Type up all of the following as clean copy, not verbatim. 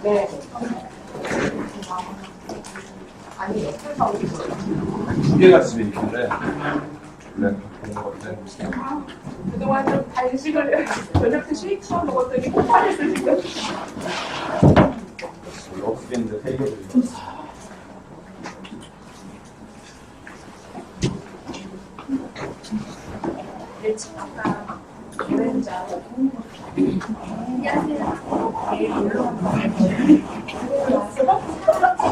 네. 아니, 두 개가 집에 있길래 네. 그동안 좀 간식을 저녁 때 쉐이크만 먹었더니 폭발했어 지금. 여섯 개인데 세 개를. 내 친구가 여행자. 안녕하세요. 내일 놀러 왔어.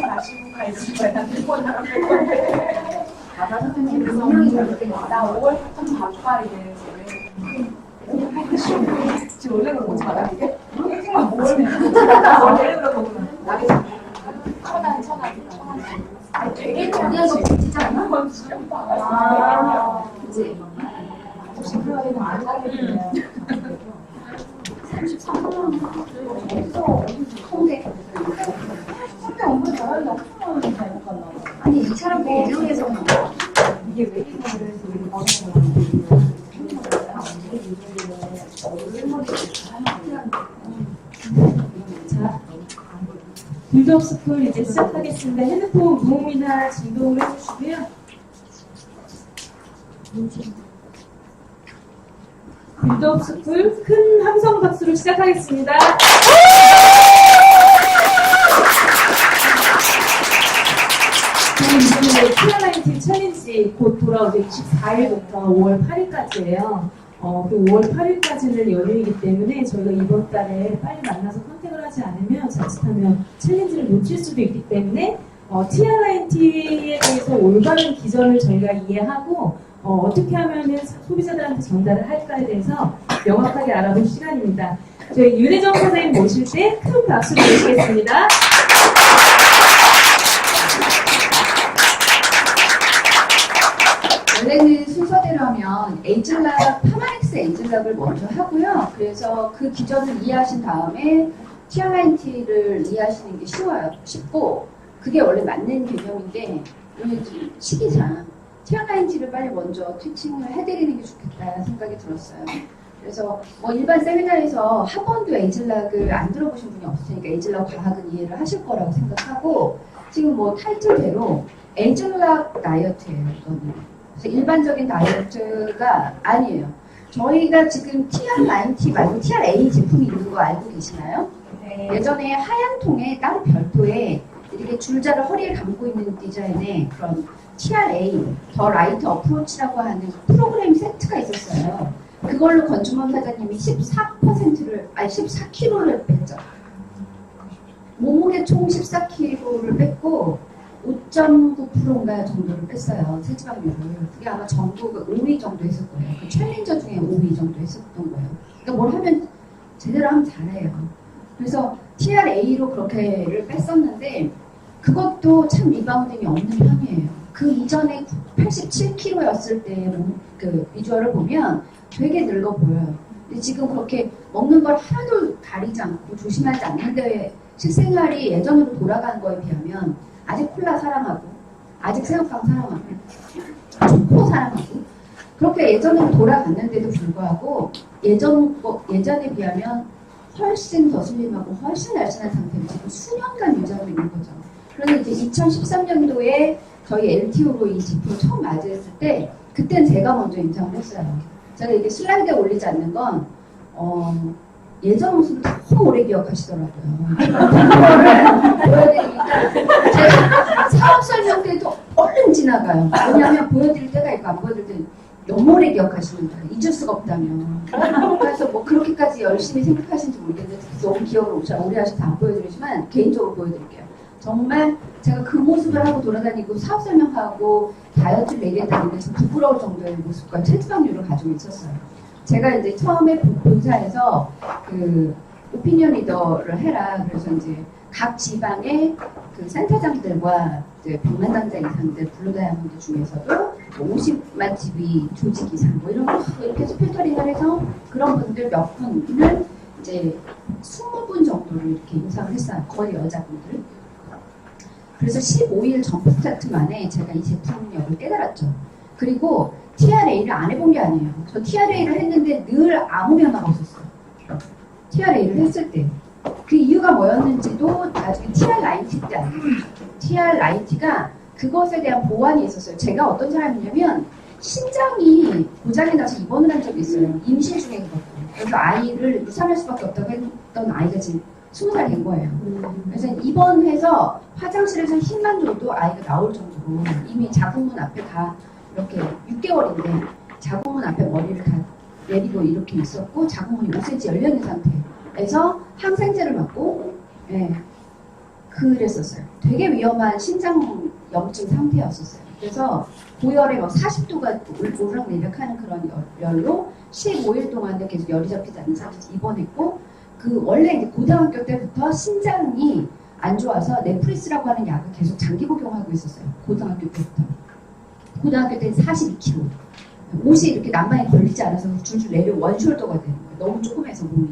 마시고 가야지. 일본 나랑 갈 건데. 바다 선생님 분명히 잘못되겠다. 나 5월 4일 바빠 이래. 지금 원래는 오지 마라 이게? 일찍만 5월에 원래는 거구나. 나게 천안. 아니 되게 그냥 너 붙이지 않나? 그치? 혹시 그러면 안 하겠네요. 33만 어디서 통대 엄청 잘하는데 엄청 잘못 갔나 봐. 아니 이 사람들 예정에서 이게 왜 이거를 해서 우리 버는 거야? 자, 빌드업 스쿨 이제 시작하겠습니다. 핸드폰 무음이나 진동을 해주시고요. 빌드업 스쿨 큰 함성 박수로 시작하겠습니다. 저희 이번에 티아라인티 챌린지 곧 돌아오죠. 24일부터 5월 8일까지예요. 그 5월 8일까지는 연휴이기 때문에 저희가 이번 달에 빨리 만나서 컨택을 하지 않으면 자칫하면 챌린지를 놓칠 수도 있기 때문에 TRINT에 대해서 올바른 기전을 저희가 이해하고 어떻게 하면 소비자들한테 전달을 할까에 대해서 명확하게 알아볼 시간입니다. 저희 윤혜정 선생님 모실 때 큰 박수를 주시겠습니다. 원래는 순서대로 하면 에이즐락, 파마엑스 에이즐락을 먼저 하고요. 그래서 그 기전을 이해하신 다음에 TRINT를 이해하시는 게 쉽고 그게 원래 맞는 개념인데 오늘 시기상 TRINT를 빨리 먼저 티칭을 해드리는 게 좋겠다 생각이 들었어요. 그래서 뭐 일반 세미나에서 한 번도 에이즐락을 안 들어보신 분이 없으니까 에이즐락 과학은 이해를 하실 거라고 생각하고 지금 뭐 타이틀대로 에이즐락 다이어트예요. 이거는. 그래서 일반적인 다이어트가 아니에요. 저희가 지금 TR90 말고 TRA 제품이 있는 거 알고 계시나요? 네. 예전에 하얀 통에 따로 별도에 이렇게 줄자를 허리에 감고 있는 디자인의 그런 TRA, 더 라이트 어프로치라고 하는 프로그램 세트가 있었어요. 그걸로 건주범 사장님이 14kg를 뺐죠. 몸무게 총 14kg를 뺐고 5.9%인가 정도를 뺐어요. 체지방률을. 그게 아마 전국 5위 정도 했을 거예요. 그 챌린저 중에 5위 정도 했었던 거예요. 그러니까 뭘 하면 제대로 하면 잘해요. 그래서 TRA로 그렇게를 뺐었는데 그것도 참 리바운딩이 없는 편이에요. 그 이전에 87kg였을 때 그 비주얼을 보면 되게 늙어 보여요. 근데 지금 그렇게 먹는 걸 하나도 가리지 않고 조심하지 않는데 식생활이 예전으로 돌아간 거에 비하면 아직 콜라 사랑하고 아직 새우깡 사랑하고 초코 사랑하고 그렇게 예전으로 돌아갔는데도 불구하고 예전에 비하면 훨씬 더 슬림하고 훨씬 날씬한 상태로 지금 수년간 유지하고 있는 거죠. 그런데 이제 2013년도에 저희 LTO로 이 제품을 처음 맞이했을 때 그땐 제가 먼저 인정을 했어요. 제가 이게 슬라이드에 올리지 않는 건 예전 모습을 너무 오래 기억하시더라고요. 보여드리니까 제가 사업 설명 때도 얼른 지나가요. 왜냐하면 보여드릴 때가 있고 안 보여드릴 때는 너무 오래 기억하시는다. 잊을 수가 없다면. 그래서 뭐 그렇게까지 열심히 생각하시는지 모르겠는데 너무 기억을 오래 하셔서 안 보여드리지만 개인적으로 보여드릴게요. 정말 제가 그 모습을 하고 돌아다니고 사업 설명하고 다이어트를 얘기했다는 게 좀 부끄러울 정도의 모습과 체지방률을 가지고 있었어요. 제가 이제 처음에 본사에서 그 오피니언 리더를 해라. 그래서 이제 각 지방의 그 센터장들과 이제 100만 당자 이상들 블루다이아몬드 중에서도 50만 지위 조직 이상 뭐 이런 거 이렇게 해서 필터링을 해서 그런 분들 몇 분을 이제 20분 정도를 이렇게 인상을 했어요. 거의 여자분들. 그래서 15일 점프 스타트 만에 제가 이 제품력을 깨달았죠. 그리고 TRA를 안 해본 게 아니에요. 저 TRA를 했는데 늘 아무 변화가 없었어요. TRA를 했을 때. 그 이유가 뭐였는지도 나중에 TR90 때 알게 됐죠. TR90가 그것에 대한 보완이 있었어요. 제가 어떤 사람이냐면 신장이 고장이 나서 입원을 한 적이 있어요. 임신 중에 그렇고. 그래서 아이를 유산할 수밖에 없다고 했던 아이가 지금 20살 된 거예요. 그래서 입원해서 화장실에서 힘만 줘도 아이가 나올 정도로 이미 자궁문 앞에 다 이렇게 6개월인데 자궁문 앞에 머리를 다 내리고 이렇게 있었고 자궁문이 5cm 열려있는 상태에서 항생제를 맞고 그랬었어요. 되게 위험한 신장 염증 상태였었어요. 그래서 고열에 막 40도가 오르락내리락하는 그런 열로 15일 동안에 계속 열이 잡히지 않는 상태에서 입원했고 그 원래 이제 고등학교 때부터 신장이 안 좋아서 네프리스라고 하는 약을 계속 장기 복용하고 있었어요. 고등학교 때부터. 고등학교 때는 42kg. 옷이 이렇게 난방에 걸리지 않아서 줄줄 내려 원숄더가 되는 거예요. 너무 조그매서 몸이.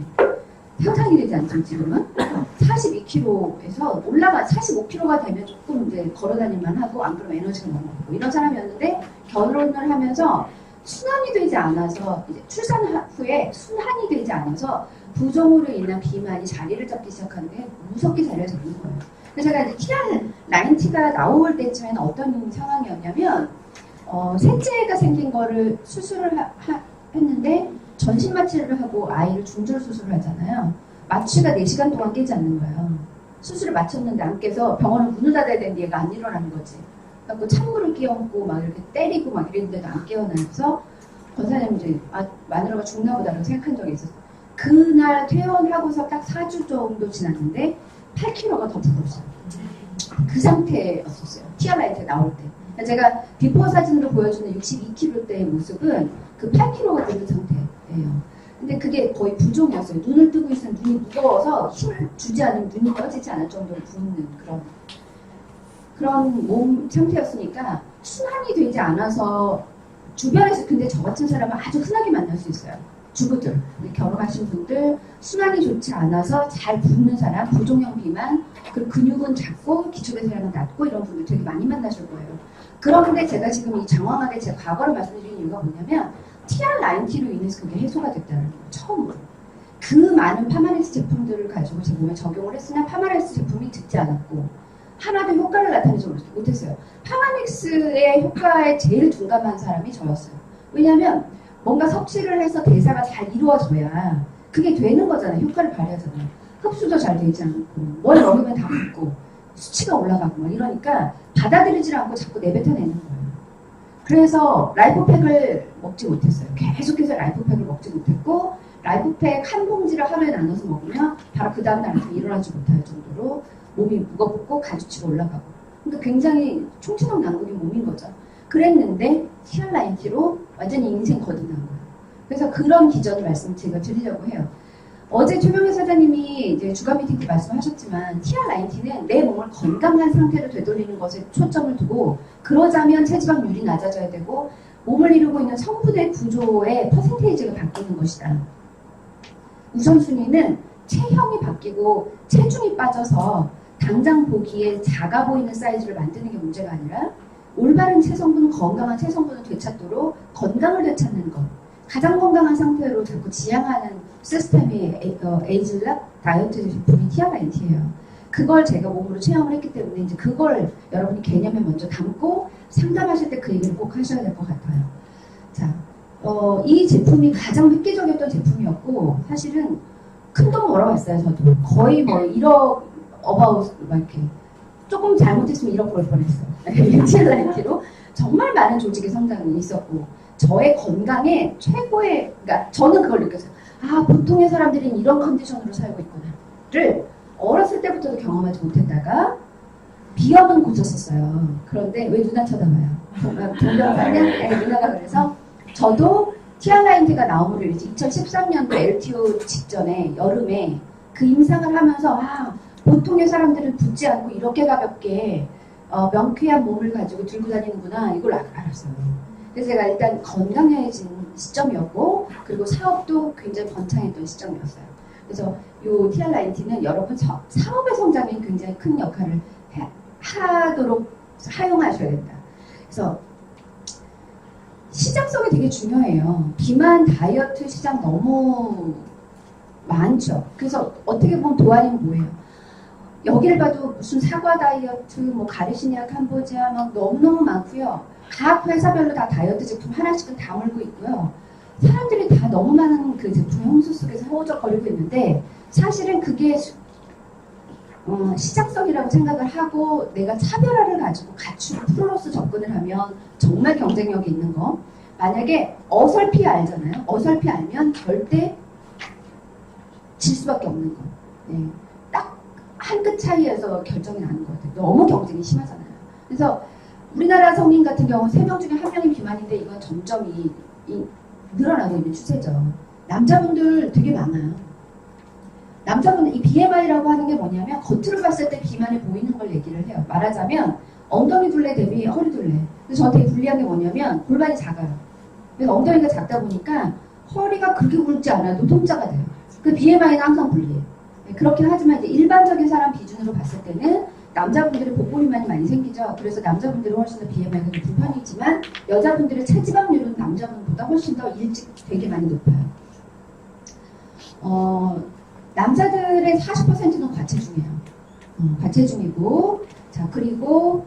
평상이 되지 않죠, 지금은? 42kg에서 올라가 45kg가 되면 조금 이제 걸어다니만 하고 안 그러면 에너지가 너무 없고 이런 사람이었는데 결혼을 하면서 순환이 되지 않아서 이제 출산 후에 순환이 되지 않아서 부종으로 인한 비만이 자리를 잡기 시작하는데 무섭게 자리를 잡는 거예요. 그래서 제가 이제 TR90가 나올 때쯤에는 어떤 상황이었냐면 셋째가 생긴 거를 수술을 했는데 전신 마취를 하고 아이를 중절 수술을 하잖아요. 마취가 4시간 동안 깨지 않는 거예요. 수술을 마쳤는데 안 깨서 병원을 문을 닫아야 되는데 얘가 안 일어나는 거지. 그래서 찬물을 끼얹고 막 이렇게 때리고 막 이랬는데도 안 깨어나서 권사님 이제 마누라가 죽나 보다라고 생각한 적이 있었어요. 그날 퇴원하고서 딱 4주 정도 지났는데 8kg가 더 불었어요. 그 상태였었어요. TR라이트 나올 때. 제가 비포 사진으로 보여주는 62kg대의 모습은 그 8kg가 되는 상태예요. 근데 그게 거의 부종이었어요. 눈을 뜨고 있으면 눈이 무거워서 힘을 주지 않으면 눈이 떠지지 않을 정도로 붓는 그런 몸 상태였으니까 순환이 되지 않아서 주변에서 근데 저 같은 사람은 아주 흔하게 만날 수 있어요. 주부들, 결혼하신 분들, 순환이 좋지 않아서 잘 붓는 사람, 부종형 비만, 그리고 근육은 작고 기초대사량은 낮고 이런 분들 되게 많이 만나실 거예요. 그런데 제가 지금 이 장황하게 제 과거를 말씀드리는 이유가 뭐냐면 TR90로 인해서 그게 해소가 됐다는 거예요. 처음으로. 그 많은 파마렉스 제품들을 가지고 제 몸에 적용을 했으나 파마렉스 제품이 듣지 않았고 하나도 효과를 나타내지 못했어요. 파마렉스의 효과에 제일 둔감한 사람이 저였어요. 왜냐하면 뭔가 섭취를 해서 대사가 잘 이루어져야 그게 되는 거잖아요. 효과를 발휘하잖아요. 흡수도 잘 되지 않고 뭘 먹으면 다 붓고 수치가 올라가고 막 이러니까 받아들이지 않고 자꾸 내뱉어내는 거예요. 그래서 라이프팩을 먹지 못했어요. 계속해서 라이프팩을 먹지 못했고 라이프팩 한 봉지를 하루에 나눠서 먹으면 바로 그 다음날 아침에 일어나지 못할 정도로 몸이 무겁고 가죽치고 올라가고 그러니까 굉장히 총체적 난국인 몸인 거죠. 그랬는데 TR90로 완전히 인생 거듭난 거예요. 그래서 그런 기전을 제가 드리려고 해요. 어제 최명희 사장님이 이제 주간 미팅 때 말씀하셨지만 TR90는 내 몸을 건강한 상태로 되돌리는 것에 초점을 두고 그러자면 체지방률이 낮아져야 되고 몸을 이루고 있는 성분의 구조의 퍼센테이지가 바뀌는 것이다. 우선순위는 체형이 바뀌고 체중이 빠져서 당장 보기에 작아 보이는 사이즈를 만드는 게 문제가 아니라 올바른 체성분은 건강한 체성분을 되찾도록 건강을 되찾는 것. 가장 건강한 상태로 자꾸 지향하는 시스템이 에이즐락 다이어트 제품이 TR90예요. 그걸 제가 몸으로 체험을 했기 때문에 이제 그걸 여러분이 개념에 먼저 담고 상담하실 때 그 얘기를 꼭 하셔야 될 것 같아요. 자, 이 제품이 가장 획기적이었던 제품이었고 사실은 큰 돈 벌어봤어요. 저도 거의 뭐 1억 어바웃 막 이렇게 조금 잘못했으면 1억 벌 뻔했어요. TR90로 정말 많은 조직의 성장이 있었고 저의 건강에 최고의 그러니까 저는 그걸 느꼈어요. 아 보통의 사람들은 이런 컨디션으로 살고 있구나를 어렸을 때부터도 경험하지 못했다가 비염은 고쳤었어요. 그런데 왜 누나 쳐다봐요? 동병상련 누나가 그래서 저도 TR90가 나옴으로 이제 2013년도 LTO 직전에 여름에 그 임상을 하면서 아 보통의 사람들은 붓지 않고 이렇게 가볍게 명쾌한 몸을 가지고 들고 다니는구나 이걸 알았어요. 그래서 제가 일단 건강해진 시점이었고 그리고 사업도 굉장히 번창했던 시점이었어요. 그래서 이 TR90는 여러분 사업의 성장에 굉장히 큰 역할을 하도록 사용하셔야 된다. 그래서 시장성이 되게 중요해요. 비만 다이어트 시장 너무 많죠. 그래서 어떻게 보면 도안이는 뭐예요? 여기를 봐도 무슨 사과 다이어트, 뭐 가리시니아 캄보지아 막 너무너무 많고요. 각 회사별로 다 다이어트 제품 하나씩은 다 물고 있고요. 사람들이 다 너무 많은 그 제품의 홍수 속에서 허우적거리고 있는데 사실은 그게 시장성이라고 생각을 하고 내가 차별화를 가지고 갖추고 프로로서 접근을 하면 정말 경쟁력이 있는 거. 만약에 어설피 알잖아요. 어설피 알면 절대 질 수밖에 없는 거. 네. 딱 한 끗 차이에서 결정이 나는 것 같아요. 너무 경쟁이 심하잖아요. 그래서 우리나라 성인 같은 경우 3명 중에 1명이 비만인데 이건 점점 늘어나고 있는 추세죠. 남자분들 되게 많아요. 남자분들 이 BMI라고 하는 게 뭐냐면 겉으로 봤을 때 비만이 보이는 걸 얘기를 해요. 말하자면 엉덩이 둘레 대비 허리 둘레. 그래서 저 되게 불리한 게 뭐냐면 골반이 작아요. 그래서 엉덩이가 작다 보니까 허리가 그렇게 굵지 않아도 통짜가 돼요. 그 BMI는 항상 불리해요. 그렇긴 하지만 이제 일반적인 사람 기준으로 봤을 때는 남자분들이 복부 비만이 많이 생기죠. 그래서 남자분들은 훨씬 더 BMI가 높은 편이지만 여자분들의 체지방률은 남자분보다 훨씬 더 일찍 되게 많이 높아요. 남자들의 40%는 과체중이에요. 과체중이고, 자, 그리고,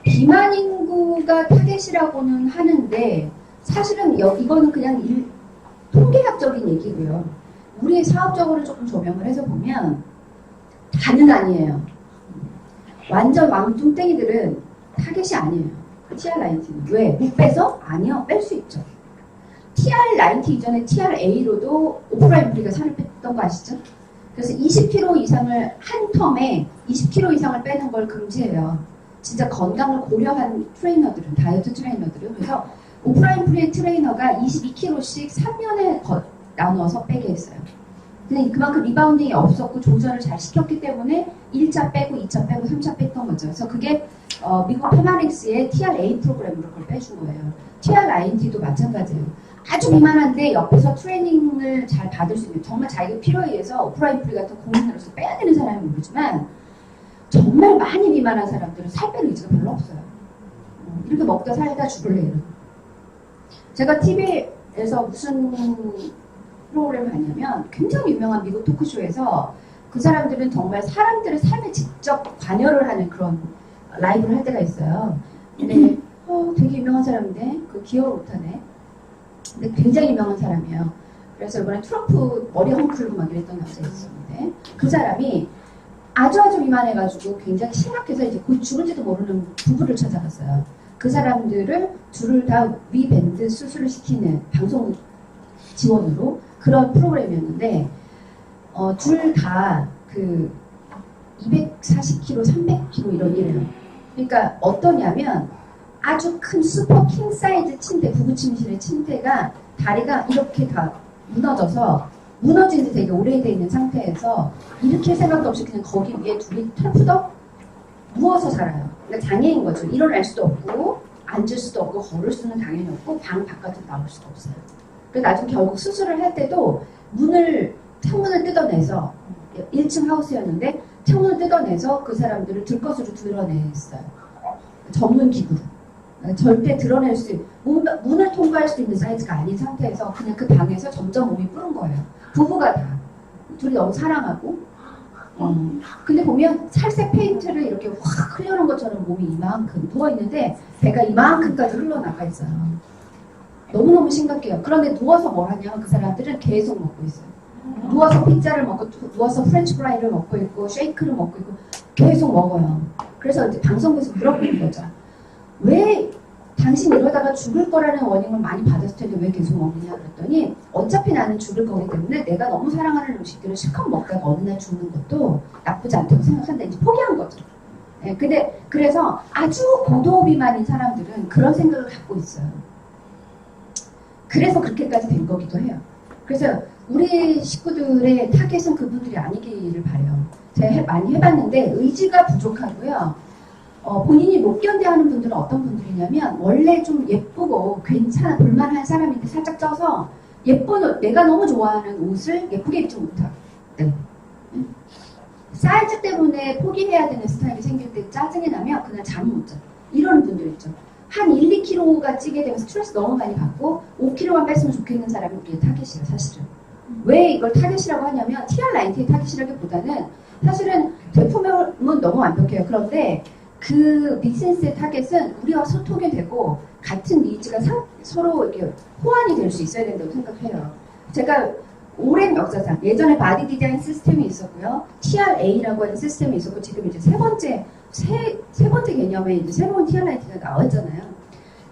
비만 인구가 타겟이라고는 하는데, 사실은 이거는 그냥 통계학적인 얘기고요. 우리 사업적으로 조금 조명을 해서 보면, 다는 아니에요. 완전 왕뚱땡이들은 타겟이 아니에요. TR90는. 왜? 못 빼서? 아니요. 뺄 수 있죠. TR90 이전에 TRA로도 오프라인프리가 살을 뺐던 거 아시죠? 그래서 20kg 이상을 한 텀에 20kg 이상을 빼는 걸 금지해요. 진짜 건강을 고려한 트레이너들은, 다이어트 트레이너들은. 그래서 오프라인프리의 트레이너가 22kg씩 3년에 나눠서 빼게 했어요. 근데 그만큼 리바운딩이 없었고 조절을 잘 시켰기 때문에 1차 빼고 2차 빼고 3차 뺐던 거죠. 그래서 그게 미국 페마닉스의 TRA 프로그램으로 그걸 빼준 거예요. TR90도 마찬가지예요. 아주 비만한데 옆에서 트레이닝을 잘 받을 수 있는, 정말 자기가 필요에 의해서 오프라인프리 같은 고민으로서 빼야 되는 사람은 모르지만 정말 많이 비만한 사람들은 살 뺄 의지가 별로 없어요. 이렇게 먹다 살다 죽을래요. 제가 TV에서 무슨 프로그램을 하냐면 굉장히 유명한 미국 토크쇼에서 그 사람들은 정말 사람들의 삶에 직접 관여를 하는 그런 라이브를 할 때가 있어요. 근데 되게 유명한 사람인데 그 기억을 못하네. 근데 굉장히 유명한 사람이에요. 그래서 이번에 트럼프 머리 헝클고 막 이랬던 여자 있었는데 그 사람이 아주 비만해가지고 굉장히 심각해서 이제 곧 죽을지도 모르는 부부를 찾아갔어요. 그 사람들을 둘을 다 위밴드 수술을 시키는 방송 지원으로 그런 프로그램이었는데 둘 다 그 240kg, 300kg 이런 일이에요. 그러니까 어떠냐면 아주 큰 슈퍼 킹 사이즈 침대, 부부 침실의 침대가 다리가 이렇게 다 무너져서 무너진 지 되게 오래돼 있는 상태에서 이렇게 생각도 없이 그냥 거기 위에 둘이 털푸덕 누워서 살아요. 그러니까 장애인 거죠. 일어날 수도 없고 앉을 수도 없고 걸을 수는 당연히 없고 방 바깥으로 나올 수도 없어요. 그래서 나중에 결국 수술을 할 때도 창문을 뜯어내서 1층 하우스였는데 창문을 뜯어내서 그 사람들을 들것으로 드러냈어요. 전문 기구로. 절대 드러낼 수, 문을 통과할 수 있는 사이즈가 아닌 상태에서 그냥 그 방에서 점점 몸이 뿌른 거예요. 부부가 다. 둘이 너무 사랑하고. 근데 보면 살색 페인트를 이렇게 확 흘려놓은 것처럼 몸이 이만큼 누워있는데 배가 이만큼까지 흘러나가 있어요. 너무너무 심각해요. 그런데 누워서 뭘 하냐면 그 사람들은 계속 먹고 있어요. 누워서 피자를 먹고, 누워서 프렌치 프라이를 먹고 있고, 쉐이크를 먹고 있고, 계속 먹어요. 그래서 이제 방송국에서 물어보는 거죠. 왜 당신 이러다가 죽을 거라는 워닝을 많이 받았을 텐데 왜 계속 먹느냐 그랬더니 어차피 나는 죽을 거기 때문에 내가 너무 사랑하는 음식들을 실컷 먹다가 어느 날 죽는 것도 나쁘지 않다고 생각한다. 이제 포기한 거죠. 네, 근데 그래서 아주 고도 비만인 사람들은 그런 생각을 갖고 있어요. 그래서 그렇게까지 된 거기도 해요. 그래서 우리 식구들의 타겟은 그분들이 아니기를 바라요. 제가 많이 해봤는데 의지가 부족하고요. 본인이 못 견뎌하는 분들은 어떤 분들이냐면 원래 좀 예쁘고 괜찮아 볼만한 사람인데 살짝 쪄서 예쁜 옷, 내가 너무 좋아하는 옷을 예쁘게 입지 못하고 네. 사이즈 때문에 포기해야 되는 스타일이 생길 때 짜증이 나면 그날 잠 못 자. 이런 분들 있죠. 한 1, 2kg가 찌게 되면 스트레스 너무 많이 받고 5kg만 뺐으면 좋겠는 사람이 우리의 타겟이에요, 사실은. 왜 이걸 타겟이라고 하냐면 TR90의 타겟이라기보다는 사실은 제품은 너무 완벽해요. 그런데 그 비즈니스의 타겟은 우리와 소통이 되고 같은 니즈가 서로 이렇게 호환이 될 수 있어야 된다고 생각해요. 제가 오랜 역사상 예전에 바디 디자인 시스템이 있었고요. TRA라고 하는 시스템이 있었고 지금 이제 세 번째 개념의 이제 새로운 TR90가 나왔잖아요.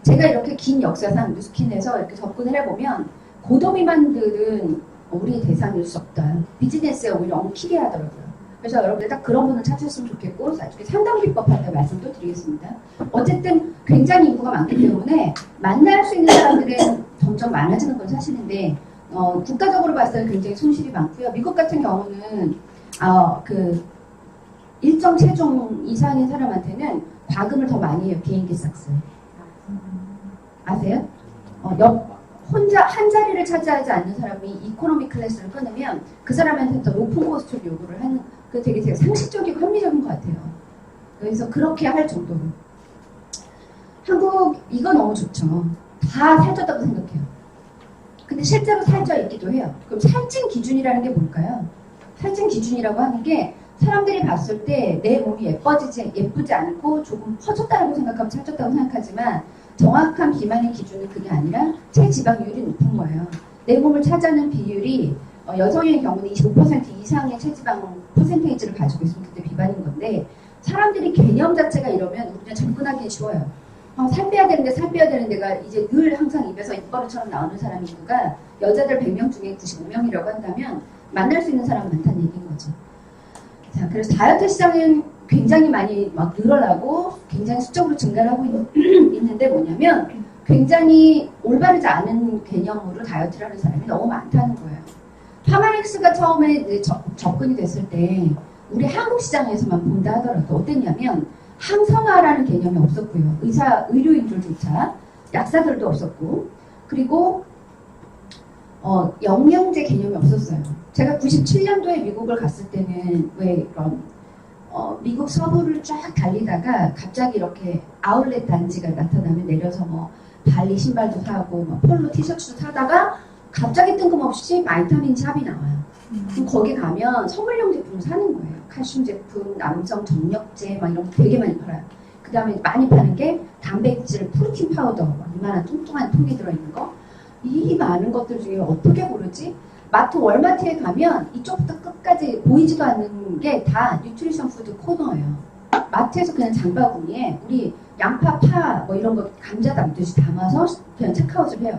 제가 이렇게 긴 역사상 뉴스킨에서 이렇게 접근을 해보면 고도비만들은 우리 대상일 수 없다. 비즈니스에 오히려 엉키게 하더라고요. 그래서 여러분들 딱 그런 분을 찾으셨으면 좋겠고 나중에 상담 비법할 때 말씀 또 드리겠습니다. 어쨌든 굉장히 인구가 많기 때문에 만날 수 있는 사람들은 점점 많아지는 건 사실인데 국가적으로 봤을 때는 굉장히 손실이 많고요. 미국 같은 경우는 그 일정 체중 이상인 사람한테는 과금을 더 많이 해요. 비행기 싹스. 아세요? 혼자 한 자리를 차지하지 않는 사람이 이코노미 클래스를 끊으면 그 사람한테 더 높은 코스트를 요구를 하는 그 되게 상식적이고 합리적인 것 같아요. 그래서 그렇게 할 정도로. 한국 이거 너무 좋죠. 다 살쪘다고 생각해요. 근데 실제로 살쪄 있기도 해요. 그럼 살찐 기준이라는 게 뭘까요? 살찐 기준이라고 하는 게 사람들이 봤을 때 내 몸이 예쁘지 않고 조금 퍼졌다고 생각하면 살쪘다고 생각하지만 정확한 비만의 기준은 그게 아니라 체지방률이 높은 거예요. 내 몸을 차지하는 비율이 여성의 경우는 25% 이상의 체지방 퍼센테이지를 가지고 있으면 그때 비만인 건데 사람들이 개념 자체가 이러면 우리는 접근하기 쉬워요. 살 빼야 되는 데가 이제 늘 항상 입에서 입버릇처럼 나오는 사람 인구가 여자들 100명 중에 95명이라고 한다면 만날 수 있는 사람은 많다는 얘기인 거죠. 자, 그래서 다이어트 시장은 굉장히 많이 막 늘어나고 굉장히 수적으로 증가를 하고 있는데 뭐냐면 굉장히 올바르지 않은 개념으로 다이어트를 하는 사람이 너무 많다는 거예요. 파마렉스가 처음에 이제 접근이 됐을 때 우리 한국 시장에서만 본다 하더라도 어땠냐면 항산화라는 개념이 없었고요. 의료인들조차 약사들도 없었고 그리고 영양제 개념이 없었어요. 제가 97년도에 미국을 갔을 때는 왜 이런 미국 서부를 쫙 달리다가 갑자기 이렇게 아울렛 단지가 나타나면 내려서 뭐 발리 신발도 사고 뭐 폴로 티셔츠도 사다가 갑자기 뜬금없이 바이타민 샵이 나와요. 그럼 거기 가면 선물용 제품을 사는 거예요. 칼슘 제품, 남성 정력제 막 이런 거 되게 많이 팔아요. 그 다음에 많이 파는 게 단백질, 프로틴 파우더 이만한 뚱뚱한 통에 들어있는 거. 이 많은 것들 중에 어떻게 고르지? 마트, 월마트에 가면 이쪽부터 끝까지 보이지도 않는 게 다 뉴트리션 푸드 코너예요. 마트에서 그냥 장바구니에 우리 양파, 파 뭐 이런 거 감자 담듯이 담아서 그냥 체크아웃을 해요.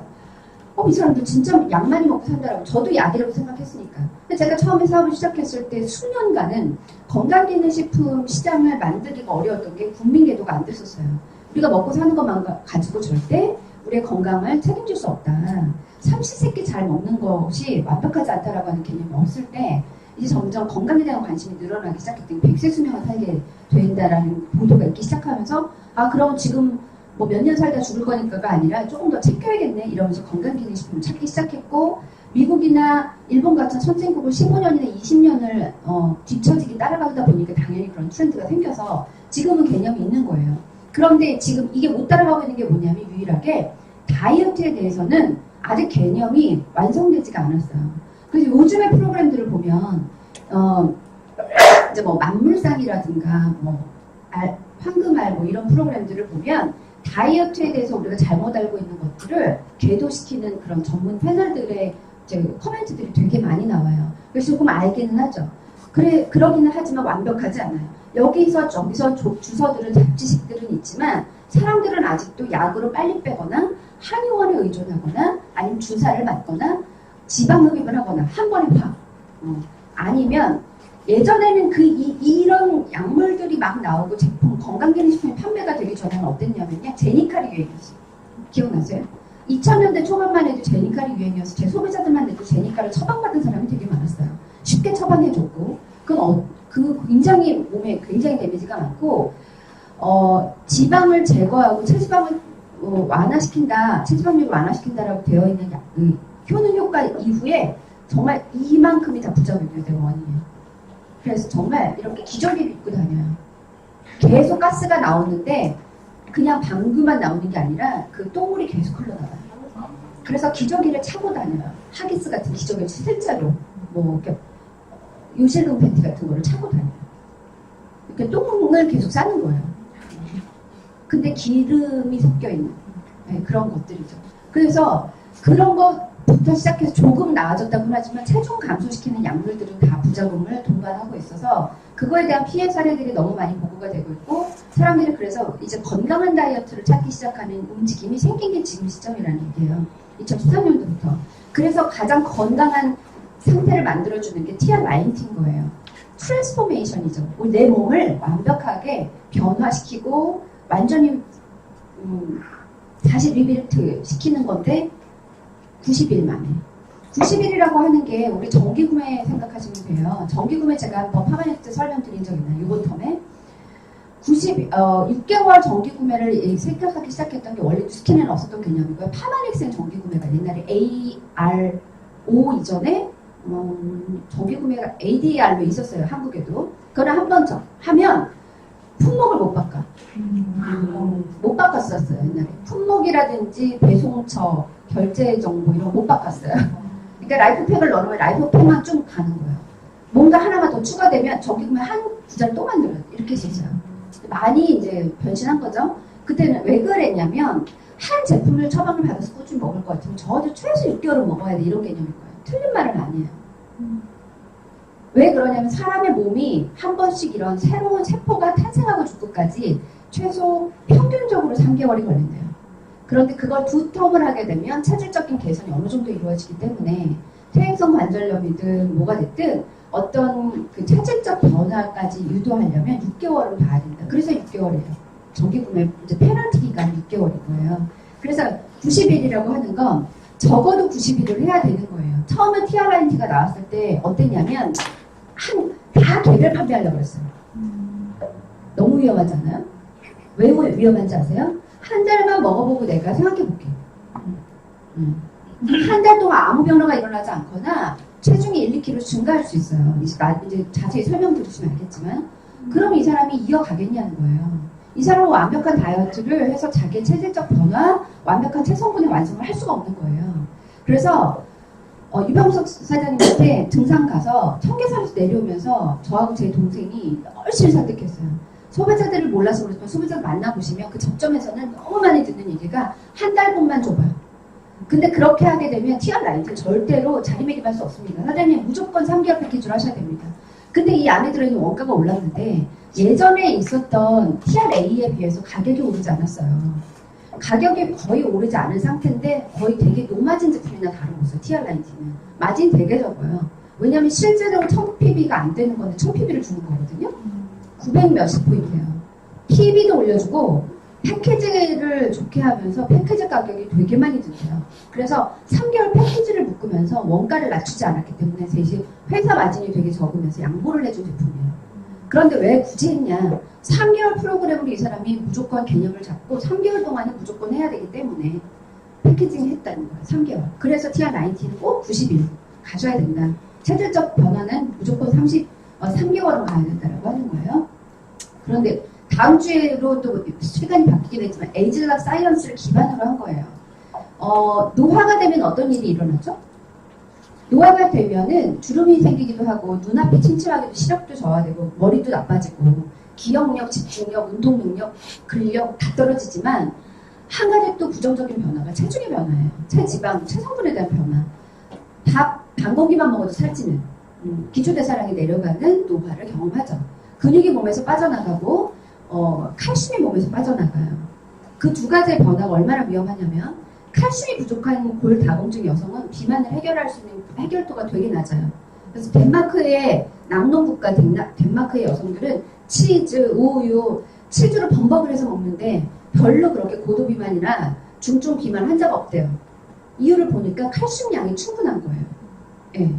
이 사람들 진짜 약 많이 먹고 산다라고 저도 약이라고 생각했으니까. 근데 제가 처음에 사업을 시작했을 때 수년간은 건강기능식품 시장을 만들기가 어려웠던 게 국민계도가 안 됐었어요. 우리가 먹고 사는 것만 가지고 절대 우리의 건강을 책임질 수 없다. 삼시세끼 잘 먹는 것이 완벽하지 않다라고 하는 개념이 없을 때 이제 점점 건강에 대한 관심이 늘어나기 시작했더니 100세 수명을 살게 된다라는 보도가 있기 시작하면서 그럼 지금 뭐 몇 년 살다 죽을 거니까가 아니라 조금 더 챙겨야겠네 이러면서 건강기능식품을 찾기 시작했고 미국이나 일본 같은 선진국을 15년이나 20년을 뒤처지게 따라가다 보니까 당연히 그런 트렌드가 생겨서 지금은 개념이 있는 거예요. 그런데 지금 이게 못 따라가고 있는 게 뭐냐면 유일하게 다이어트에 대해서는 아직 개념이 완성되지가 않았어요. 그래서 요즘의 프로그램들을 보면 이제 뭐 만물상이라든가 뭐 황금알 뭐 이런 프로그램들을 보면 다이어트에 대해서 우리가 잘못 알고 있는 것들을 궤도시키는 그런 전문 패널들의 코멘트들이 되게 많이 나와요. 그래서 조금 알기는 하죠. 그러기는 하지만 완벽하지 않아요. 여기서 저기서 주서들은 잡지식들은 있지만 사람들은 아직도 약으로 빨리 빼거나 한의원에 의존하거나 아니면 주사를 맞거나 지방흡입을 하거나 한 번에 확 아니면 예전에는 이런 약물들이 막 나오고 제품 건강기능식품이 판매가 되기 전에는 어땠냐면요. 제니칼이 유행이었어요. 기억나세요? 2000년대 초반만 해도 제니칼이 유행이어서 제 소비자들만 해도 제니칼을 처방받은 사람이 되게 많았어요. 쉽게 처방해줬고 그 굉장히 몸에 굉장히 데미지가 많고 지방을 제거하고 체지방을 완화시킨다, 체지방률을 완화시킨다라고 되어 있는 효능 효과 이후에 정말 이만큼이 다 부작용이 되는 원인이에요. 그래서 정말 이렇게 기저귀를 입고 다녀요. 계속 가스가 나오는데 그냥 방귀만 나오는 게 아니라 그 똥물이 계속 흘러나가요. 그래서 기저귀를 차고 다녀요. 하기스 같은 기저귀를 실제로 뭐 이렇게 요실금 팬티 같은 거를 차고 다녀요. 이렇게 똥을 계속 싸는 거예요. 근데 기름이 섞여 있는 그런 것들이죠. 그래서 그런 것부터 시작해서 조금 나아졌다고 하지만 체중 감소시키는 약물들은 다 부작용을 동반하고 있어서 그거에 대한 피해 사례들이 너무 많이 보고가 되고 있고 사람들이 그래서 이제 건강한 다이어트를 찾기 시작하는 움직임이 생긴 게 지금 시점이라는 얘기예요. 2013년도부터. 그래서 가장 건강한 상태를 만들어주는 게 TR19인 거예요. 트랜스포메이션이죠. 내 몸을 완벽하게 변화시키고 완전히 다시 리빌트 시키는 건데 90일 만에. 90일이라고 하는 게 우리 정기구매 생각하시면 돼요. 정기구매 제가 한번 파마네트 설명드린 적 있나요? 이번 텀에 6개월 정기구매를 생각하기 시작했던 게 원래 뉴스킨에는 없었던 개념이고요. 파마넥스의 정기구매가 옛날에 AR5 이전에 정기구매가 ADR로 있었어요. 한국에도. 그거를 한 번 하면 품목을 못 바꿔. 못 바꿨었어요. 옛날에. 품목이라든지 배송처, 결제 정보 이런 거 못 바꿨어요. 그러니까 라이프팩을 넣으면 라이프팩만 쭉 가는 거예요. 뭔가 하나가 더 추가되면 정기구매 한 구자를 또 만들어요. 이렇게 시죠. 많이 이제 변신한 거죠. 그때는 왜 그랬냐면 한 제품을 처방을 받아서 꾸준히 먹을 것 같으면 적어도 최소 6개월은 먹어야 돼. 이런 개념인 거예요. 틀린 말은 아니에요. 왜 그러냐면 사람의 몸이 한 번씩 이런 새로운 세포가 탄생하고 죽기까지 최소 평균적으로 3개월이 걸린대요. 그런데 그걸 2텀을 하게 되면 체질적인 개선이 어느 정도 이루어지기 때문에 퇴행성 관절염이든 뭐가 됐든 어떤 그 체질적 변화까지 유도하려면 6개월은 봐야 된다. 그래서 6개월이에요. 정기구매 이제 페널티 기간이 6개월인 거예요. 그래서 90일이라고 하는 건 적어도 90일을 해야 되는 거예요. 처음에 TR19가 나왔을 때 어땠냐면 다 개별 판매하려고 그랬어요. 너무 위험하잖아요. 왜 위험한지 아세요? 한 달만 먹어보고 내가 생각해볼게. 한 달 동안 아무 변화가 일어나지 않거나 체중이 1, 2kg 증가할 수 있어요. 이제 자세히 설명 들으시면 알겠지만 그럼 이 사람이 이어가겠냐는 거예요. 이 사람은 완벽한 다이어트를 해서 자기의 체질적 변화, 완벽한 체성분의 완성을 할 수가 없는 거예요. 그래서 유병석 사장님한테 등산 가서 청계산에서 내려오면서 저하고 제 동생이 열심히 설득했어요. 소비자들을 몰라서 그렇지만 소비자들 만나보시면 그 접점에서는 너무 많이 듣는 얘기가 한 달분만 줘봐요. 근데 그렇게 하게 되면 TR19 절대로 자리매김할 수 없습니다. 사장님 무조건 3개월 패키지로 하셔야 됩니다. 근데 이 안에 들어있는 원가가 올랐는데 예전에 있었던 TRA에 비해서 가격이 오르지 않았어요. 가격이 거의 오르지 않은 상태인데 거의 되게 노마진 제품이나 다름없어요. TR19는. 마진 되게 적어요. 왜냐하면 실제로 1000PB가 안 되는 건데 1000PB를 주는 거거든요. 900 몇십 포인트예요. PB도 올려주고 패키지를 좋게 하면서 패키지 가격이 되게 많이 든대요. 그래서 3개월 패키지를 묶으면서 원가를 낮추지 않았기 때문에 대신 회사 마진이 되게 적으면서 양보를 해준 제품이에요. 그런데 왜 굳이 했냐? 3개월 프로그램으로 이 사람이 무조건 개념을 잡고 3개월 동안은 무조건 해야 되기 때문에 패키징 했다는 거예요. 3개월. 그래서 TR19는 꼭 90일 가셔야 된다. 체질적 변화는 무조건 3개월은 가야 된다고 하는 거예요. 그런데 다음 주에로 또 시간이 바뀌긴 했지만 에이즐락 사이언스를 기반으로 한 거예요. 노화가 되면 어떤 일이 일어나죠? 노화가 되면은 주름이 생기기도 하고 눈앞이 침침하기도 시력도 저하되고 머리도 나빠지고 기억력, 집중력, 운동 능력, 근력 다 떨어지지만 한 가지 또 부정적인 변화가 체중의 변화예요. 체지방, 체성분에 대한 변화. 단 공기만 먹어도 살찌는 기초대사량이 내려가는 노화를 경험하죠. 근육이 몸에서 빠져나가고 칼슘이 몸에서 빠져나가요. 그 두 가지의 변화가 얼마나 위험하냐면 칼슘이 부족한 골다공증 여성은 비만을 해결할 수 있는 해결도가 되게 낮아요. 그래서 덴마크의 남농국가 덴마크의 여성들은 치즈, 우유, 치즈를 범벅을 해서 먹는데 별로 그렇게 고도 비만이나 중증 비만 환자가 없대요. 이유를 보니까 칼슘 양이 충분한 거예요. 예,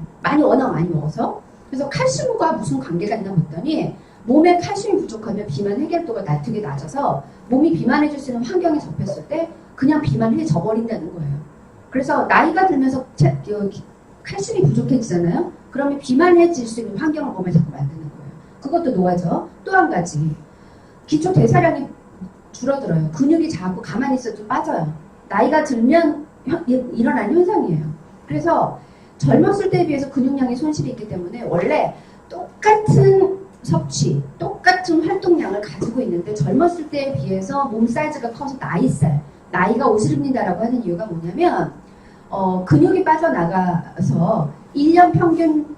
워낙 많이 먹어서. 그래서 칼슘과 무슨 관계가 있나 봤더니 몸에 칼슘이 부족하면 비만 해결도가 되게 낮아서 몸이 비만해질 수 있는 환경에 접했을 때 그냥 비만해져 버린다는 거예요. 그래서 나이가 들면서 칼슘이 부족해지잖아요. 그러면 비만해질 수 있는 환경을 몸에 자꾸 만드는 거예요. 그것도 노화죠. 또 한 가지. 기초 대사량이 줄어들어요. 근육이 자꾸 가만히 있어도 빠져요. 나이가 들면 일어나는 현상이에요. 그래서 젊었을 때에 비해서 근육량이 손실이 있기 때문에 원래 똑같은 섭취, 똑같은 활동량을 가지고 있는데 젊었을 때에 비해서 몸 사이즈가 커서 나이가 옷을 입는다라고 하는 이유가 뭐냐면 근육이 빠져나가서 1년 평균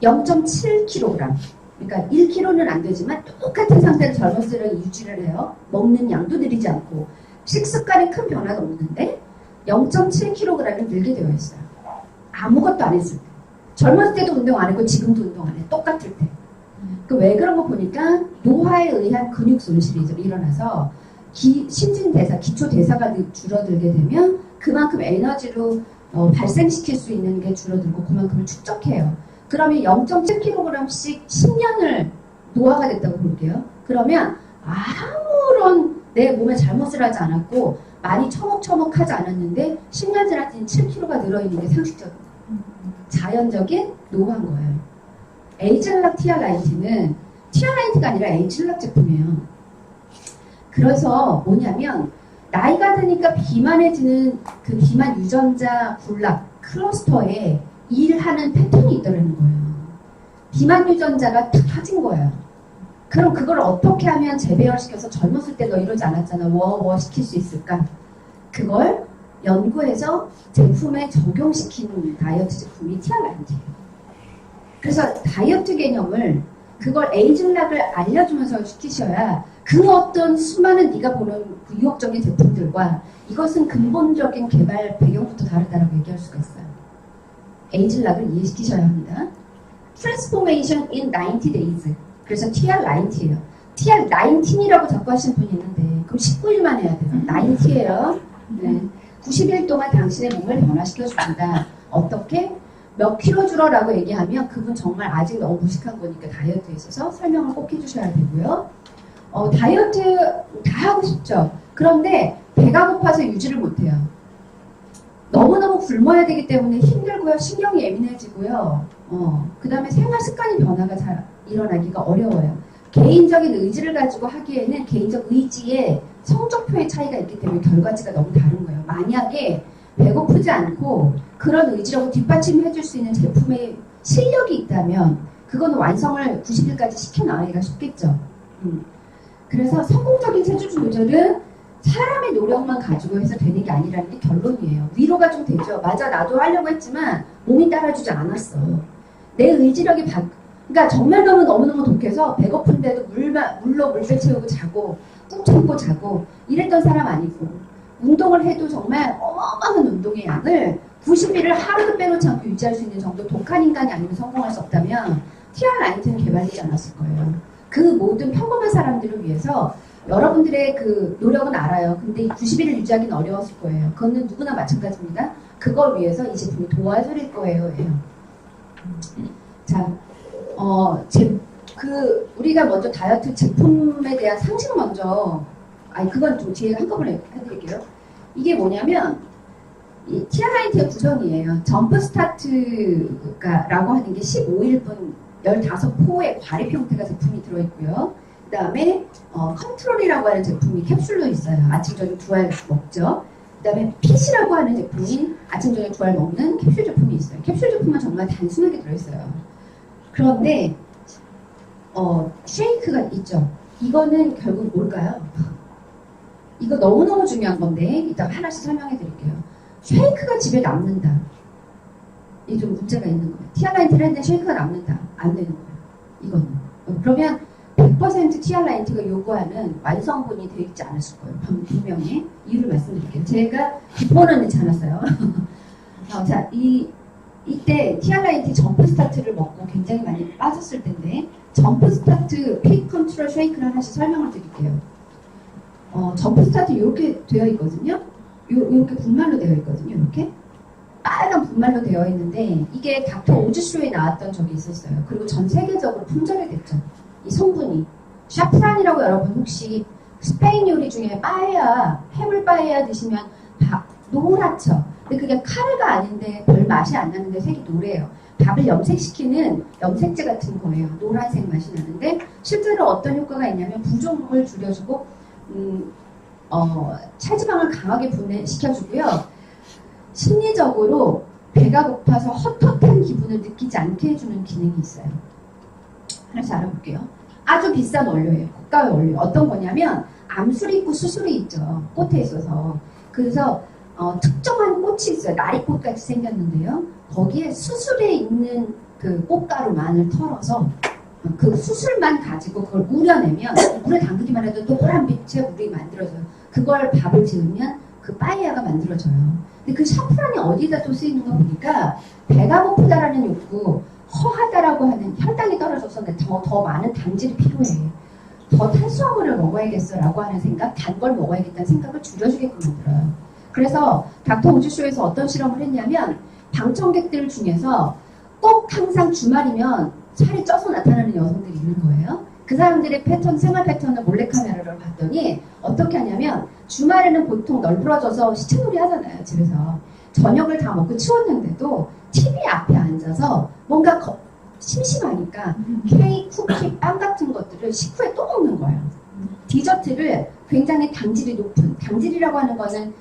0.7kg, 그러니까 1kg는 안 되지만 똑같은 상태로 젊었을 때 유지를 해요. 먹는 양도 늘리지 않고 식습관에 큰 변화가 없는데 0.7kg이 늘게 되어 있어요. 아무것도 안 했을 때. 젊었을 때도 운동 안 했고 지금도 운동 안 해. 똑같을 때. 왜 그런 거 보니까 노화에 의한 근육 손실이 일어나서 신진대사, 기초대사가 줄어들게 되면 그만큼 에너지로 발생시킬 수 있는 게 줄어들고 그만큼을 축적해요. 그러면 0.7kg씩 10년을 노화가 됐다고 볼게요. 그러면 아무런 내 몸에 잘못을 하지 않았고 많이 처먹처먹하지 않았는데 10년 지났더니 7kg가 늘어있는 게 상식적인 자연적인 노화인 거예요. 에이즐락 티알라인트는 티알라인트가 아니라 에이즐락 제품이에요. 그래서 뭐냐면 나이가 드니까 비만해지는 그 비만 유전자 군락 클러스터에 일하는 패턴이 있더라는 거예요. 비만 유전자가 탁 터진 거예요. 그럼 그걸 어떻게 하면 재배열시켜서 젊었을 때 너 이러지 않았잖아. 워 시킬 수 있을까? 그걸 연구해서 제품에 적용시키는 다이어트 제품이 티알라인트예요. 그래서 다이어트 개념을 그걸 에이즐락을 알려주면서 시키셔야 그 어떤 수많은 네가 보는 유혹적인 제품들과 이것은 근본적인 개발 배경부터 다르다라고 얘기할 수가 있어요. 에이즐락을 이해시키셔야 합니다. Transformation in 90 days. 그래서 TR90예요. TR19이라고 자꾸 하시는 분이 있는데 그럼 19일만 해야 돼요. 90예요. 네. 90일 동안 당신의 몸을 변화시켜줍니다. 어떻게? 몇 킬로 줄어라고 얘기하면 그분 정말 아직 너무 무식한 거니까 다이어트에 있어서 설명을 꼭 해주셔야 되고요. 다이어트 다 하고 싶죠. 그런데 배가 고파서 유지를 못해요. 너무너무 굶어야 되기 때문에 힘들고요. 신경이 예민해지고요. 그 다음에 생활 습관의 변화가 잘 일어나기가 어려워요. 개인적인 의지를 가지고 하기에는 개인적 의지에 성적표의 차이가 있기 때문에 결과치가 너무 다른 거예요. 만약에 배고프지 않고 그런 의지라고 뒷받침해 줄 수 있는 제품의 실력이 있다면 그거는 완성을 90일까지 시켜나가기가 쉽겠죠. 그래서 성공적인 체중 조절은 사람의 노력만 가지고 해서 되는 게 아니라는 게 결론이에요. 위로가 좀 되죠. 맞아, 나도 하려고 했지만 몸이 따라주지 않았어. 내 의지력이 그러니까 정말 너무너무 독해서 배고픈데도 물로 물배 채우고 자고 꾹 참고 자고 이랬던 사람 아니고 운동을 해도 정말 어마어마한 운동의 양을 90일을 하루도 빼놓지 않고 유지할 수 있는 정도 독한 인간이 아니면 성공할 수 없다면 TR90는 개발되지 않았을 거예요. 그 모든 평범한 사람들을 위해서 여러분들의 그 노력은 알아요. 근데 이 90일을 유지하기는 어려웠을 거예요. 그거는 누구나 마찬가지입니다. 그걸 위해서 이 제품이 도와드릴 거예요. 자, 우리가 먼저 다이어트 제품에 대한 상식 먼저, 그건 좀 뒤에 한꺼번에 해드릴게요. 이게 뭐냐면, 이 TR90의 구성이에요. 점프 스타트라고 하는 게 15일분 15포의 과립 형태가 제품이 들어있고요. 그 다음에 컨트롤이라고 하는 제품이 캡슐로 있어요. 아침 저녁 2알 먹죠. 그 다음에 핏이라고 하는 제품이 아침 저녁 2알 먹는 캡슐 제품이 있어요. 캡슐 제품은 정말 단순하게 들어있어요. 그런데 쉐이크가 있죠. 이거는 결국 뭘까요? 이거 너무너무 중요한 건데 이따가 하나씩 설명해 드릴게요. 쉐이크가 집에 남는다. 이게 좀 문제가 있는 거예요. TR90를 했는데 쉐이크가 남는다. 안 되는 거예요. 이거는. 그러면 100% TR90가 요구하는 완성본이 되어 있지 않았을 거예요. 분명히. 이유를 말씀드릴게요. 제가 기포는 넣지 않았어요. 자, 이때 TR90 점프 스타트를 먹고 굉장히 많이 빠졌을 텐데 점프 스타트 퀵 컨트롤 쉐이크를 하나씩 설명을 드릴게요. 점프 스타트 이렇게 되어 있거든요. 이렇게 분말로 되어 있거든요. 이렇게 빨간 분말로 되어 있는데 이게 닥터 오즈쇼에 나왔던 적이 있었어요. 그리고 전 세계적으로 품절이 됐죠. 이 성분이 샤프란이라고 여러분 혹시 스페인 요리 중에 빠에야, 해물 빠에야 드시면 노랗죠. 근데 그게 카레가 아닌데 별 맛이 안 나는데 색이 노래요. 밥을 염색시키는 염색제 같은 거예요. 노란색 맛이 나는데 실제로 어떤 효과가 있냐면 부종을 줄여주고 체지방을 강하게 분해시켜주고요. 심리적으로 배가 고파서 헛헛한 기분을 느끼지 않게 해주는 기능이 있어요. 하나씩 알아볼게요. 아주 비싼 원료예요. 고가의 원료. 어떤 거냐면 암술이 있고 수술이 있죠. 꽃에 있어서. 그래서 특정한 꽃이 있어요. 나리꽃 같이 생겼는데요. 거기에 수술에 있는 그 꽃가루만을 털어서 그 수술만 가지고 그걸 우려내면 물에 담그기만 해도 노란 빛의 물이 만들어져요. 그걸 밥을 지으면 그 빠에야가 만들어져요. 근데 그 샤프란이 어디다 또 쓰이는 거 보니까 배가 고프다라는 욕구, 허하다라고 하는 혈당이 떨어져서 더 많은 당질이 필요해. 더 탄수화물을 먹어야겠어라고 하는 생각, 단 걸 먹어야겠다는 생각을 줄여주게끔 만들어요. 그래서 닥터 우주쇼에서 어떤 실험을 했냐면 방청객들 중에서 꼭 항상 주말이면 살이 쪄서 나타나는 여성들이 있는 거예요. 그 사람들의 패턴, 생활 패턴을 몰래카메라로 봤더니 어떻게 하냐면 주말에는 보통 널브러져서 시체놀이 하잖아요, 집에서. 저녁을 다 먹고 치웠는데도 TV 앞에 앉아서 뭔가 심심하니까 케이크, 쿠키, 빵 같은 것들을 식후에 또 먹는 거예요. 디저트를 굉장히 당질이 높은, 당질이라고 하는 거는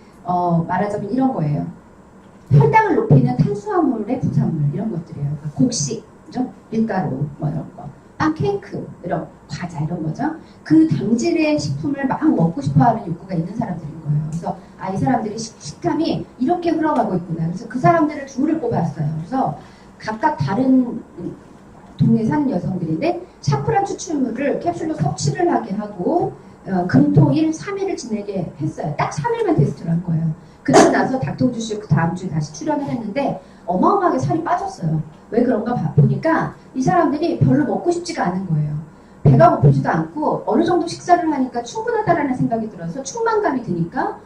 말하자면 이런 거예요. 혈당을 높이는 탄수화물의 부산물 이런 것들이에요. 그러니까 곡식, 그죠? 밀가루 뭐 이런 거, 빵, 케이크 이런 과자 이런 거죠. 그 당질의 식품을 막 먹고 싶어하는 욕구가 있는 사람들인 거예요. 그래서 이 사람들이 식탐이 이렇게 흘러가고 있구나. 그래서 그 사람들을 둘을 뽑았어요. 그래서 각각 다른 동네에 사는 여성들인데 샤프란 추출물을 캡슐로 섭취를 하게 하고 금토일 3일을 지내게 했어요. 딱 3일만 테스트를 한 거예요. 그러고 나서 닥터 우주쇼 그 다음 주에 다시 출연을 했는데 어마어마하게 살이 빠졌어요. 왜 그런가 보니까 이 사람들이 별로 먹고 싶지가 않은 거예요. 배가 고프지도 않고 어느 정도 식사를 하니까 충분하다라는 생각이 들어서 충만감이 드니까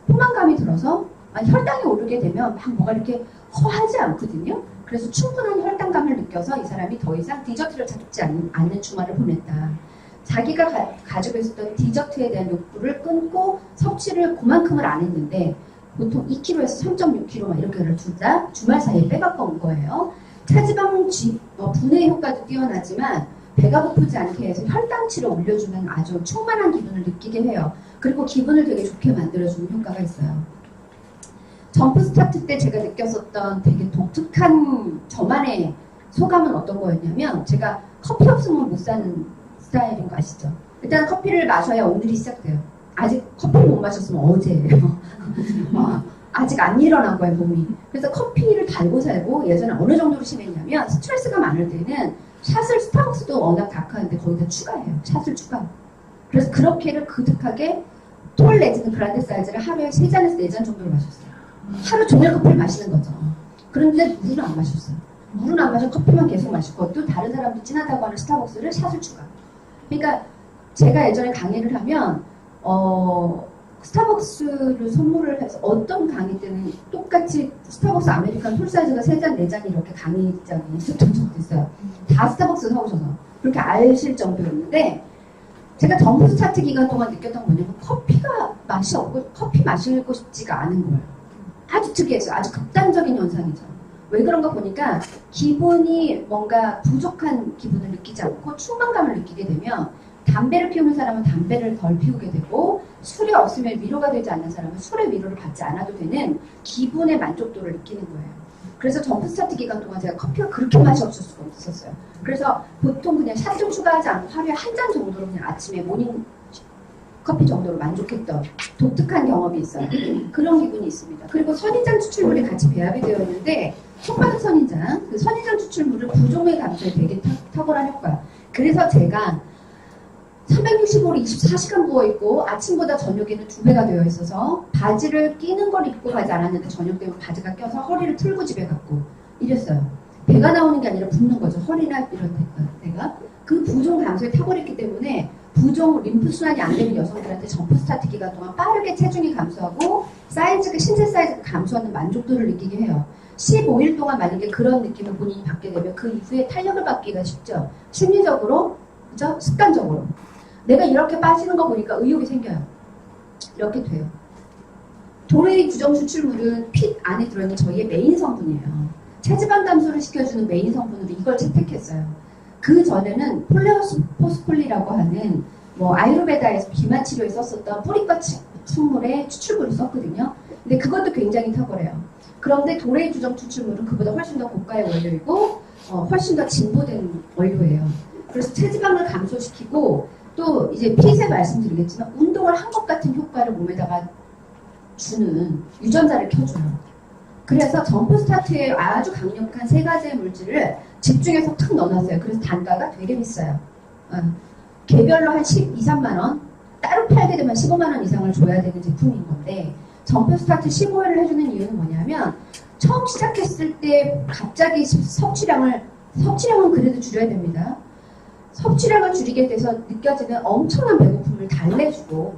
포만감이 들어서 혈당이 오르게 되면 막 뭐가 이렇게 허하지 않거든요. 그래서 충분한 혈당감을 느껴서 이 사람이 더 이상 디저트를 찾지 않는 주말을 보냈다. 자기가 가지고 있었던 디저트에 대한 욕구를 끊고 섭취를 그만큼을 안 했는데 보통 2kg에서 3.6kg 이렇게를 주다 주말 사이에 빼갖고 온 거예요. 체지방 분해 효과도 뛰어나지만 배가 고프지 않게 해서 혈당치를 올려주면 아주 충만한 기분을 느끼게 해요. 그리고 기분을 되게 좋게 만들어주는 효과가 있어요. 점프 스타트 때 제가 느꼈었던 되게 독특한 저만의 소감은 어떤 거였냐면 제가 커피 없으면 못 사는 스타일인 거 아시죠? 일단 커피를 마셔야 오늘이 시작돼요. 아직 커피를 못 마셨으면 어제예요. 아직 안 일어난 거예요, 몸이. 그래서 커피를 달고 살고 예전에 어느 정도로 심했냐면 스트레스가 많을 때는 샷을 스타벅스도 워낙 다크한데 거기다 추가해요. 샷을 추가. 그래서 그렇게를 그득하게 톨 내지는 그란데 사이즈를 하루에 3잔에서 4잔 정도를 마셨어요. 하루 종일 커피를 마시는 거죠. 그런데 물은 안 마셨어요. 물은 안 마셔 커피만 계속 마시고 또 다른 사람도 진하다고 하는 스타벅스를 샷을 추가. 그러니까 제가 예전에 강의를 하면 스타벅스를 선물을 해서 어떤 강의 때는 똑같이 스타벅스 아메리칸 톨 사이즈가 3잔, 4잔이 이렇게 강의장에 있었던 적도 있어요. 다 스타벅스 사오셔서 그렇게 아실 정도였는데 제가 점프 스타트 기간 동안 느꼈던 건 뭐냐면 커피가 맛이 없고 커피 마시고 싶지가 않은 거예요. 아주 특이했어요. 아주 극단적인 현상이죠. 왜 그런가 보니까 기분이 뭔가 부족한 기분을 느끼지 않고 충만감을 느끼게 되면 담배를 피우는 사람은 담배를 덜 피우게 되고 술이 없으면 위로가 되지 않는 사람은 술의 위로를 받지 않아도 되는 기분의 만족도를 느끼는 거예요. 그래서 점프 스타트 기간 동안 제가 커피가 그렇게 맛이 없을 수가 없었어요. 그래서 보통 그냥 샷 좀 추가하지 않고 하루에 한 잔 정도로 그냥 아침에 모닝 커피 정도로 만족했던 독특한 경험이 있어요. 그런 기분이 있습니다. 그리고 선인장 추출물이 같이 배합이 되어 있는데 속바른 선인장, 그 선인장 추출물은 부종의 감소에 되게 탁월한 효과예요. 그래서 제가 365로 24시간 부어있고 아침보다 저녁에는 2배가 되어 있어서 바지를 끼는 걸 입고 가지 않았는데 저녁 되면 바지가 껴서 허리를 틀고 집에 갔고 이랬어요. 배가 나오는 게 아니라 붓는 거죠. 허리나 이런 데가. 그 부종 감소에 탁월했기 때문에 부종 림프순환이 안 되는 여성들한테 점프 스타트 기간 동안 빠르게 체중이 감소하고 신체 사이즈가 감소하는 만족도를 느끼게 해요. 15일 동안 만약에 그런 느낌을 본인이 받게 되면 그 이후에 탄력을 받기가 쉽죠. 심리적으로, 그죠? 습관적으로. 내가 이렇게 빠지는 거 보니까 의욕이 생겨요. 이렇게 돼요. 도레이 부정 추출물은 핏 안에 들어있는 저희의 메인 성분이에요. 체지방 감소를 시켜주는 메인 성분으로 이걸 채택했어요. 그 전에는 폴레오스포스콜리라고 하는 뭐 아유르베다에서 비만 치료에 썼었던 뿌리과 식물의 추출물을 썼거든요. 근데 그것도 굉장히 탁월해요. 그런데 도레이 주정 추출물은 그보다 훨씬 더 고가의 원료이고 훨씬 더 진보된 원료예요. 그래서 체지방을 감소시키고 또 이제 핏에 말씀드리겠지만 운동을 한 것 같은 효과를 몸에다가 주는 유전자를 켜줘요. 그래서 점프 스타트에 아주 강력한 세 가지의 물질을 집중해서 탁 넣어놨어요. 그래서 단가가 되게 비싸요. 개별로 한 12, 3만 원, 따로 팔게 되면 15만 원 이상을 줘야 되는 제품인 건데 점프 스타트 15회를 해주는 이유는 뭐냐면 처음 시작했을 때 갑자기 섭취량은 그래도 줄여야 됩니다. 섭취량을 줄이게 돼서 느껴지는 엄청난 배고픔을 달래주고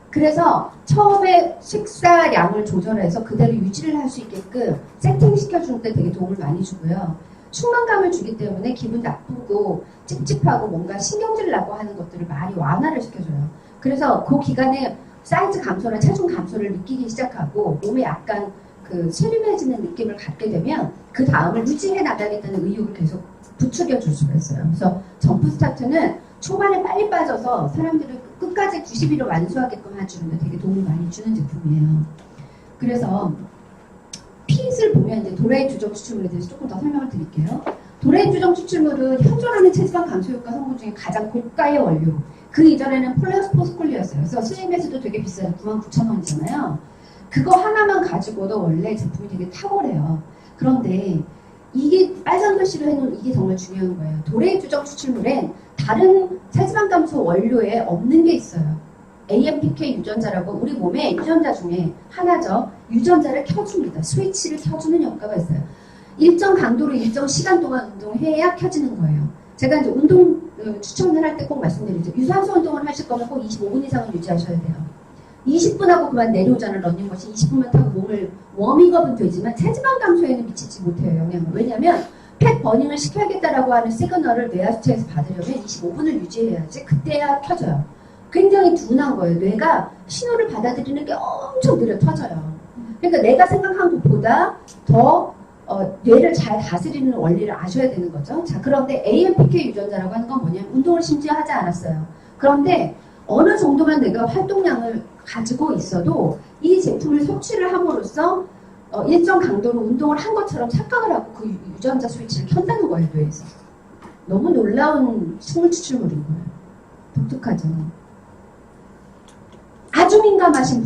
그래서 처음에 식사량을 조절해서 그대로 유지를 할 수 있게끔 세팅시켜주는 데 되게 도움을 많이 주고요. 충만감을 주기 때문에 기분 나쁘고 찝찝하고 뭔가 신경질 나고 하는 것들을 많이 완화를 시켜줘요. 그래서 그 기간에 사이즈 감소나 체중 감소를 느끼기 시작하고 몸에 약간 그 슬림해지는 느낌을 갖게 되면 그 다음을 유지해 나가겠다는 의욕을 계속 부추겨 줄 수가 있어요. 그래서 점프 스타트는 초반에 빨리 빠져서 사람들을 끝까지 90일을 완수하게끔 해주는데 되게 도움을 많이 주는 제품이에요. 그래서 핏을 보면 이제 도레이 주정 추출물에 대해서 조금 더 설명을 드릴게요. 도레이 주정 추출물은 현존하는 체지방 감소 효과 성분 중에 가장 고가의 원료. 그 이전에는 폴레오스포스콜리였어요. 그래서 슬림에서도 되게 비싸요. 99,000원이잖아요. 그거 하나만 가지고도 원래 제품이 되게 탁월해요. 그런데 이게 빨간 글씨로 해놓은 이게 정말 중요한 거예요. 도레이 주정 추출물엔 다른 체지방 감소 원료에 없는 게 있어요. AMPK 유전자라고 우리 몸의 유전자 중에 하나죠. 유전자를 켜줍니다. 스위치를 켜주는 효과가 있어요. 일정 강도로 일정 시간 동안 운동해야 켜지는 거예요. 제가 이제 운동 추천을 할 때 꼭 말씀드리죠. 유산소 운동을 하실 거면 꼭 25분 이상은 유지하셔야 돼요. 20분 하고 그만 내려오잖아요. 러닝머신 20분만 타고 몸을 워밍업은 되지만 체지방 감소에는 미치지 못해요. 영향을. 왜냐하면 팻 버닝을 시켜야겠다라고 하는 시그널을 뇌하수체에서 받으려면 25분을 유지해야지 그때야 켜져요. 굉장히 둔한 거예요. 뇌가 신호를 받아들이는 게 엄청 느려 터져요. 그러니까 내가 생각한 것보다 더 뇌를 잘 다스리는 원리를 아셔야 되는 거죠. 자, 그런데 AMPK 유전자라고 하는 건 뭐냐면 운동을 심지어 하지 않았어요. 그런데 어느 정도만 내가 활동량을 가지고 있어도 이 제품을 섭취를 함으로써 일정 강도로 운동을 한 것처럼 착각을 하고 그 유전자 스위치를 켠다는 거예요, 뇌에서. 너무 놀라운 식물 추출물인 거예요. 독특하죠. 아주 민감하신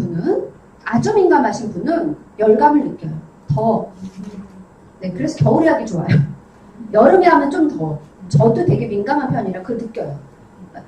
분은 열감을 느껴요. 더워. 네, 그래서 겨울에 하기 좋아요. 여름에 하면 좀 더워. 저도 되게 민감한 편이라 그걸 느껴요.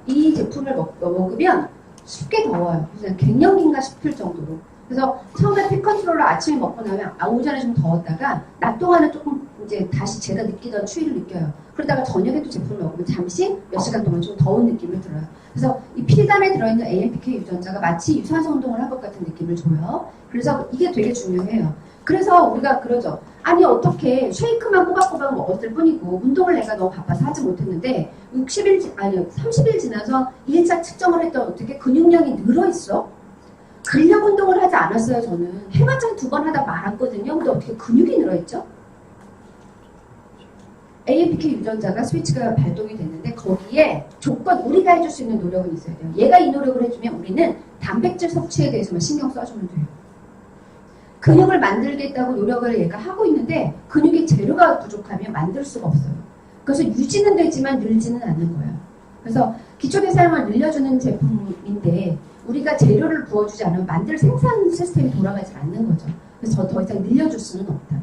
이 제품을 먹으면 쉽게 더워요. 그래서 갱년기인가 싶을 정도로. 그래서 처음에 핏 컨트롤을 아침에 먹고 나면 오전에 좀 더웠다가 낮 동안은 조금 이제 다시 제가 느끼던 추위를 느껴요. 그러다가 저녁에도 제품을 먹으면 잠시 몇 시간 동안 좀 더운 느낌을 들어요. 그래서 이 피단에 들어있는 AMPK 유전자가 마치 유산소 운동을 한 것 같은 느낌을 줘요. 그래서 이게 되게 중요해요. 그래서 우리가 그러죠. 아니 어떻게 쉐이크만 꼬박꼬박 먹었을 뿐이고 운동을 내가 너무 바빠서 하지 못했는데 30일 지나서 1차 측정을 했더니 어떻게 근육량이 늘어있어? 근력 운동을 하지 않았어요. 저는 해봤자 2번 하다 말았거든요. 근데 어떻게 근육이 늘어있죠? AMPK 유전자가 스위치가 발동이 됐는데 거기에 조건 우리가 해줄 수 있는 노력은 있어야 돼요. 얘가 이 노력을 해주면 우리는 단백질 섭취에 대해서만 신경 써주면 돼요. 근육을 만들겠다고 노력을 얘가 하고 있는데 근육의 재료가 부족하면 만들 수가 없어요. 그래서 유지는 되지만 늘지는 않는 거예요. 그래서 기초대사량을 늘려주는 제품인데 우리가 재료를 부어주지 않으면 만들 생산 시스템이 돌아가지 않는 거죠. 그래서 더 이상 늘려줄 수는 없다.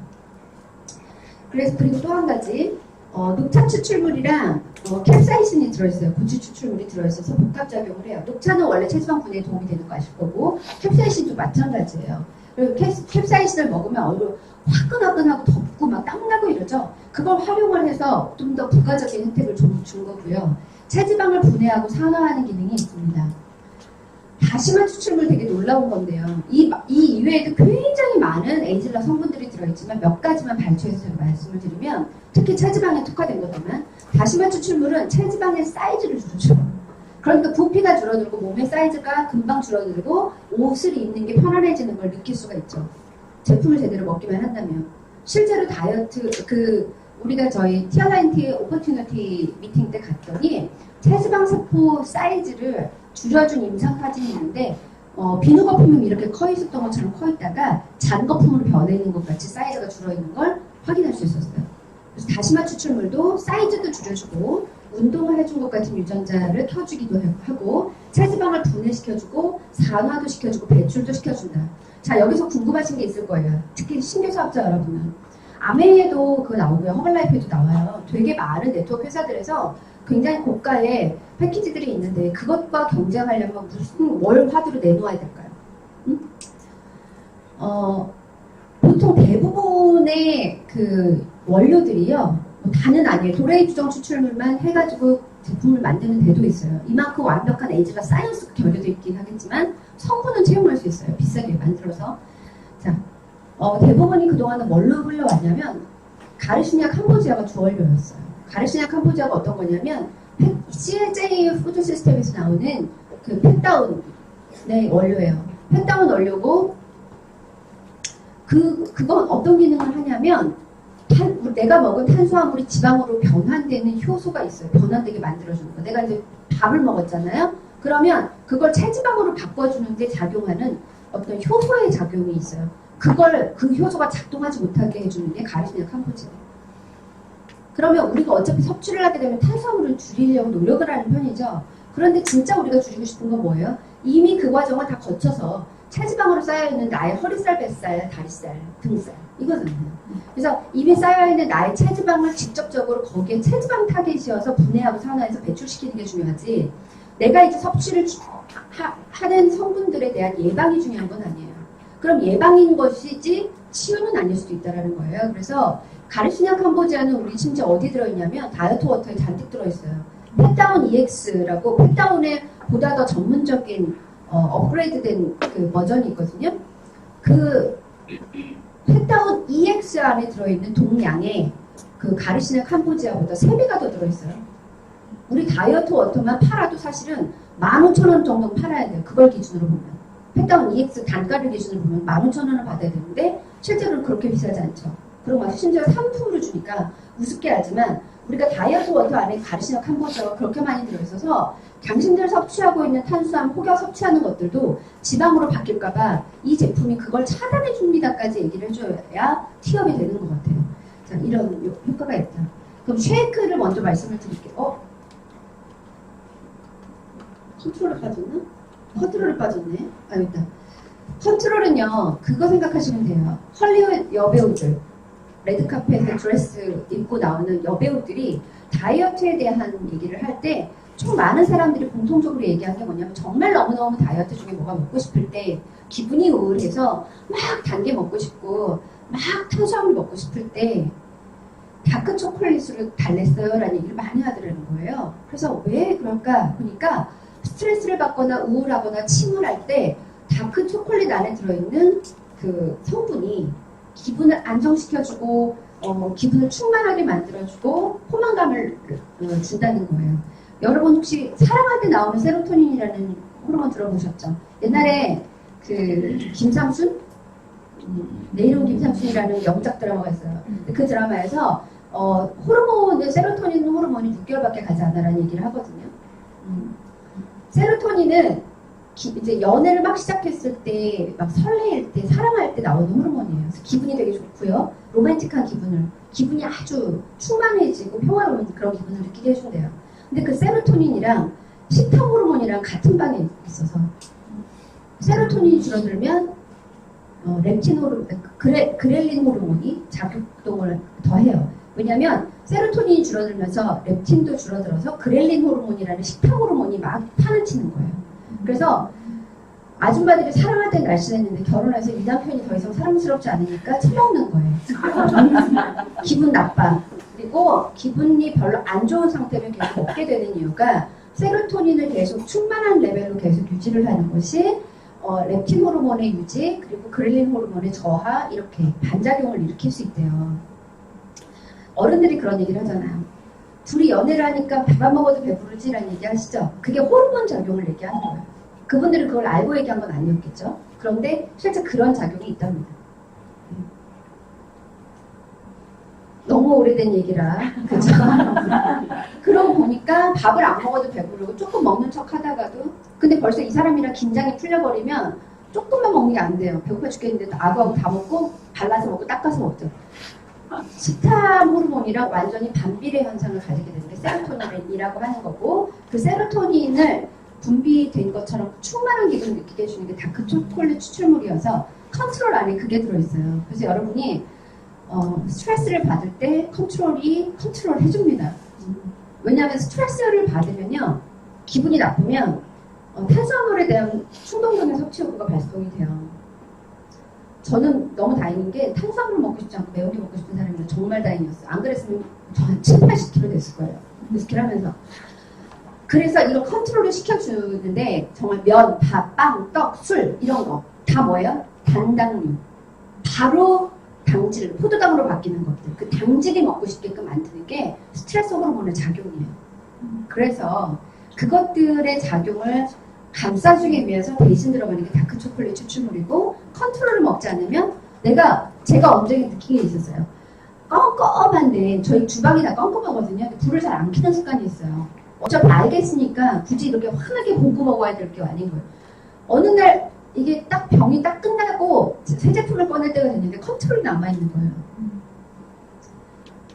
그래서 그리고 또 한 가지 녹차 추출물이랑 캡사이신이 들어있어요. 고추 추출물이 들어있어서 복합작용을 해요. 녹차는 원래 체지방 분해에 도움이 되는 거 아실 거고 캡사이신도 마찬가지예요. 그리고 캡사이신을 먹으면 얼굴 화끈화끈하고 덥고 막 땀나고 이러죠. 그걸 활용을 해서 좀 더 부가적인 혜택을 준 거고요. 체지방을 분해하고 산화하는 기능이 있습니다. 다시마 추출물 되게 놀라운 건데요. 이 이외에도 굉장히 많은 에이즐러 성분들이 들어있지만 몇 가지만 발췌해서 말씀을 드리면 특히 체지방에 특화된 거지만 다시마 추출물은 체지방의 사이즈를 줄여줘요. 그러니까 부피가 줄어들고 몸의 사이즈가 금방 줄어들고 옷을 입는 게 편안해지는 걸 느낄 수가 있죠. 제품을 제대로 먹기만 한다면. 실제로 다이어트 우리가 저희 티알라인티 오퍼튜너티 미팅 때 갔더니 체지방 세포 사이즈를 줄여준 임상 사진이 있는데 비누 거품이 이렇게 커 있었던 것처럼 커 있다가 잔 거품으로 변해 있는 것 같이 사이즈가 줄어 있는 걸 확인할 수 있었어요. 그래서 다시마 추출물도 사이즈도 줄여주고 운동을 해준 것 같은 유전자를 켜주기도 하고 체지방을 분해시켜주고 산화도 시켜주고 배출도 시켜준다. 자, 여기서 궁금하신 게 있을 거예요. 특히 신규사업자 여러분은. 아메이에도 그거 나오고요. 허벌라이프에도 나와요. 되게 많은 네트워크 회사들에서 굉장히 고가의 패키지들이 있는데 그것과 경쟁하려면 무슨 월 화두로 내놓아야 될까요? 응? 보통 대부분의 그 원료들이요. 뭐 다는 아니에요. 도레이 주정 추출물만 해가지고 제품을 만드는 데도 있어요. 이만큼 완벽한 에이즈가 사이언스가 결여되어 있긴 하겠지만 성분은 채용할 수 있어요. 비싸게 만들어서. 자, 대부분이 그동안은 뭘로 흘러왔냐면 가르시니아 캄보지아가 주원료였어요. 가르시니아 캄보지아가 어떤 거냐면 CLJ 푸드 시스템에서 나오는 그 펜다운의 원료예요. 펜다운 원료고 그건 어떤 기능을 하냐면 내가 먹은 탄수화물이 지방으로 변환되는 효소가 있어요. 변환되게 만들어주는 거. 내가 이제 밥을 먹었잖아요. 그러면 그걸 체지방으로 바꿔주는데 작용하는 어떤 효소의 작용이 있어요. 그 효소가 작동하지 못하게 해주는 게 가르시니아 캄보지아예요. 그러면 우리가 어차피 섭취를 하게 되면 탄수화물을 줄이려고 노력을 하는 편이죠. 그런데 진짜 우리가 줄이고 싶은 건 뭐예요? 이미 그 과정을 다 거쳐서 체지방으로 쌓여있는 나의 허리살, 뱃살, 다리살, 등살 이거잖아요. 그래서 이미 쌓여있는 나의 체지방을 직접적으로 거기에 체지방 타겟이어서 분해하고 산화해서 배출시키는 게 중요하지 내가 이제 섭취를 하는 성분들에 대한 예방이 중요한 건 아니에요. 그럼 예방인 것이지 치유는 아닐 수도 있다는 거예요. 그래서 가르시니아 캄보지아는 우리 심지어 어디 들어있냐면 다이어트 워터에 잔뜩 들어있어요. 펫다운 EX라고 펫다운의 보다 더 전문적인 업그레이드된 그 버전이 있거든요. 그 펫다운 EX 안에 들어있는 동량의 그 가르시니아 캄보지아보다 3배가 더 들어있어요. 우리 다이어트 워터만 팔아도 사실은 15,000원 정도는 팔아야 돼요. 그걸 기준으로 보면. 펫다운 EX 단가를 기준으로 보면 15,000원을 받아야 되는데 실제로는 그렇게 비싸지 않죠. 그리고 막 심지어 상품으로 주니까 우습게 하지만 우리가 다이어트 워터 안에 가르시니아 캄보지아가 그렇게 많이 들어있어서 당신들 섭취하고 있는 탄수화물, 혹여 섭취하는 것들도 지방으로 바뀔까봐 이 제품이 그걸 차단해 줍니다까지 얘기를 해줘야 티업이 되는 것 같아요. 자, 이런 효과가 있다. 그럼 쉐이크를 먼저 말씀을 드릴게요. 컨트롤을 빠졌나? 컨트롤을 빠졌네. 일단 컨트롤은요. 그거 생각하시면 돼요. 헐리우드 여배우들 레드카펫에 드레스 입고 나오는 여배우들이 다이어트에 대한 얘기를 할 때 좀 많은 사람들이 공통적으로 얘기하는 게 뭐냐면 정말 너무너무 다이어트 중에 뭐가 먹고 싶을 때 기분이 우울해서 막 단 게 먹고 싶고 막 탄수화물 먹고 싶을 때 다크 초콜릿으로 달랬어요 라는 얘기를 많이 하더라는 거예요. 그래서 왜 그럴까 보니까 스트레스를 받거나 우울하거나 침울할 때 다크 초콜릿 안에 들어있는 그 성분이 기분을 안정시켜주고 기분을 충만하게 만들어주고 포만감을 준다는 거예요. 여러분 혹시 사랑할 때 나오는 세로토닌이라는 호르몬 들어보셨죠? 옛날에 그 김삼순? 내 이름 김삼순이라는 영작 드라마가 있어요. 그 드라마에서 세로토닌 호르몬이 6개월밖에 가지 않아라는 얘기를 하거든요. 세로토닌은 이제 연애를 막 시작했을 때, 막 설레일 때, 사랑할 때 나오는 호르몬이에요. 그래서 기분이 되게 좋고요. 로맨틱한 기분이 아주 충만해지고 평화로운 그런 기분을 느끼게 해준대요. 근데 그 세로토닌이랑 식탐 호르몬이랑 같은 방에 있어서 세로토닌이 줄어들면 그렐린 호르몬이 작용을 더해요. 왜냐면 세로토닌이 줄어들면서 렙틴도 줄어들어서 그렐린 호르몬이라는 식탐 호르몬이 막 판을 치는 거예요. 그래서 아줌마들이 사랑할 땐 날씬했는데 결혼해서 이 남편이 더 이상 사랑스럽지 않으니까 처먹는 거예요. 기분 나빠. 그리고 기분이 별로 안 좋은 상태면 계속 먹게 되는 이유가 세로토닌을 계속 충만한 레벨로 계속 유지를 하는 것이 렙틴 호르몬의 유지 그리고 그렐린 호르몬의 저하 이렇게 반작용을 일으킬 수 있대요. 어른들이 그런 얘기를 하잖아요. 둘이 연애를 하니까 밥 안 먹어도 배부르지라는 얘기 하시죠? 그게 호르몬 작용을 얘기하는 거예요. 그분들은 그걸 알고 얘기한 건 아니었겠죠? 그런데 실제 그런 작용이 있답니다. 너무 오래된 얘기라. 그죠? 그러고 보니까 밥을 안 먹어도 배부르고 조금 먹는 척 하다가도 근데 벌써 이 사람이랑 긴장이 풀려버리면 조금만 먹는 게 안 돼요. 배고파 죽겠는데 아구아구 다 먹고 발라서 먹고 닦아서 먹죠. 식탐 호르몬이랑 완전히 반비례 현상을 가지게 되는 게 세로토닌이라고 하는 거고 그 세로토닌을 분비된 것처럼 충만한 기분을 느끼게 해주는 게 다크 초콜릿 추출물이어서 컨트롤 안에 그게 들어있어요. 그래서 여러분이 스트레스를 받을 때 컨트롤 해줍니다. 왜냐하면 스트레스를 받으면요 기분이 나쁘면 탄수화물에 대한 충동적인 섭취 욕구가 발동이 돼요. 저는 너무 다행인 게 탄수화물 먹고 싶지 않고 매운 게 먹고 싶은 사람이라 정말 다행이었어요. 안 그랬으면 저 한 7, 80kg 됐을 거예요. 스킬 하면서. 그래서 이걸 컨트롤을 시켜주는데 정말 면, 밥, 빵, 떡, 술 이런 거 다 뭐예요? 단당류. 바로 당질, 포도당으로 바뀌는 것들. 그 당질이 먹고 싶게끔 만드는 게 스트레스 호르몬의 작용이에요. 그래서 그것들의 작용을 감싸주기 위해서 대신 들어가는 게 다크 초콜릿 추출물이고 컨트롤을 먹지 않으면 제가 언제 느낀 게 있었어요. 껌껌한데 저희 주방이 다 껌껌하거든요. 불을 잘 안 켜는 습관이 있어요. 어차피 알겠으니까 굳이 이렇게 환하게 보고 먹어야 될 게 아닌 거예요. 어느 날 이게 딱 병이 딱 끝나고 새 제품을 꺼낼 때가 됐는데 컨트롤이 남아있는 거예요.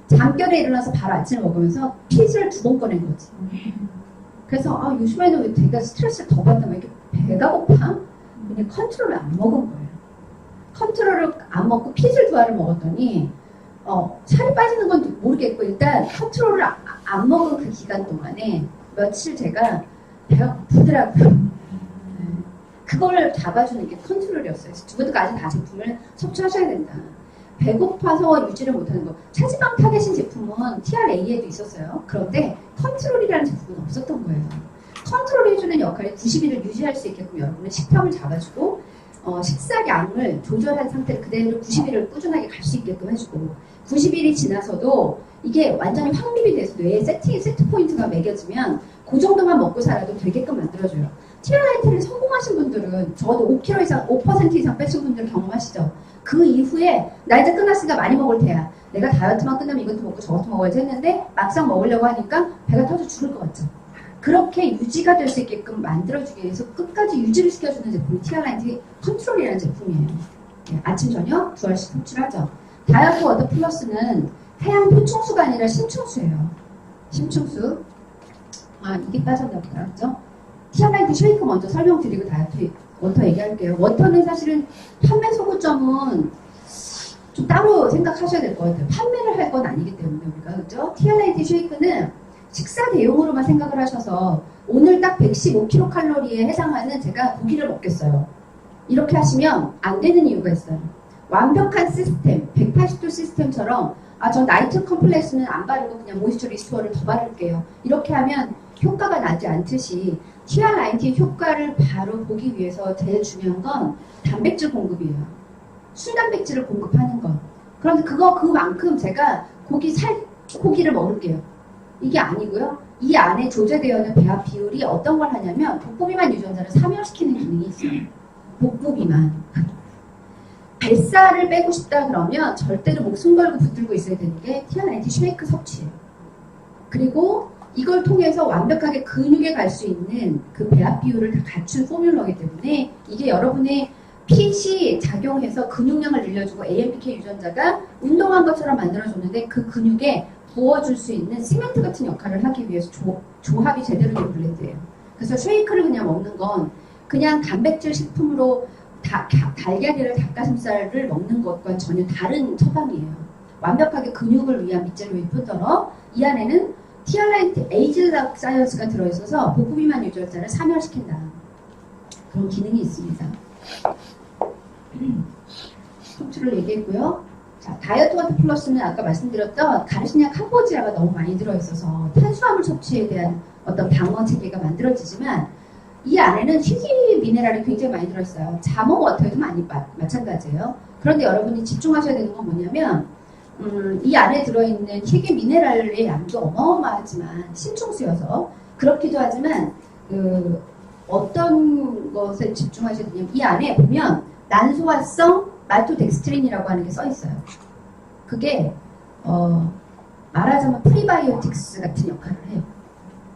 잠결에 일어나서 바로 아침을 먹으면서 피즈를 2번 꺼낸 거지. 그래서 요즘에는 왜 내가 스트레스를 더 받나 왜 이렇게 배가 고파? 근데 컨트롤을 안 먹은 거예요. 컨트롤을 안 먹고 피즈를 2알을 먹었더니 살이 빠지는 건 모르겠고 일단 컨트롤을 안 먹은 그 기간 동안에 며칠 제가 배가 고프더라고요. 그걸 잡아주는 게 컨트롤이었어요. 그래서 두 분까지 다 제품을 섭취하셔야 된다. 배고파서 유지를 못하는 거. 체지방 타겟인 제품은 TRA에도 있었어요. 그런데 컨트롤이라는 제품은 없었던 거예요. 컨트롤해주는 역할이 90일을 유지할 수 있게끔 여러분의 식탐을 잡아주고 식사량을 조절한 상태를 그대로 90일을 꾸준하게 갈 수 있게끔 해주고 90일이 지나서도 이게 완전히 확립이 돼서 뇌에 세트 포인트가 매겨지면 그 정도만 먹고 살아도 되게끔 만들어줘요. TRIT를 성공하신 분들은 적어도 5kg 이상, 5% 이상 빼신 분들 경험하시죠? 그 이후에 나 이제 끝났으니까 많이 먹을 테야. 내가 다이어트만 끝나면 이것도 먹고 저것도 먹어야지 했는데 막상 먹으려고 하니까 배가 터져 죽을 것 같죠? 그렇게 유지가 될 수 있게끔 만들어주기 위해서 끝까지 유지를 시켜주는 제품이 TRIT 컨트롤이라는 제품이에요. 네, 아침, 저녁 2알씩 섭취하죠. 다이어트 워터 플러스는 태양 보충수가 아니라 심층수예요. 심층수. 이게 빠졌나 보다. 그죠? TRIT 쉐이크 먼저 설명드리고 다이어트 워터 얘기할게요. 워터는 사실은 판매 소구점은 좀 따로 생각하셔야 될 것 같아요. 판매를 할 건 아니기 때문에 우리가 그죠? TRIT 쉐이크는 식사 대용으로만 생각을 하셔서 오늘 딱 115kcal에 해당하는 제가 고기를 먹겠어요. 이렇게 하시면 안 되는 이유가 있어요. 완벽한 시스템, 180도 시스템처럼 저 나이트 컴플렉스는 안 바르고 그냥 모이스처 리스토어를 더 바를게요. 이렇게 하면 효과가 나지 않듯이 TRIT 효과를 바로 보기 위해서 제일 중요한 건 단백질 공급이에요. 순단백질을 공급하는 것. 그런데 그만큼 제가 고기를 먹을게요. 이게 아니고요. 이 안에 조제되어 있는 배합 비율이 어떤 걸 하냐면 복부비만 유전자를 사멸시키는 기능이 있어요. 복부비만. 뱃살을 빼고 싶다 그러면 절대로 목숨 걸고 붙들고 있어야 되는 게 TRIT 쉐이크 섭취예요. 그리고 이걸 통해서 완벽하게 근육에 갈 수 있는 그 배합 비율을 다 갖춘 포뮬러이기 때문에 이게 여러분의 핏이 작용해서 근육량을 늘려주고 AMPK 유전자가 운동한 것처럼 만들어줬는데 그 근육에 부어줄 수 있는 시멘트 같은 역할을 하기 위해서 조합이 제대로 된 블렌드예요. 그래서 쉐이크를 그냥 먹는 건 그냥 단백질 식품으로 달걀이랑 닭가슴살을 먹는 것과 전혀 다른 처방이에요. 완벽하게 근육을 위한 밑재료일 뿐더러 이 안에는 TRIT 에이즈 사이언스가 들어있어서 복부비만 유전자를 사멸시킨다. 그런 기능이 있습니다. 섭취를 얘기했고요. 자, 다이어트 워터 플러스는 아까 말씀드렸던 가르시니아 캄보지아가 너무 많이 들어있어서 탄수화물 섭취에 대한 어떤 방어 체계가 만들어지지만 이 안에는 희귀 미네랄이 굉장히 많이 들어있어요. 자몽 워터에도 많이 마찬가지예요. 그런데 여러분이 집중하셔야 되는 건 뭐냐면 이 안에 들어있는 희귀 미네랄의 양도 어마어마하지만 신충수여서 그렇기도 하지만 어떤 것에 집중하셔야 되냐면 이 안에 보면 난소화성 말토덱스트린이라고 하는 게 써 있어요. 그게 말하자면 프리바이오틱스 같은 역할을 해요.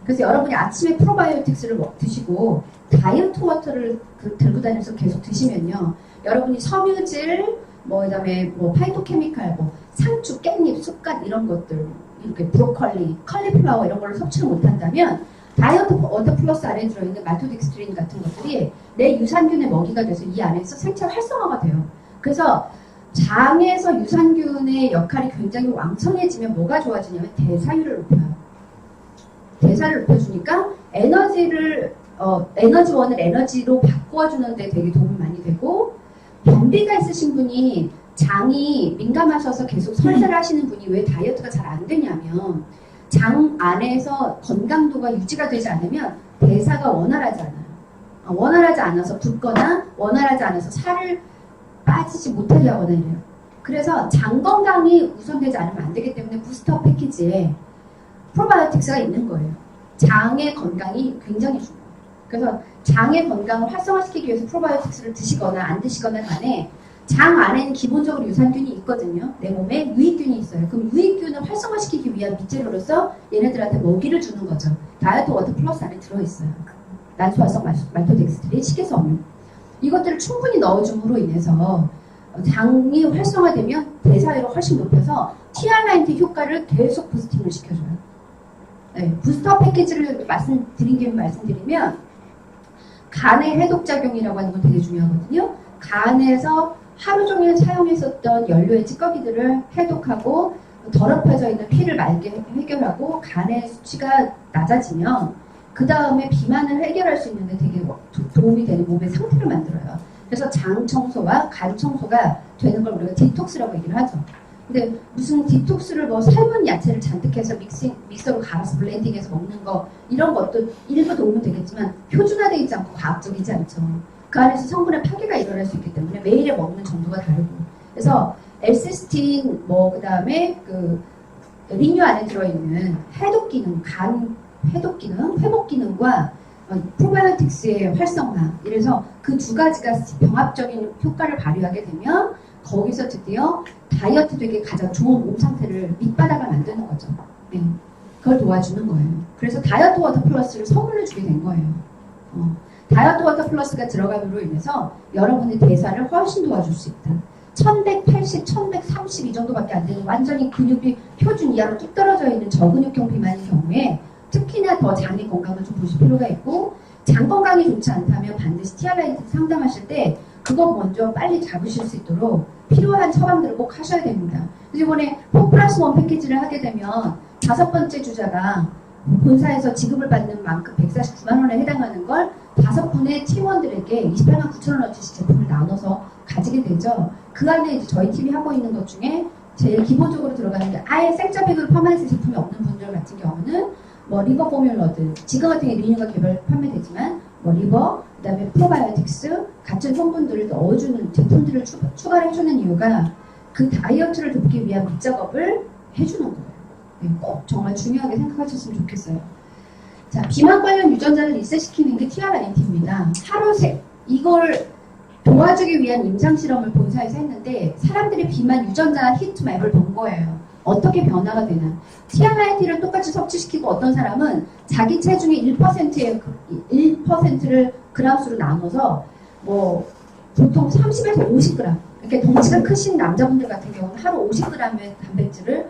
그래서 여러분이 아침에 프로바이오틱스를 드시고 다이어트 워터를 들고 다니면서 계속 드시면요. 여러분이 섬유질, 그다음에 파이토케미칼, 상추, 깻잎, 쑥갓 이런 것들, 이렇게 브로콜리, 컬리플라워 이런 걸 섭취를 못한다면 다이어트 워터 플러스 안에 들어있는 말토덱스트린 같은 것들이 내 유산균의 먹이가 돼서 이 안에서 생체 활성화가 돼요. 그래서 장에서 유산균의 역할이 굉장히 왕성해지면 뭐가 좋아지냐면 대사율을 높여요. 대사를 높여주니까 에너지원을 에너지로 바꿔주는 데 되게 도움이 많이 되고, 변비가 있으신 분이 장이 민감하셔서 계속 설사를 하시는 분이 왜 다이어트가 잘 안 되냐면 장 안에서 건강도가 유지가 되지 않으면 대사가 원활하지 않아요. 원활하지 않아서 붓거나 원활하지 않아서 살을 빠지지 못하게 하거나 이래요. 그래서 장 건강이 우선되지 않으면 안 되기 때문에 부스터 패키지에 프로바이오틱스가 있는 거예요. 장의 건강이 굉장히 중요해요. 그래서 장의 건강을 활성화시키기 위해서 프로바이오틱스를 드시거나 안 드시거나 간에 장 안에는 기본적으로 유산균이 있거든요. 내 몸에 유익균이 있어요. 그럼 유익균을 활성화시키기 위한 밑재료로서 얘네들한테 먹이를 주는 거죠. 다이어트 워터 플러스 안에 들어있어요. 난소화성 말토덱스트린, 식이섬유. 이것들을 충분히 넣어줌으로 인해서 장이 활성화되면 대사율을 훨씬 높여서 TR90 효과를 계속 부스팅을 시켜줘요. 네, 부스터 패키지를 말씀드리면 간의 해독작용이라고 하는 건 되게 중요하거든요. 간에서 하루 종일 사용했었던 연료의 찌꺼기들을 해독하고 더럽혀져 있는 피를 맑게 해결하고 간의 수치가 낮아지면 그 다음에 비만을 해결할 수 있는데 되게 도움이 되는 몸의 상태를 만들어요. 그래서 장 청소와 간 청소가 되는 걸 우리가 디톡스라고 얘기를 하죠. 근데 무슨 디톡스를 삶은 야채를 잔뜩 해서 믹서로 갈아서 블렌딩해서 먹는 거 이런 것도 일부 도움은 되겠지만 표준화되어 있지 않고 과학적이지 않죠. 그 안에서 성분의 파괴가 일어날 수 있기 때문에 매일에 먹는 정도가 다르고, 그래서 엘시스틴 그 다음에 리뉴 안에 들어있는 해독 기능, 간 해독 기능, 회복 기능과 프로바이오틱스의 활성화, 이래서 그 두 가지가 병합적인 효과를 발휘하게 되면 거기서 드디어 다이어트 되게 가장 좋은 몸 상태를 밑바닥을 만드는 거죠. 네. 그걸 도와주는 거예요. 그래서 다이어트 워터 플러스를 선물로 주게 된 거예요. 다이어트 워터 플러스가 들어감으로 인해서 여러분의 대사를 훨씬 도와줄 수 있다. 1180, 1130 이 정도밖에 안 되는 완전히 근육이 표준 이하로 뚝 떨어져 있는 저근육형 비만인 경우에 특히나 더 장의 건강을 좀 보실 필요가 있고, 장 건강이 좋지 않다면 반드시 TR90 상담하실 때 그거 먼저 빨리 잡으실 수 있도록 필요한 처방들을 꼭 하셔야 됩니다. 그래서 이번에 4+1 패키지를 하게 되면 5번째 주자가 본사에서 지급을 받는 만큼 149만 원에 해당하는 걸 5분의 팀원들에게 28만 9천 원어치 제품을 나눠서 가지게 되죠. 그 안에 이제 저희 팀이 하고 있는 것 중에 제일 기본적으로 들어가는 게 아예 생자백으로 퍼마네스 제품이 없는 분들 같은 경우는 리버 포뮬러드, 지금 같은 경우에 리뉴가 판매되지만 리버, 그 다음에 프로바이오틱스 같은 성분들을 넣어주는 제품들을 추가를 해주는 이유가 그 다이어트를 돕기 위한 밑작업을 해주는 거예요. 네, 꼭 정말 중요하게 생각하셨으면 좋겠어요. 자, 비만 관련 유전자를 리셋시키는 게 TR90입니다. 하루 이걸 도와주기 위한 임상실험을 본사에서 했는데 사람들이 비만 유전자 히트맵을 본 거예요. 어떻게 변화가 되나. TR90를 똑같이 섭취시키고 어떤 사람은 자기 체중의 1%를 그람수로 나눠서 보통 30에서 50g, 이렇게 덩치가 크신 남자분들 같은 경우는 하루 50g의 단백질을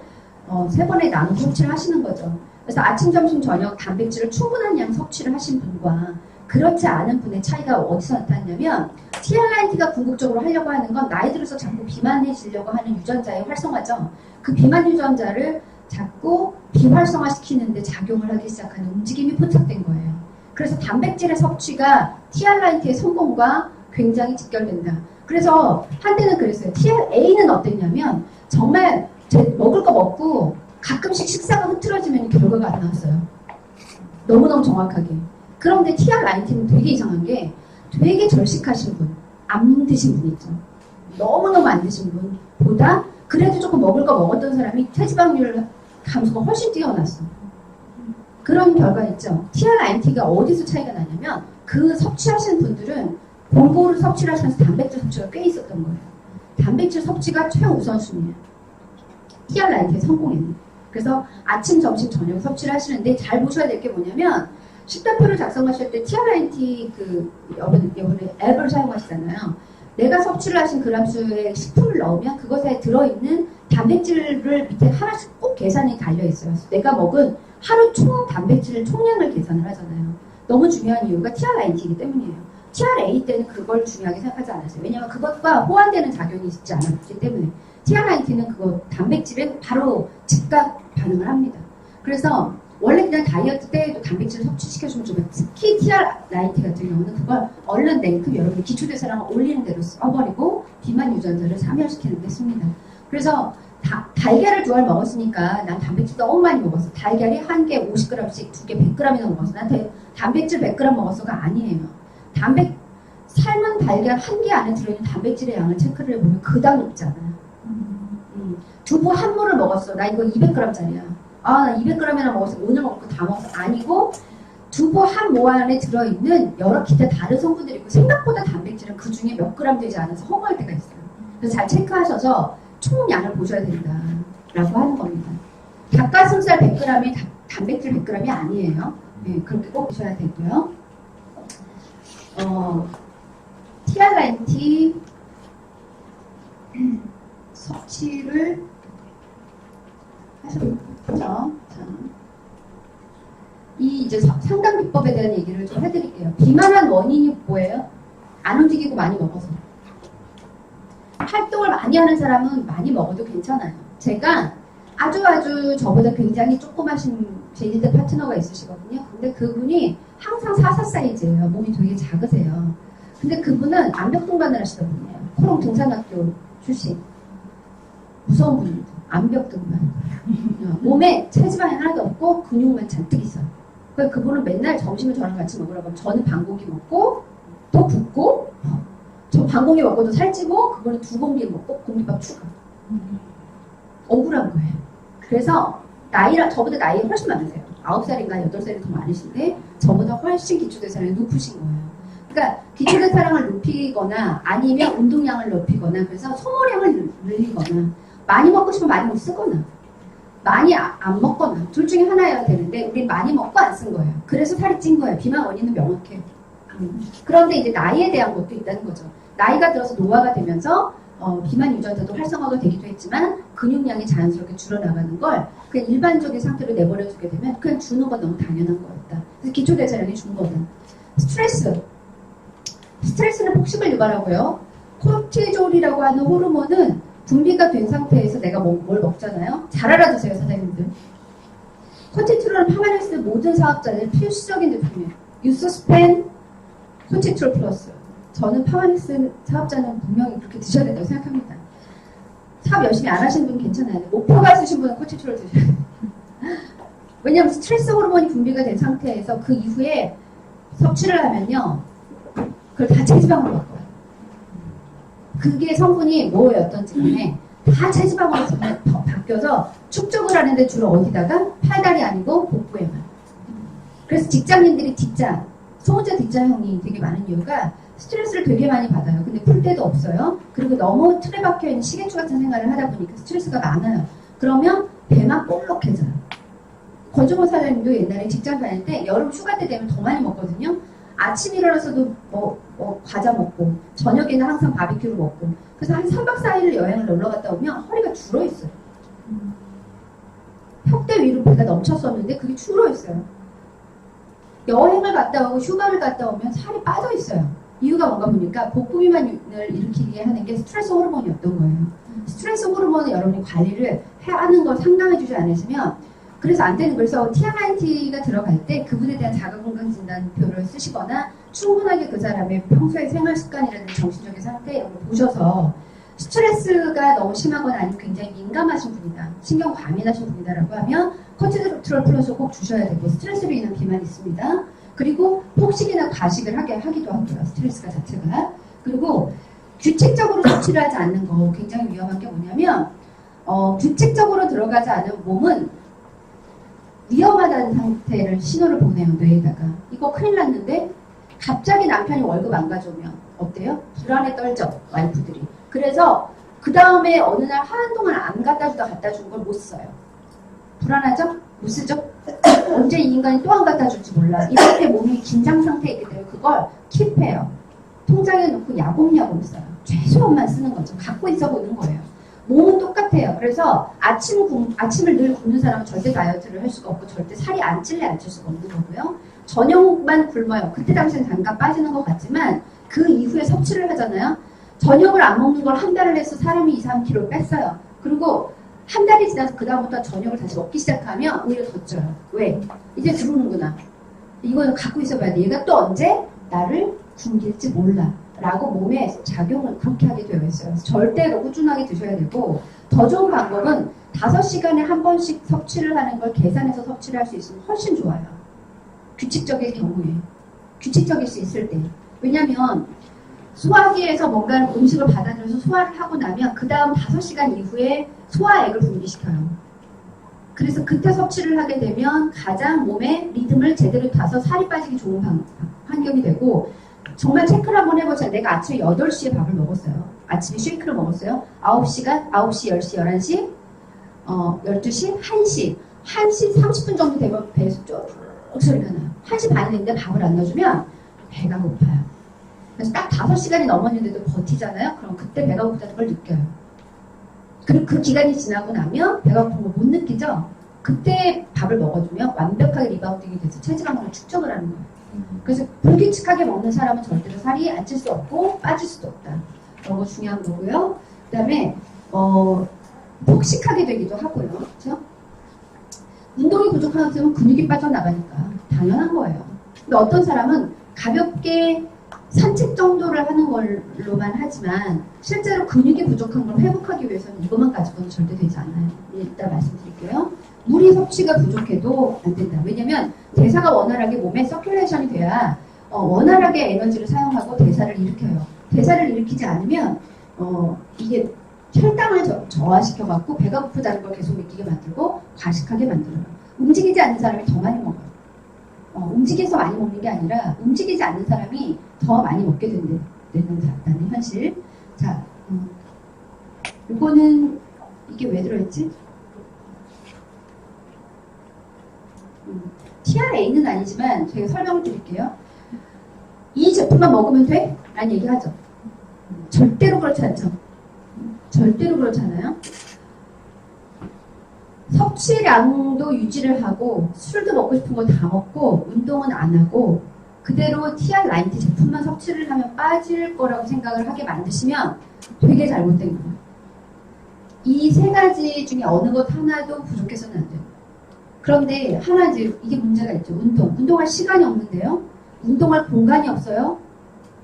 3번에 나눠 섭취를 하시는 거죠. 그래서 아침, 점심, 저녁 단백질을 충분한 양 섭취를 하신 분과 그렇지 않은 분의 차이가 어디서 나타났냐면, TR90가 궁극적으로 하려고 하는 건 나이 들어서 자꾸 비만해지려고 하는 유전자의 활성화죠. 그 비만 유전자를 자꾸 비활성화시키는데 작용을 하기 시작하는 움직임이 포착된 거예요. 그래서 단백질의 섭취가 TR90의 성공과 굉장히 직결된다. 그래서 한때는 그랬어요. TR-A는 어땠냐면 정말 먹을 거 먹고 가끔씩 식사가 흐트러지면 결과가 안 나왔어요. 너무너무 정확하게. 그런데 TR90는 되게 이상한 게 되게 절식하신 분, 안 드신 분 있죠. 너무너무 안 드신 분보다 그래도 조금 먹을 거 먹었던 사람이 체지방률 감소가 훨씬 뛰어났어. 그런 결과 있죠. TR90가 어디서 차이가 나냐면 그 섭취하시는 분들은 골고루 섭취를 하시면서 단백질 섭취가 꽤 있었던 거예요. 단백질 섭취가 최우선순위예요. TR 라이트에 성공했네. 그래서 아침, 점심, 저녁 섭취를 하시는데 잘 보셔야 될 게 뭐냐면 식단표를 작성하실 때 TR 라이트 여러분 앱을 사용하시잖아요. 내가 섭취를 하신 그람수의 식품을 넣으면 그것에 들어있는 단백질을 밑에 하나씩 꼭 계산이 달려 있어요. 내가 먹은 하루 총 단백질 총량을 계산을 하잖아요. 너무 중요한 이유가 TRIT이기 때문이에요. TRA 때는 그걸 중요하게 생각하지 않았어요. 왜냐하면 그것과 호환되는 작용이 있지 않았기 때문에 TRIT는 그거 단백질은 바로 즉각 반응을 합니다. 그래서 원래 그냥 다이어트 때에도 단백질을 섭취시켜주면 좋아요. 특히 TRIT 같은 경우는 그걸 얼른 냉큼 여러분이 기초대사량을 올리는 대로 써버리고 비만 유전자를 사멸시키는 데 씁니다. 그래서 달걀을 2알 먹었으니까 난 단백질 너무 많이 먹었어. 달걀이 한 개 50g씩 2개 100g이나 먹었어. 난 단백질 100g 먹었어가 아니에요. 삶은 달걀 한 개 안에 들어있는 단백질의 양을 체크를 해보면 그닥 높지 않아요. 두부 한 모를 먹었어. 나 이거 200g짜리야. 아, 나 200g이나 먹었어. 오늘 먹고 다 먹었어. 아니고 두부 한 모 안에 들어있는 여러 기타 다른 성분들이 있고 생각보다 단백질은 그 중에 몇 그램 되지 않아서 허무할 때가 있어요. 그래서 잘 체크하셔서 총량을 보셔야 된다라고 하는 겁니다. 닭가슴살 100g이 단백질 100g이 아니에요. 네, 그렇게 꼭 보셔야 되고요. TRNT 섭취를 하셔보죠. 자, 이 이제 상담 비법에 대한 얘기를 좀 해드릴게요. 비만한 원인이 뭐예요? 안 움직이고 많이 먹어서. 활동을 많이 하는 사람은 많이 먹어도 괜찮아요. 제가 아주 저보다 굉장히 조그마신 제니드 파트너가 있으시거든요. 근데 그분이 항상 44 사이즈예요. 몸이 되게 작으세요. 근데 그분은 암벽 등반을 하시던 분이에요. 코롱 등산학교 출신. 무서운 분입니다. 암벽 등반. 몸에 체지방이 하나도 없고 근육만 잔뜩 있어요. 그래서 그분은 맨날 점심을 저랑 같이 먹으라고 하면 저는 반고기 먹고 또 붓고 저 반공기 먹고도 살찌고 그거는 2공기 먹고 공깃밥 추가. 억울한 거예요. 그래서 저보다 나이 훨씬 많으세요. 9살인가 8살이 더 많으신데 저보다 훨씬 기초대사량이 높으신 거예요. 그러니까 기초대사량을 높이거나 아니면 운동량을 높이거나 그래서 소모량을 늘리거나 많이 먹고 싶으면 많이 못 쓰거나 많이 안 먹거나 둘 중에 하나여야 되는데 우린 많이 먹고 안 쓴 거예요. 그래서 살이 찐 거예요. 비만 원인은 명확해요. 그런데 이제 나이에 대한 것도 있다는 거죠. 나이가 들어서 노화가 되면서 비만 유전자도 활성화가 되기도 했지만 근육량이 자연스럽게 줄어나가는 걸 그냥 일반적인 상태로 내버려두게 되면 그냥 주는 건 너무 당연한 거였다. 그래서 기초대사량이 준 거다. 스트레스는 폭식을 유발하고요. 코르티졸이라고 하는 호르몬은 분비가 된 상태에서 내가 뭘 먹잖아요. 잘 알아두세요, 사장님들. 코르티졸은 파마닉스 모든 사업자들 필수적인 제품이에요. 유소스펜, 코르티졸 플러스. 저는 파마닉스 사업자는 분명히 그렇게 드셔야 된다고 생각합니다. 사업 열심히 안 하시는 분은 괜찮아요. 목표가 있으신 분은 코르티졸을 드셔야 돼요. 왜냐하면 스트레스 호르몬이 분비가 된 상태에서 그 이후에 섭취를 하면요. 그걸 다 체지방으로 바꿔요. 그게 성분이 뭐였던지 간에 다 체지방으로 바뀌어서 축적을 하는데 주로 어디다가? 팔다리 아니고 복부에만. 그래서 직장인들이 소문자 뒷자형이 되게 많은 이유가 스트레스를 되게 많이 받아요. 근데 풀 데도 없어요. 그리고 너무 틀에 박혀있는 시계추 같은 생활을 하다 보니까 스트레스가 많아요. 그러면 배만 볼록해져요. 권정호 사장님도 옛날에 직장 다닐 때 여름 휴가 때 되면 더 많이 먹거든요. 아침 일어나서도 과자 먹고 저녁에는 항상 바비큐를 먹고 그래서 한 3박 4일 여행을 놀러 갔다 오면 허리가 줄어있어요. 혓대 위로 배가 넘쳤었는데 그게 줄어있어요. 여행을 갔다 오고 휴가를 갔다 오면 살이 빠져있어요. 이유가 뭔가 보니까 복부 비만을 일으키게 하는 게 스트레스 호르몬이었던 거예요. 스트레스 호르몬을 여러분이 관리를 하는 걸 상담해주지 않으시면 그래서 안 되는 거예요. 그래서 TRIT가 들어갈 때 그분에 대한 자가건강진단표를 쓰시거나 충분하게 그 사람의 평소의 생활 습관이라든지 정신적인 상태 이런 걸 보셔서 스트레스가 너무 심하거나 아니면 굉장히 민감하신 분이다. 신경 과민하신 분이다라고 하면 코르티졸 플러스 꼭 주셔야 되고 스트레스로 인한 비만이 있습니다. 그리고 폭식이나 과식을 하기도 하고요. 스트레스가 자체가. 그리고 규칙적으로 섭취를 하지 않는 거 굉장히 위험한 게 뭐냐면 규칙적으로 들어가지 않은 몸은 위험하다는 상태를 신호를 보내요. 뇌에다가. 이거 큰일 났는데 갑자기 남편이 월급 안 가져오면 어때요? 불안에 떨죠. 와이프들이. 그래서 그 다음에 어느 날 한동안 안 갖다 주다 갖다 준 걸 못 써요. 불안하죠? 못 쓰죠? 언제 이 인간이 또 안 갖다 줄지 몰라. 이렇게 몸이 긴장 상태에 있기 때문에 그걸 킵해요. 통장에 넣고 야곱야곱 써요. 최소한만 쓰는 거죠. 갖고 있어 보는 거예요. 몸은 똑같아요. 그래서 아침을 늘 굶는 사람은 절대 다이어트를 할 수가 없고 절대 살이 안 찔래 안 찔 수가 없는 거고요. 저녁만 굶어요. 그때 당시엔 잠깐 빠지는 것 같지만 그 이후에 섭취를 하잖아요. 저녁을 안 먹는 걸 한 달을 해서 사람이 2, 3kg 뺐어요. 그리고 한 달이 지나서 그 다음부터 저녁을 다시 먹기 시작하면 오히려 더 쪄요. 왜? 이제 들어오는구나. 이거 갖고 있어봐야 돼. 얘가 또 언제 나를 굶길지 몰라. 라고 몸에 작용을 그렇게 하게 되어 있어요. 그래서 절대로 꾸준하게 드셔야 되고 더 좋은 방법은 5시간에 한 번씩 섭취를 하는 걸 계산해서 섭취를 할 수 있으면 훨씬 좋아요. 규칙적일 경우에. 규칙적일 수 있을 때. 왜냐면 소화기에서 뭔가 음식을 받아들여서 소화를 하고 나면 그 다음 5시간 이후에 소화액을 분비시켜요. 그래서 그때 섭취를 하게 되면 가장 몸의 리듬을 제대로 타서 살이 빠지기 좋은 환경이 되고 정말 체크를 한번 해보자. 내가 아침에 8시에 밥을 먹었어요. 아침에 쉐이크를 먹었어요. 9시간, 9시, 10시, 11시, 12시, 1시. 1시 30분 정도 되면 배에서 쭉 소리가 나요. 1시 반이 됐는데 밥을 안 넣어주면 배가 고파요. 그래서 딱 5시간이 넘었는데도 버티잖아요. 그럼 그때 배가 고프다는 걸 느껴요. 그리고 그 기간이 지나고 나면 배가 고픈 걸 못 느끼죠? 그때 밥을 먹어주면 완벽하게 리바운딩이 돼서 체지방을 축적을 하는 거예요. 그래서 불규칙하게 먹는 사람은 절대로 살이 안 찔 수 없고 빠질 수도 없다. 그런 거 중요한 거고요. 그 다음에 폭식하게 되기도 하고요. 그렇죠? 운동이 부족한 사람은 근육이 빠져나가니까 당연한 거예요. 근데 어떤 사람은 가볍게 산책 정도를 하는 걸로만 하지만 실제로 근육이 부족한 걸 회복하기 위해서는 이것만 가지고는 절대 되지 않아요. 이따 말씀드릴게요. 물이 섭취가 부족해도 안 된다. 왜냐면 대사가 원활하게 몸에 서큘레이션이 돼야 원활하게 에너지를 사용하고 대사를 일으켜요. 대사를 일으키지 않으면 이게 혈당을 저하시켜갖고 배가 고프다는 걸 계속 느끼게 만들고 과식하게 만들어요. 움직이지 않는 사람이 더 많이 먹어요. 움직여서 많이 먹는 게 아니라 움직이지 않는 사람이 더 많이 먹게 되는 현실. 자, 이거는 이게 왜 들어있지? TRA는 아니지만 제가 설명을 드릴게요. 이 제품만 먹으면 돼? 라는 얘기하죠. 절대로 그렇지 않죠. 절대로 그렇지 않아요. 섭취량도 유지를 하고 술도 먹고 싶은 거 다 먹고 운동은 안 하고 그대로 TR90 제품만 섭취를 하면 빠질 거라고 생각을 하게 만드시면 되게 잘못된 거예요. 이 세 가지 중에 어느 것 하나도 부족해서는 안 돼요. 그런데 하나 이제 이게 문제가 있죠. 운동할 시간이 없는데요. 운동할 공간이 없어요.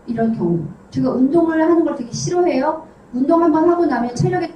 이런 경우. 제가 운동을 하는 걸 되게 싫어해요. 운동 한번 하고 나면 체력이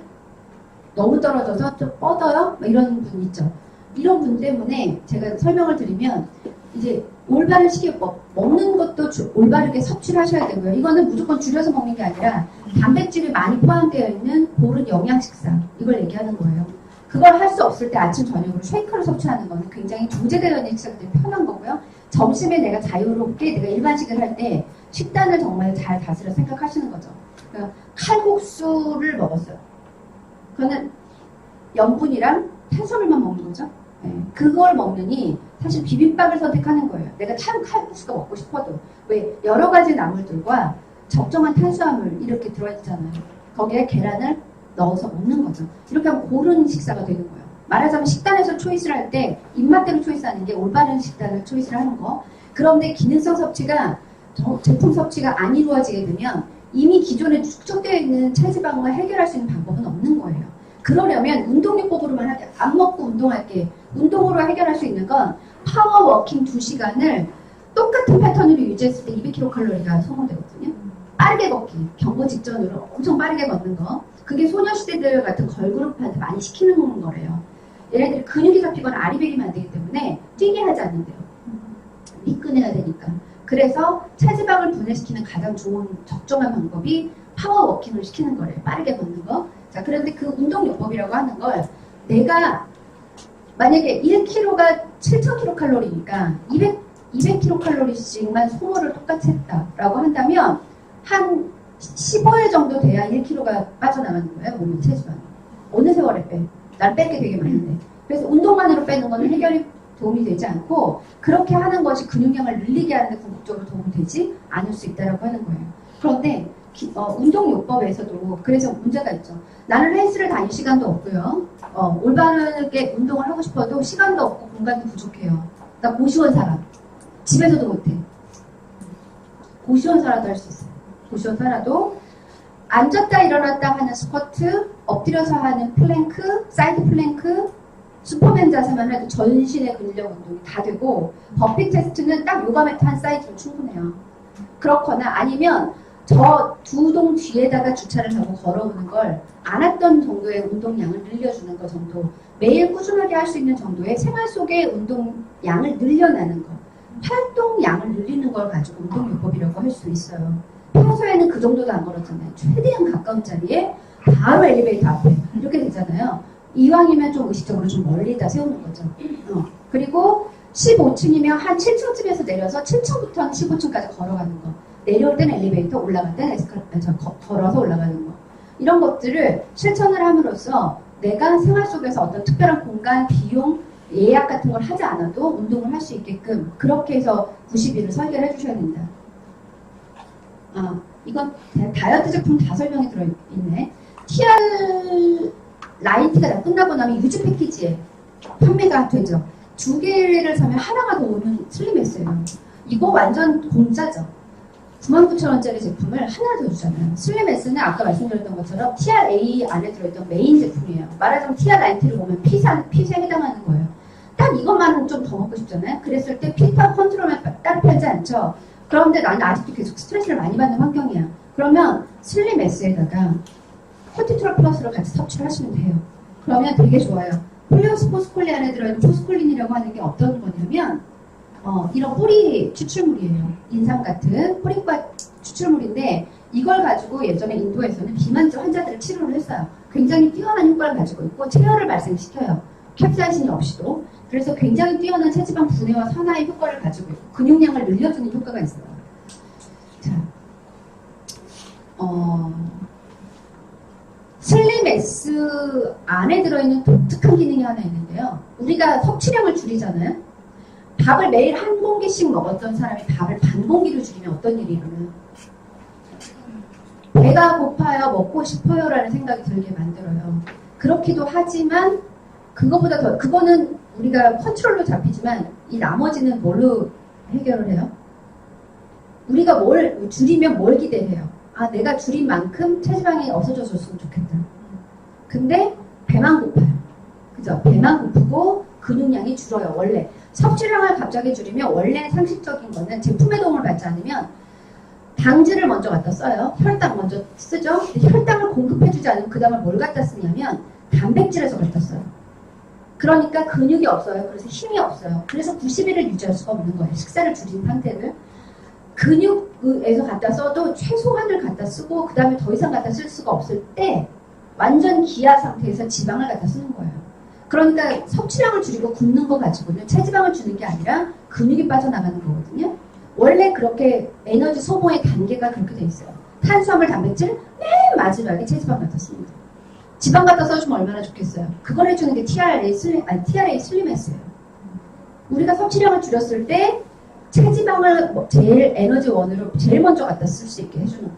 너무 떨어져서 좀 뻗어요? 이런 분 있죠. 이런 분 때문에 제가 설명을 드리면 이제 올바른 시기에 먹는 것도 올바르게 섭취를 하셔야 되고요. 이거는 무조건 줄여서 먹는 게 아니라 단백질이 많이 포함되어 있는 고른 영양 식사 이걸 얘기하는 거예요. 그걸 할 수 없을 때 아침 저녁으로 쉐이크를 섭취하는 거는 굉장히 조제되어 있는 식사가 되게 편한 거고요. 점심에 내가 자유롭게 내가 일반식을 할 때 식단을 정말 잘 다스려 생각하시는 거죠. 그러니까 칼국수를 먹었어요. 그거는 염분이랑 탄수화물만 먹는 거죠. 네. 그걸 먹느니 사실 비빔밥을 선택하는 거예요. 내가 칼국수가 먹고 싶어도. 왜? 여러 가지 나물들과 적정한 탄수화물 이렇게 들어있잖아요. 거기에 계란을 넣어서 먹는 거죠. 이렇게 하면 고른 식사가 되는 거예요. 말하자면 식단에서 초이스를 할 때 입맛대로 초이스하는 게 올바른 식단을 초이스를 하는 거. 그런데 기능성 섭취가 제품 섭취가 안 이루어지게 되면 이미 기존에 축적되어 있는 체지방을 해결할 수 있는 방법은 없는 거예요. 그러려면 운동요법으로만 하게 안 먹고 운동할게. 운동으로 해결할 수 있는 건 파워워킹 2시간을 똑같은 패턴으로 유지했을 때 200kcal가 소모되거든요. 빠르게 걷기, 경보 직전으로 엄청 빠르게 걷는 거. 그게 소녀시대들 같은 걸그룹한테 많이 시키는 거래요. 얘네들이 근육이 잡히거나 아리백이 만들기 때문에 뛰게 하지 않는데요. 미끈해야 되니까. 그래서 체지방을 분해시키는 가장 좋은 적정한 방법이 파워워킹을 시키는 거래요. 빠르게 걷는 거. 자, 그런데 그 운동요법이라고 하는 걸 내가 만약에 1kg가 7,000kcal니까 200kcal씩만 소모를 똑같이 했다라고 한다면 한 15일 정도 돼야 1kg가 빠져나가는 거예요. 몸의 체지방이. 어느 세월에 빼? 난 뺄 게 되게 많은데. 그래서 운동만으로 빼는 거는 해결이 도움이 되지 않고 그렇게 하는 것이 근육량을 늘리게 하는 데 궁극적으로 도움이 되지 않을 수 있다고 하는 거예요. 그런데 운동요법에서도 그래서 문제가 있죠. 나는 헬스를 다닐 시간도 없고요. 올바르게 운동을 하고 싶어도 시간도 없고 공간도 부족해요. 나 고시원 살아. 집에서도 못해. 고시원 살아도 할 수 있어요. 고시원 살아도 앉았다 일어났다 하는 스쿼트, 엎드려서 하는 플랭크, 사이드 플랭크, 슈퍼맨 자세만 해도 전신의 근력 운동이 다 되고 버피 테스트는 딱 요가 매트 한 사이즈면 충분해요. 그렇거나 아니면 저 두 동 뒤에다가 주차를 하고 걸어오는 걸 안 했던 정도의 운동량을 늘려주는 것 정도, 매일 꾸준하게 할 수 있는 정도의 생활 속의 운동량을 늘려나는 것, 활동량을 늘리는 걸 가지고 운동요법이라고 할 수 있어요. 평소에는 그 정도도 안 걸었잖아요. 최대한 가까운 자리에 바로 엘리베이터 앞에 이렇게 되잖아요. 이왕이면 좀 의식적으로 좀 멀리다 세우는 거죠. 그리고 15층이면 한 7층쯤에서 내려서 7층부터 15층까지 걸어가는 거. 내려올 때는 엘리베이터, 올라갈 때는 걸어서 올라가는 거. 이런 것들을 실천을 함으로써 내가 생활 속에서 어떤 특별한 공간, 비용, 예약 같은 걸 하지 않아도 운동을 할 수 있게끔 그렇게 해서 90일을 설계를 해주셔야 된다. 이건 다이어트 제품 다 설명이 들어있네. TR 라이트가 다 끝나고 나면 유지 패키지에 판매가 되죠. 2개를 사면 하나가 더 오는 슬림했어요. 이거 완전 공짜죠. 99,000원짜리 제품을 하나 더 주잖아요. 슬림S는 아까 말씀드렸던 것처럼 TRA 안에 들어있던 메인 제품이에요. 말하자면 TR 라이트를 보면 핏에 해당하는 거예요. 딱 이것만은 좀 더 먹고 싶잖아요. 그랬을 때 핏과 컨트롤만 따로 팔지 않죠. 그런데 나는 아직도 계속 스트레스를 많이 받는 환경이야. 그러면 슬림S에다가 콘티트롤 플러스를 같이 섭취를 하시면 돼요. 그러면 되게 좋아요. 폴리오스 포스콜리 안에 들어있는 포스콜린이라고 하는 게 어떤 거냐면 이런 뿌리 추출물이에요. 인삼 같은 뿌리과 추출물인데 이걸 가지고 예전에 인도에서는 비만증 환자들을 치료를 했어요. 굉장히 뛰어난 효과를 가지고 있고 체열을 발생시켜요. 캡사이신이 없이도. 그래서 굉장히 뛰어난 체지방 분해와 산화의 효과를 가지고 있고 근육량을 늘려주는 효과가 있어요. 자, 슬림S 안에 들어있는 독특한 기능이 하나 있는데요. 우리가 섭취량을 줄이잖아요. 밥을 매일 한 공기씩 먹었던 사람이 밥을 반 공기로 줄이면 어떤 일이 일어나요? 배가 고파요, 먹고 싶어요 라는 생각이 들게 만들어요. 그렇기도 하지만 그거보다 더, 그거는 우리가 컨트롤로 잡히지만 이 나머지는 뭘로 해결을 해요? 우리가 뭘 줄이면 뭘 기대해요? 내가 줄인 만큼 체지방이 없어졌으면 좋겠다. 근데 배만 고파요. 그죠? 배만 고프고 근육량이 줄어요. 원래 섭취량을 갑자기 줄이면 원래 상식적인 거는 제품의 도움을 받지 않으면 당질을 먼저 갖다 써요. 혈당 먼저 쓰죠. 근데 혈당을 공급해주지 않으면 그 다음에 뭘 갖다 쓰냐면 단백질에서 갖다 써요. 그러니까 근육이 없어요. 그래서 힘이 없어요. 그래서 90일을 유지할 수가 없는 거예요. 식사를 줄인 상태를. 근육에서 갖다 써도 최소한을 갖다 쓰고 그 다음에 더 이상 갖다 쓸 수가 없을 때 완전 기아 상태에서 지방을 갖다 쓰는 거예요. 그러니까 섭취량을 줄이고 굶는 거 가지고는 체지방을 주는 게 아니라 근육이 빠져나가는 거거든요. 원래 그렇게 에너지 소모의 단계가 그렇게 돼 있어요. 탄수화물, 단백질 맨 마지막에 체지방 갖다 쓰는 거예요. 지방 갖다 써주면 얼마나 좋겠어요. 그걸 해주는 게 TRA 슬림S예요. 우리가 섭취량을 줄였을 때 체지방을 제일 에너지 원으로 제일 먼저 갖다 쓸 수 있게 해주는 거.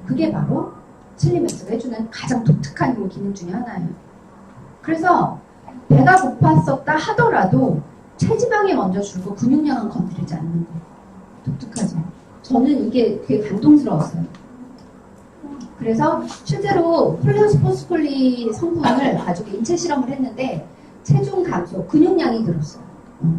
그게 바로 슬림S가 해주는 가장 독특한 기능 중에 하나예요. 그래서 배가 고팠었다 하더라도 체지방이 먼저 줄고 근육량은 건드리지 않는 거. 독특하죠. 저는 이게 되게 감동스러웠어요. 그래서 실제로 폴리오스포스콜리 성분을 가지고 인체 실험을 했는데 체중 감소, 근육량이 늘었어요.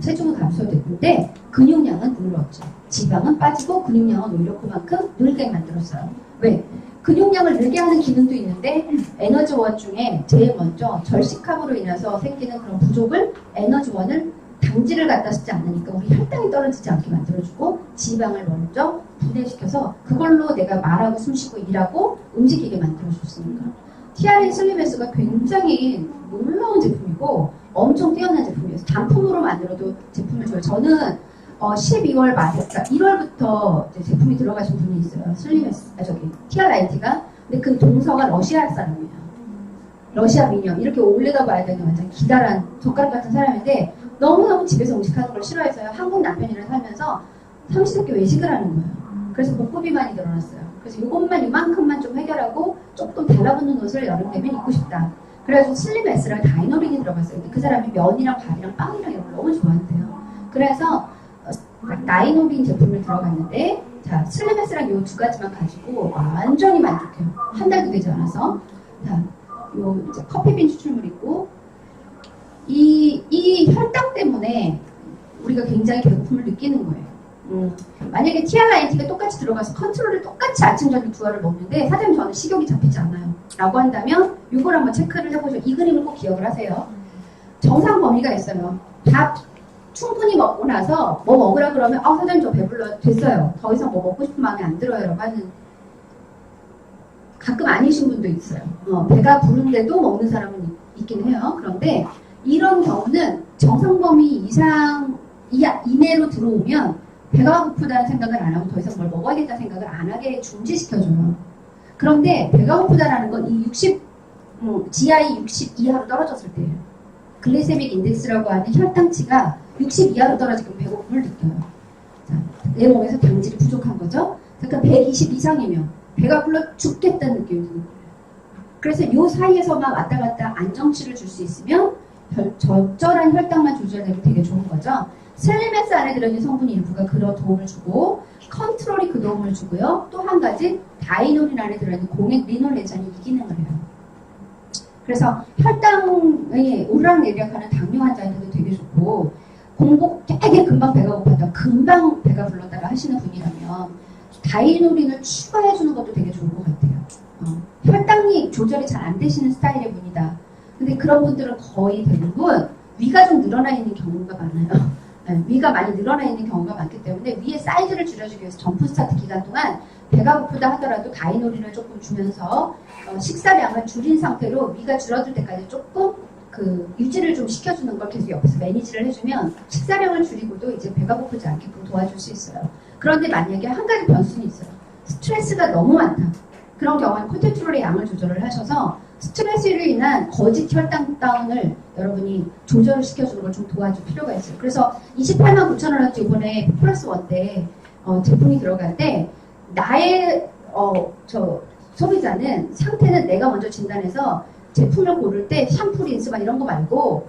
체중은 감소됐는데 근육량은 늘었죠. 지방은 빠지고 근육량은 오히려 그만큼 늘게 만들었어요. 왜? 근육량을 늘게 하는 기능도 있는데 에너지원 중에 제일 먼저 절식함으로 인해서 생기는 그런 부족을 에너지원을 당질을 갖다 쓰지 않으니까 우리 혈당이 떨어지지 않게 만들어주고 지방을 먼저 분해시켜서 그걸로 내가 말하고 숨쉬고 일하고 움직이게 만들어줬으니까 TRA 슬림S가 굉장히 놀라운 제품이고 엄청 뛰어난 제품이어서 단품으로 만들어도 제품을 줘요. 저는 12월 말, 그러니까 1월부터 제품이 들어가신 분이 있어요. TRIT가. 근데 그 동서가 러시아 사람이에요. 러시아 미녀. 이렇게 올려다 봐야 되는 완전 기다란 젓가락 같은 사람인데 너무너무 집에서 음식하는 걸 싫어해서요. 한국 남편이랑 살면서 삼시세끼 외식을 하는 거예요. 그래서 복부비 많이 늘어났어요. 그래서 이것만 이만큼만 좀 해결하고 조금 달라붙는 옷을 여름 되면 입고 싶다. 그래가지고 슬림 S랑 다이노린이 들어갔어요. 근데 그 사람이 면이랑 밥이랑 빵이랑 이런 걸 너무 좋아한대요. 그래서 다이노린 제품을 들어갔는데 자 슬림 S랑 이 두 가지만 가지고 완전히 만족해요. 한 달도 되지 않아서. 자, 요 이제 커피빈 추출물 있고 이 혈당 때문에 우리가 굉장히 배고픔을 느끼는 거예요. 만약에 TRIT가 똑같이 들어가서 컨트롤을 똑같이 아침 저녁 두 알을 먹는데 사장님 저는 식욕이 잡히지 않아요 라고 한다면 이걸 한번 체크를 해보시고 이 그림을 꼭 기억을 하세요. 정상 범위가 있어요. 밥 충분히 먹고 나서 뭐 먹으라 그러면 사장님 저 배불러요. 됐어요. 더 이상 뭐 먹고 싶은 마음이 안 들어요 라고 하는 가끔 아니신 분도 있어요. 배가 부른데도 먹는 사람은 있긴 해요. 그런데 이런 경우는 정상 범위 이상 이내로 들어오면 배가 고프다는 생각을 안 하고 더 이상 뭘 먹어야겠다는 생각을 안 하게 중지시켜줘요. 그런데 배가 고프다라는 건 이 GI 60 이하로 떨어졌을 때예요. 글리세믹 인덱스라고 하는 혈당치가 60 이하로 떨어지면 배고픔을 느껴요. 자, 내 몸에서 당질이 부족한 거죠. 그러니까 120 이상이면 배가 불러 죽겠다는 느낌이 드는 거예요. 그래서 이 사이에서만 왔다 갔다 안정치를 줄 수 있으면 적절한 혈당만 조절되면 되게 좋은 거죠. 슬림 S 안에 들어있는 성분이 일부가 그런 도움을 주고 컨트롤이 그 도움을 주고요. 또 한 가지 다이노린 안에 들어있는 공액 리놀레잔이 이 기능을 해요. 그래서 혈당이 오르락내리락하는 당뇨 환자한테도 되게 좋고 공복 되게 금방 배가 고팠다 금방 배가 불렀다가 하시는 분이라면 다이노린을 추가해주는 것도 되게 좋은 것 같아요. 혈당이 조절이 잘 안 되시는 스타일의 분이다. 근데 그런 분들은 거의 대부분 위가 좀 늘어나 있는 경우가 많아요. 위가 많이 늘어나 있는 경우가 많기 때문에 위의 사이즈를 줄여주기 위해서 점프 스타트 기간 동안 배가 고프다 하더라도 다이노린을 조금 주면서 식사량을 줄인 상태로 위가 줄어들 때까지 조금 유지를 좀 시켜주는 걸 계속 옆에서 매니지를 해주면 식사량을 줄이고도 이제 배가 고프지 않게끔 도와줄 수 있어요. 그런데 만약에 한 가지 변수는 있어요. 스트레스가 너무 많다. 그런 경우는 코르티졸의 양을 조절을 하셔서 스트레스로 인한 거짓 혈당 다운을 여러분이 조절을 시켜주는 걸 좀 도와줄 필요가 있어요. 그래서 28만 9천 원어치 이번에 플러스 원 때 제품이 들어갈 때 나의 소비자는 상태는 내가 먼저 진단해서 제품을 고를 때 샴푸, 린스 막 이런 거 말고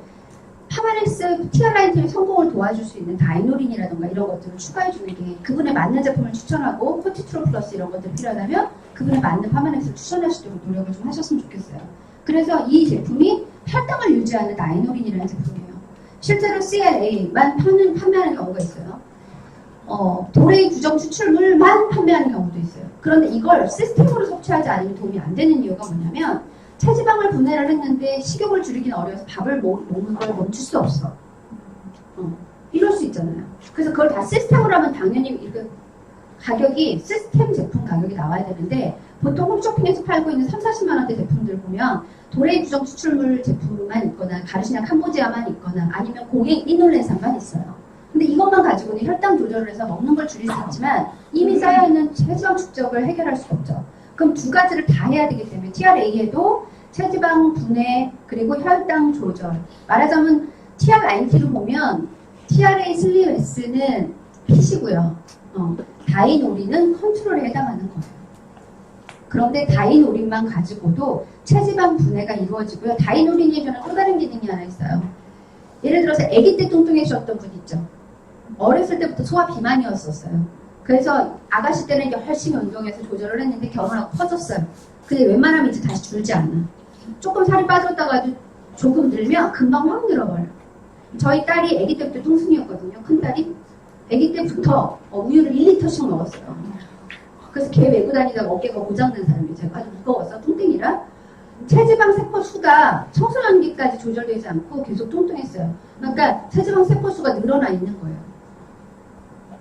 파마렉스 TRIT의 성공을 도와줄 수 있는 다이노린이라던가 이런 것들을 추가해주는 게 그분에 맞는 제품을 추천하고 코티트롤 플러스 이런 것들이 필요하다면 그분에 맞는 파마렉스를 추천할 수 있도록 노력을 좀 하셨으면 좋겠어요. 그래서 이 제품이 혈당을 유지하는 다이노린이라는 제품이에요. 실제로 CLA만 판매하는 경우가 있어요. 도레이 구정 추출물만 판매하는 경우도 있어요. 그런데 이걸 시스템으로 섭취하지 않으면 도움이 안 되는 이유가 뭐냐면 체지방을 분해를 했는데 식욕을 줄이기는 어려워서 밥을 먹는 걸 멈출 수 없어. 이럴 수 있잖아요. 그래서 그걸 다 시스템으로 하면 당연히 이거 가격이 시스템 제품 가격이 나와야 되는데 보통 홈쇼핑에서 팔고 있는 30-40만 원대 제품들 보면 도레이 구정 추출물 제품만 있거나 가르시나 캄보지아만 있거나 아니면 공액 리놀렌산만 있어요. 근데 이것만 가지고는 혈당 조절을 해서 먹는 걸 줄일 수 있지만 이미 쌓여있는 체지방 축적을 해결할 수가 없죠. 그럼 두 가지를 다 해야 되기 때문에 TRA에도 체지방 분해 그리고 혈당 조절. 말하자면 TRIT로 보면 TRA 슬림 S는 P시고요. 다이노린은 컨트롤에 해당하는 거예요. 그런데 다이노린만 가지고도 체지방 분해가 이루어지고요. 다이노린이 해주는 또 다른 기능이 하나 있어요. 예를 들어서 아기 때 뚱뚱해지셨던 분 있죠. 어렸을 때부터 소화 비만이었었어요. 그래서 아가씨 때는 열심히 운동해서 조절을 했는데 결혼하고 커졌어요. 근데 웬만하면 이제 다시 줄지 않아. 조금 살이 빠졌다가도 조금 늘면 금방 확 늘어버려요. 저희 딸이 아기 때부터 뚱순이였거든요. 큰딸이. 아기 때부터 우유를 1리터씩 먹었어요. 그래서 걔 메고 다니다가 어깨가 고장난 사람이 제가 아주 무거워서 뚱땡이라 체지방 세포 수가 청소년기까지 조절되지 않고 계속 뚱뚱했어요. 그러니까 체지방 세포 수가 늘어나 있는 거예요.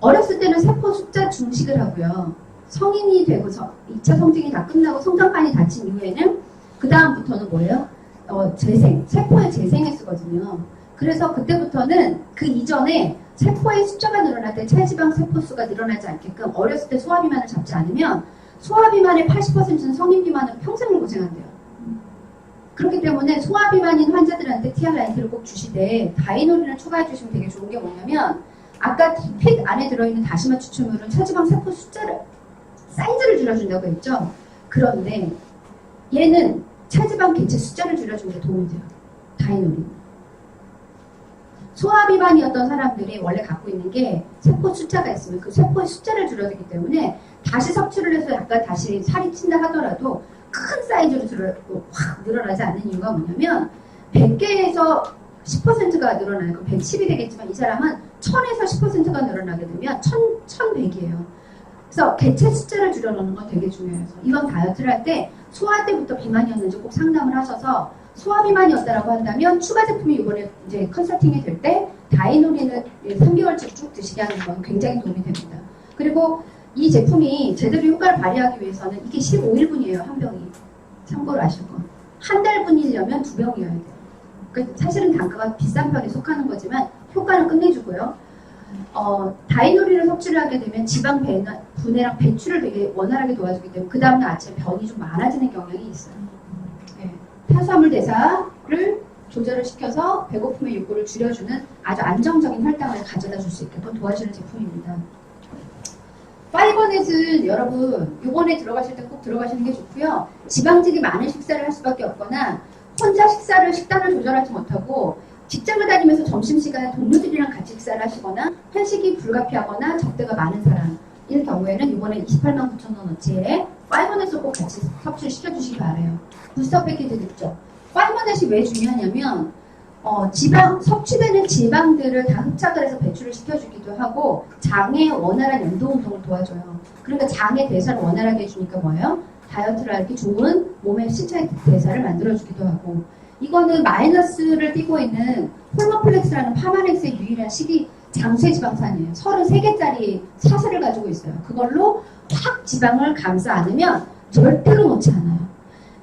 어렸을 때는 세포 숫자 중식을 하고요. 성인이 되고서 2차 성징이 다 끝나고 성장판이 닫힌 이후에는 그 다음부터는 뭐예요? 재생, 세포의 재생에 쓰거든요. 그래서 그때부터는 그 이전에 세포의 숫자가 늘어날 때 체지방 세포 수가 늘어나지 않게끔 어렸을 때 소화비만을 잡지 않으면 소화비만의 80%는 성인 비만으로 평생을 고생한대요. 그렇기 때문에 소화비만인 환자들한테 TR19를 꼭 주시되 다이노린을 추가해 주시면 되게 좋은 게 뭐냐면 아까 핏 안에 들어있는 다시마 추출물은 체지방 세포 숫자를 사이즈를 줄여준다고 했죠. 그런데 얘는 체지방 개체 숫자를 줄여주는 데 도움이 돼요. 다이노린. 소화비만이었던 사람들이 원래 갖고 있는 게 세포 숫자가 있으면 그 세포의 숫자를 줄여주기 때문에 다시 섭취를 해서 약간 다시 살이 찐다 하더라도 큰 사이즈로 확 늘어나지 않는 이유가 뭐냐면 100개에서 10%가 늘어나요. 그럼 110이 되겠지만 이 사람은 1000에서 10%가 늘어나게 되면 1100이에요. 그래서 개체 숫자를 줄여놓는 건 되게 중요해요. 이번 다이어트를 할 때 소화 때부터 비만이었는지 꼭 상담을 하셔서 소화 비만이었다라고 한다면 추가 제품이 이번에 이제 컨설팅이 될 때 다이노린을 3개월치 쭉 드시게 하는 건 굉장히 도움이 됩니다. 그리고 이 제품이 제대로 효과를 발휘하기 위해서는 이게 15일분이에요. 한 병이. 참고로 아실 거. 한 달분이려면 2병이어야 돼요. 그러니까 사실은 단가가 비싼 편에 속하는 거지만 효과는 끝내주고요. 다이노린을 섭취를 하게 되면 지방 분해랑 배출을 되게 원활하게 도와주기 때문에 그 다음날 아침에 변이 좀 많아지는 경향이 있어요. 네. 탄수화물 대사를 조절을 시켜서 배고픔의 욕구를 줄여주는 아주 안정적인 혈당을 가져다 줄 수 있게끔 도와주는 제품입니다. 파이버넷은 여러분 요번에 들어가실 때 꼭 들어가시는 게 좋고요. 지방질이 많은 식사를 할 수밖에 없거나 혼자 식단을 조절하지 못하고 직장을 다니면서 점심시간에 동료들이랑 같이 식사를 하시거나 한식이 불가피하거나 적대가 많은 사람일 경우에는 이번에 28만 9천 원어치에 파이버넷을 꼭 같이 섭취를 시켜주시기 바라요. 부스터 패키지 있죠. 파이버넷이 왜 중요하냐면 섭취되는 지방들을 다 흡착을 해서 배출을 시켜주기도 하고 장의 원활한 연도운동을 도와줘요. 그러니까 장의 대사를 원활하게 해주니까 뭐예요? 다이어트를 하기 좋은 몸의 신체 대사를 만들어주기도 하고 이거는 마이너스를 띄고 있는 홀모플렉스라는 파마넥스의 유일한 장수의 지방산이에요. 33개짜리 사슬을 가지고 있어요. 그걸로 확 지방을 감싸 안으면 절대로 놓지 않아요.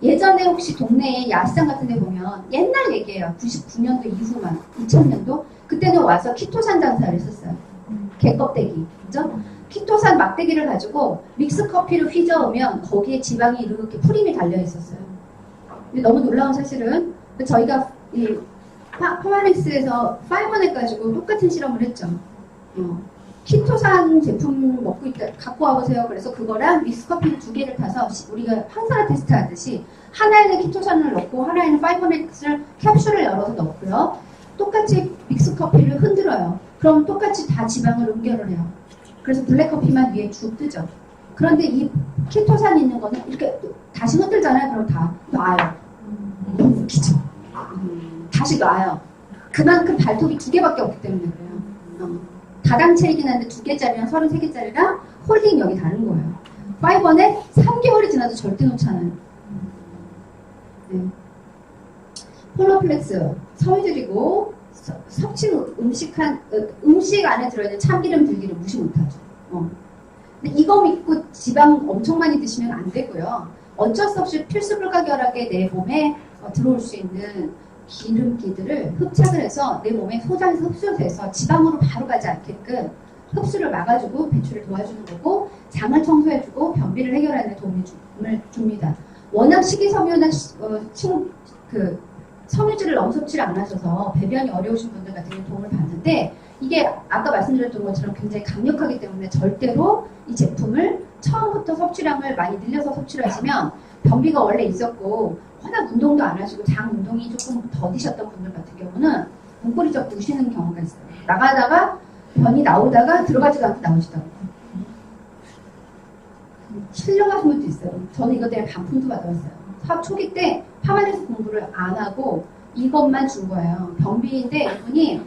예전에 혹시 동네에 야시장 같은 데 보면 옛날 얘기예요. 99년도 이후만 2000년도 그때는 와서 키토산 장사를 했었어요. 개껍데기 그죠? 키토산 막대기를 가지고 믹스커피를 휘저으면 거기에 지방이 이렇게 프림이 달려 있었어요. 근데 너무 놀라운 사실은 저희가 이 파마렉스에서 파이버넷 가지고 똑같은 실험을 했죠. 키토산 제품 갖고 와보세요. 그래서 그거랑 믹스커피 2개를 타서 우리가 항산화 테스트 하듯이 하나에는 키토산을 넣고 하나에는 파이버넷을 캡슐을 열어서 넣고요. 똑같이 믹스커피를 흔들어요. 그럼 똑같이 다 지방을 응결을 해요. 그래서 블랙커피만 위에 쭉 뜨죠. 그런데 이 키토산 있는 거는 이렇게 다시 흔들잖아요. 그럼 다 놔요. 웃기죠. 다시 놔요. 그만큼 발톱이 2개밖에 없기 때문에 그래요. 다당체이긴 한데 2개짜리랑 33개짜리랑 홀딩 여기 다른 거예요. 파이버넷 3개월이 지나도 절대 놓지 않아요. 네. 홀로플렉스 섬유질이고 섭취 음식 안에 들어있는 참기름 들기름 무시 못하죠. 근데 이거 믿고 지방 엄청 많이 드시면 안 되고요. 어쩔 수 없이 필수 불가결하게 내 몸에 들어올 수 있는 기름기들을 흡착을 해서 내 몸에 소장에서 흡수돼서 지방으로 바로 가지 않게끔 흡수를 막아주고 배출을 도와주는 거고 장을 청소해주고 변비를 해결하는 도움을 줍니다. 워낙 식이섬유나 섬유질을 너무 섭취를 안 하셔서 배변이 어려우신 분들 같은 경우 도움을 받는데 이게 아까 말씀드렸던 것처럼 굉장히 강력하기 때문에 절대로 이 제품을 처음부터 섭취량을 많이 늘려서 섭취를 하시면 변비가 원래 있었고 워낙 운동도 안 하시고 장 운동이 조금 더디셨던 분들 같은 경우는 문고리 잡고 우시는 경우가 있어요. 나가다가 변이 나오다가 들어가지도 않고 나오시더라고요. 실령하신 분도 있어요. 저는 이것 때문에 반품도 받아봤어요. 사업 초기 때 파마레스 공부를 안 하고 이것만 준 거예요. 변비인데 이분이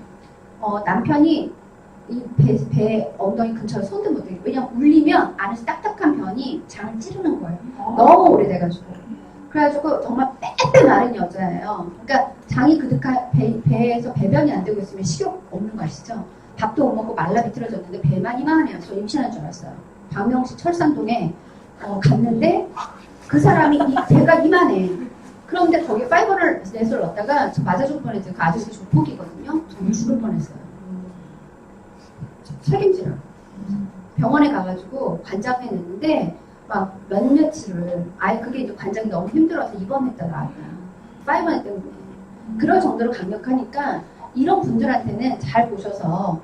남편이 이 배 엉덩이 근처에 손도 못 대고 왜냐면 울리면 안에서 딱딱한 변이 장을 찌르는 거예요. 너무 오래돼가지고. 그래가지고 정말 빼빼 마른 여자예요. 그러니까 장이 그득한 배에서 배변이 안 되고 있으면 식욕 없는 거 아시죠? 밥도 못 먹고 말라 비틀어졌는데 배만 이만해요. 저 임신한 줄 알았어요. 박명시 철산동에 갔는데 그 사람이 배가 이만해. 그런데 거기에 파이버를 넷을 넣었다가 저 맞아 죽을 뻔했어요. 그 아저씨 조폭이거든요. 저는 죽을 뻔했어요. 책임지라고. 병원에 가가지고 관장해 냈는데 막 몇 며칠을 아예 그게 이제 관장이 너무 힘들어서 입원했다 나왔다. 파이버넷 때문에. 그럴 정도로 강력하니까 이런 분들한테는 잘 보셔서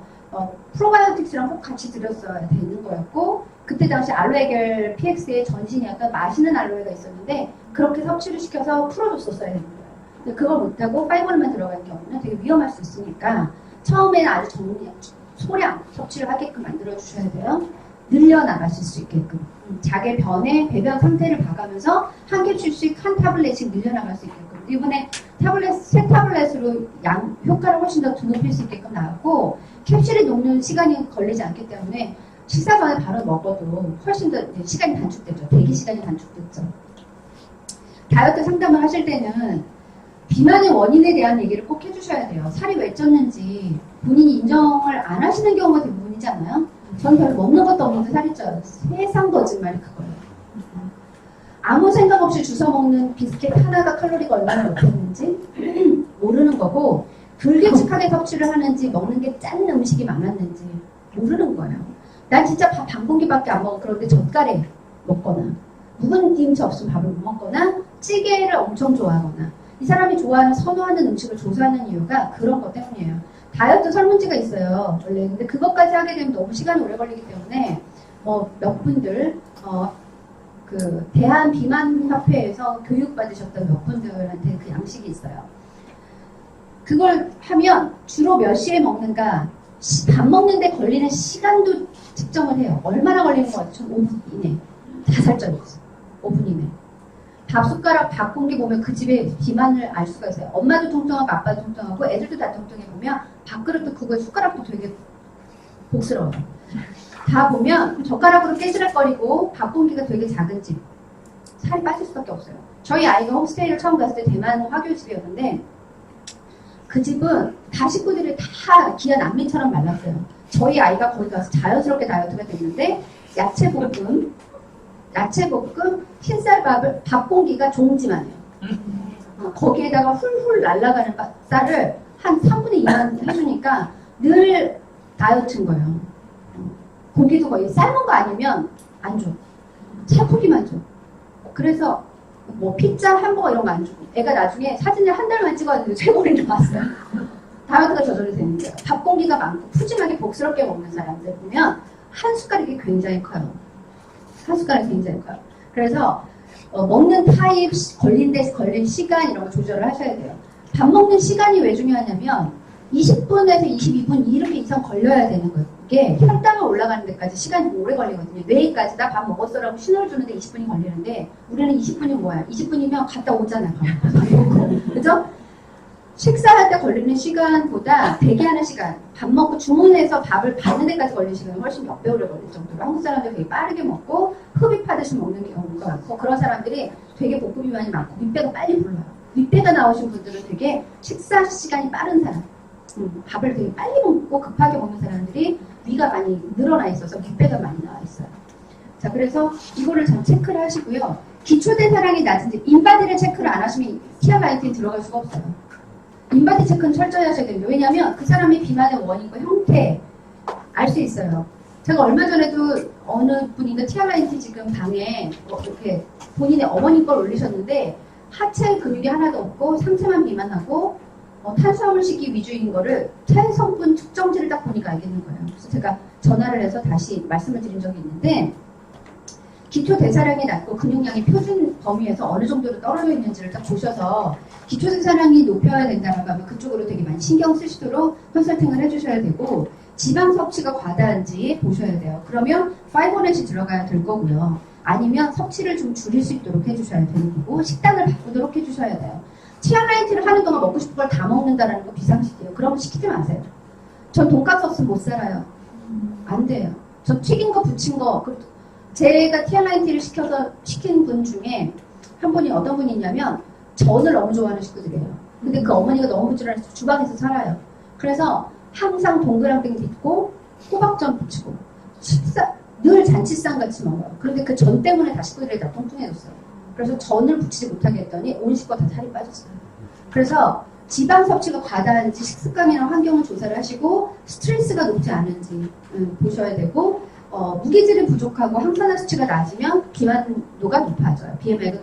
프로바이오틱스랑 꼭 같이 드렸어야 되는 거였고 그때 당시 알로에겔 PX의 전신이 약간 맛있는 알로에가 있었는데 그렇게 섭취를 시켜서 풀어줬었어야 되는 거예요. 근데 그걸 못하고 파이버넷만 들어가는 경우는 되게 위험할 수 있으니까 처음에는 아주 소량 섭취를 하게끔 만들어주셔야 돼요. 늘려나가실 수 있게끔. 자기 변의 배변 상태를 봐가면서 한 캡슐씩 한 타블렛씩 늘려나갈 수 있게끔. 이번에 새 타블렛으로 효과를 훨씬 더 높일 수 있게끔 나왔고 캡슐이 녹는 시간이 걸리지 않기 때문에 식사 전에 바로 먹어도 훨씬 더 시간이 단축되죠. 대기 시간이 단축됐죠. 다이어트 상담을 하실 때는 비만의 원인에 대한 얘기를 꼭 해주셔야 돼요. 살이 왜 쪘는지 본인이 인정을 안 하시는 경우가 대부분이지 않아요? 전 별로 먹는 것도 없는데 살이 쪄요. 세상 거짓말이 그거예요. 아무 생각 없이 주워 먹는 비스켓 하나가 칼로리가 얼마나 높았는지 모르는 거고 불규칙하게 섭취를 하는지 먹는 게 짠 음식이 많았는지 모르는 거예요. 난 진짜 밥 반 공기밖에 안 먹어. 그런데 젓갈에 먹거나 묵은 김치 없으면 밥을 못 먹거나 찌개를 엄청 좋아하거나 이 사람이 좋아하는 선호하는 음식을 조사하는 이유가 그런 것 때문이에요. 다이어트 설문지가 있어요. 원래 근데 그것까지 하게 되면 너무 시간이 오래 걸리기 때문에 몇 분들 그 대한비만협회에서 교육받으셨던 몇 분들한테 그 양식이 있어요. 그걸 하면 주로 몇 시에 먹는가 밥 먹는데 걸리는 시간도 측정을 해요. 얼마나 걸리는 것 같아요? 5분 이내. 다 설정이지. 5분 이내. 밥 숟가락, 밥 공기 보면 그 집의 비만을 알 수가 있어요. 엄마도 통통하고 아빠도 통통하고 애들도 다 통통해 보면 밥그릇도 크고 숟가락도 되게 복스러워요. 다 보면 젓가락으로 깨지락거리고 밥 공기가 되게 작은 집. 살이 빠질 수밖에 없어요. 저희 아이가 홈스테이를 처음 갔을 때 대만 화교집이었는데 그 집은 다 식구들이 다 기아 난민처럼 말랐어요. 저희 아이가 거기 가서 자연스럽게 다이어트가 됐는데 야채볶음, 흰쌀밥을 밥 공기가 종지만 해요. 거기에다가 훌훌 날아가는 쌀을 한 3분의 2만 해주니까 늘 다이어트인 거예요. 고기도 거의 삶은 거 아니면 안 줘. 살코기만 줘. 그래서 뭐 피자, 햄버거 이런 거 안 주고 애가 나중에 사진을 한 달만 찍었는데 최고를 봤어요. 다이어트가 저절로 되는 거예요. 밥 공기가 많고 푸짐하게 복스럽게 먹는 사람들 보면 한 숟가락이 굉장히 커요. 한 숟가락이 굉장히 커요. 그래서 먹는 타입, 걸린 시간 이런 거 조절을 하셔야 돼요. 밥 먹는 시간이 왜 중요하냐면 20분에서 22분 이렇게 이상 걸려야 되는 거예요. 이게 혈당을 올라가는 데까지 시간이 오래 걸리거든요. 뇌까지 나 밥 먹었어라고 신호를 주는데 20분이 걸리는데 우리는 20분이 뭐야? 20분이면 갔다 오잖아요. 그죠? 식사할 때 걸리는 시간보다 대기하는 시간, 밥 먹고 주문해서 밥을 받는 데까지 걸리는 시간이 훨씬 몇 배 오래 걸릴 정도로 한국 사람들이 되게 빠르게 먹고 흡입하듯이 먹는 경우가 많고 그런 사람들이 되게 복부 비만이 많고 윗배가 빨리 불러요. 윗배가 나오신 분들은 되게 식사 시간이 빠른 사람, 밥을 되게 빨리 먹고 급하게 먹는 사람들이 위가 많이 늘어나 있어서 윗배가 많이 나와 있어요. 자, 그래서 이거를 잘 체크를 하시고요. 기초대사량이 낮은지 인바디를 체크를 안 하시면 티아라이트에 들어갈 수가 없어요. 인바디 체크는 철저히 하셔야 됩니다. 왜냐하면 그 사람의 비만의 원인과 형태 알 수 있어요. 제가 얼마 전에도 어느 분인가 티아라이트 지금 방에 이렇게 본인의 어머니 걸 올리셨는데 하체 근육이 하나도 없고 상체만 비만하고 탄수화물식이 위주인 거를 체성분 측정지를 딱 보니까 알겠는 거예요. 그래서 제가 전화를 해서 다시 말씀을 드린 적이 있는데 기초 대사량이 낮고 근육량이 표준 범위에서 어느 정도로 떨어져 있는지를 딱 보셔서 기초 대사량이 높여야 된다라고 하면 그쪽으로 되게 많이 신경 쓰시도록 컨설팅을 해주셔야 되고 지방 섭취가 과다한지 보셔야 돼요. 그러면 파이버넷이 들어가야 될 거고요. 아니면 섭취를 좀 줄일 수 있도록 해주셔야 되는 거고 식단을 바꾸도록 해주셔야 돼요. 티아라이트를 하는 동안 먹고 싶은 걸 다 먹는다라는 거 비상식이에요. 그런 거 시키지 마세요. 전 돈가스 없으면 못 살아요. 안 돼요. 저 튀긴 거 부친 거 제가 티아라이트를 시킨 분 중에 한 분이 어떤 분이 있냐면 전을 너무 좋아하는 식구들이에요. 근데 그 어머니가 너무 부지런해서 주방에서 살아요. 그래서 항상 동그랑땡 빚고 호박전 부치고 늘 잔치상 같이 먹어요. 그런데 그 전 때문에 다 식구들이 다 통통해졌어요. 그래서 전을 부치지 못하게 했더니 온 식구가 다 살이 빠졌어요. 그래서 지방 섭취가 과다한지 식습관이나 환경을 조사를 하시고 스트레스가 높지 않은지 보셔야 되고 무기질이 부족하고 항산화 수치가 낮으면 비만도가 높아져요. BMI가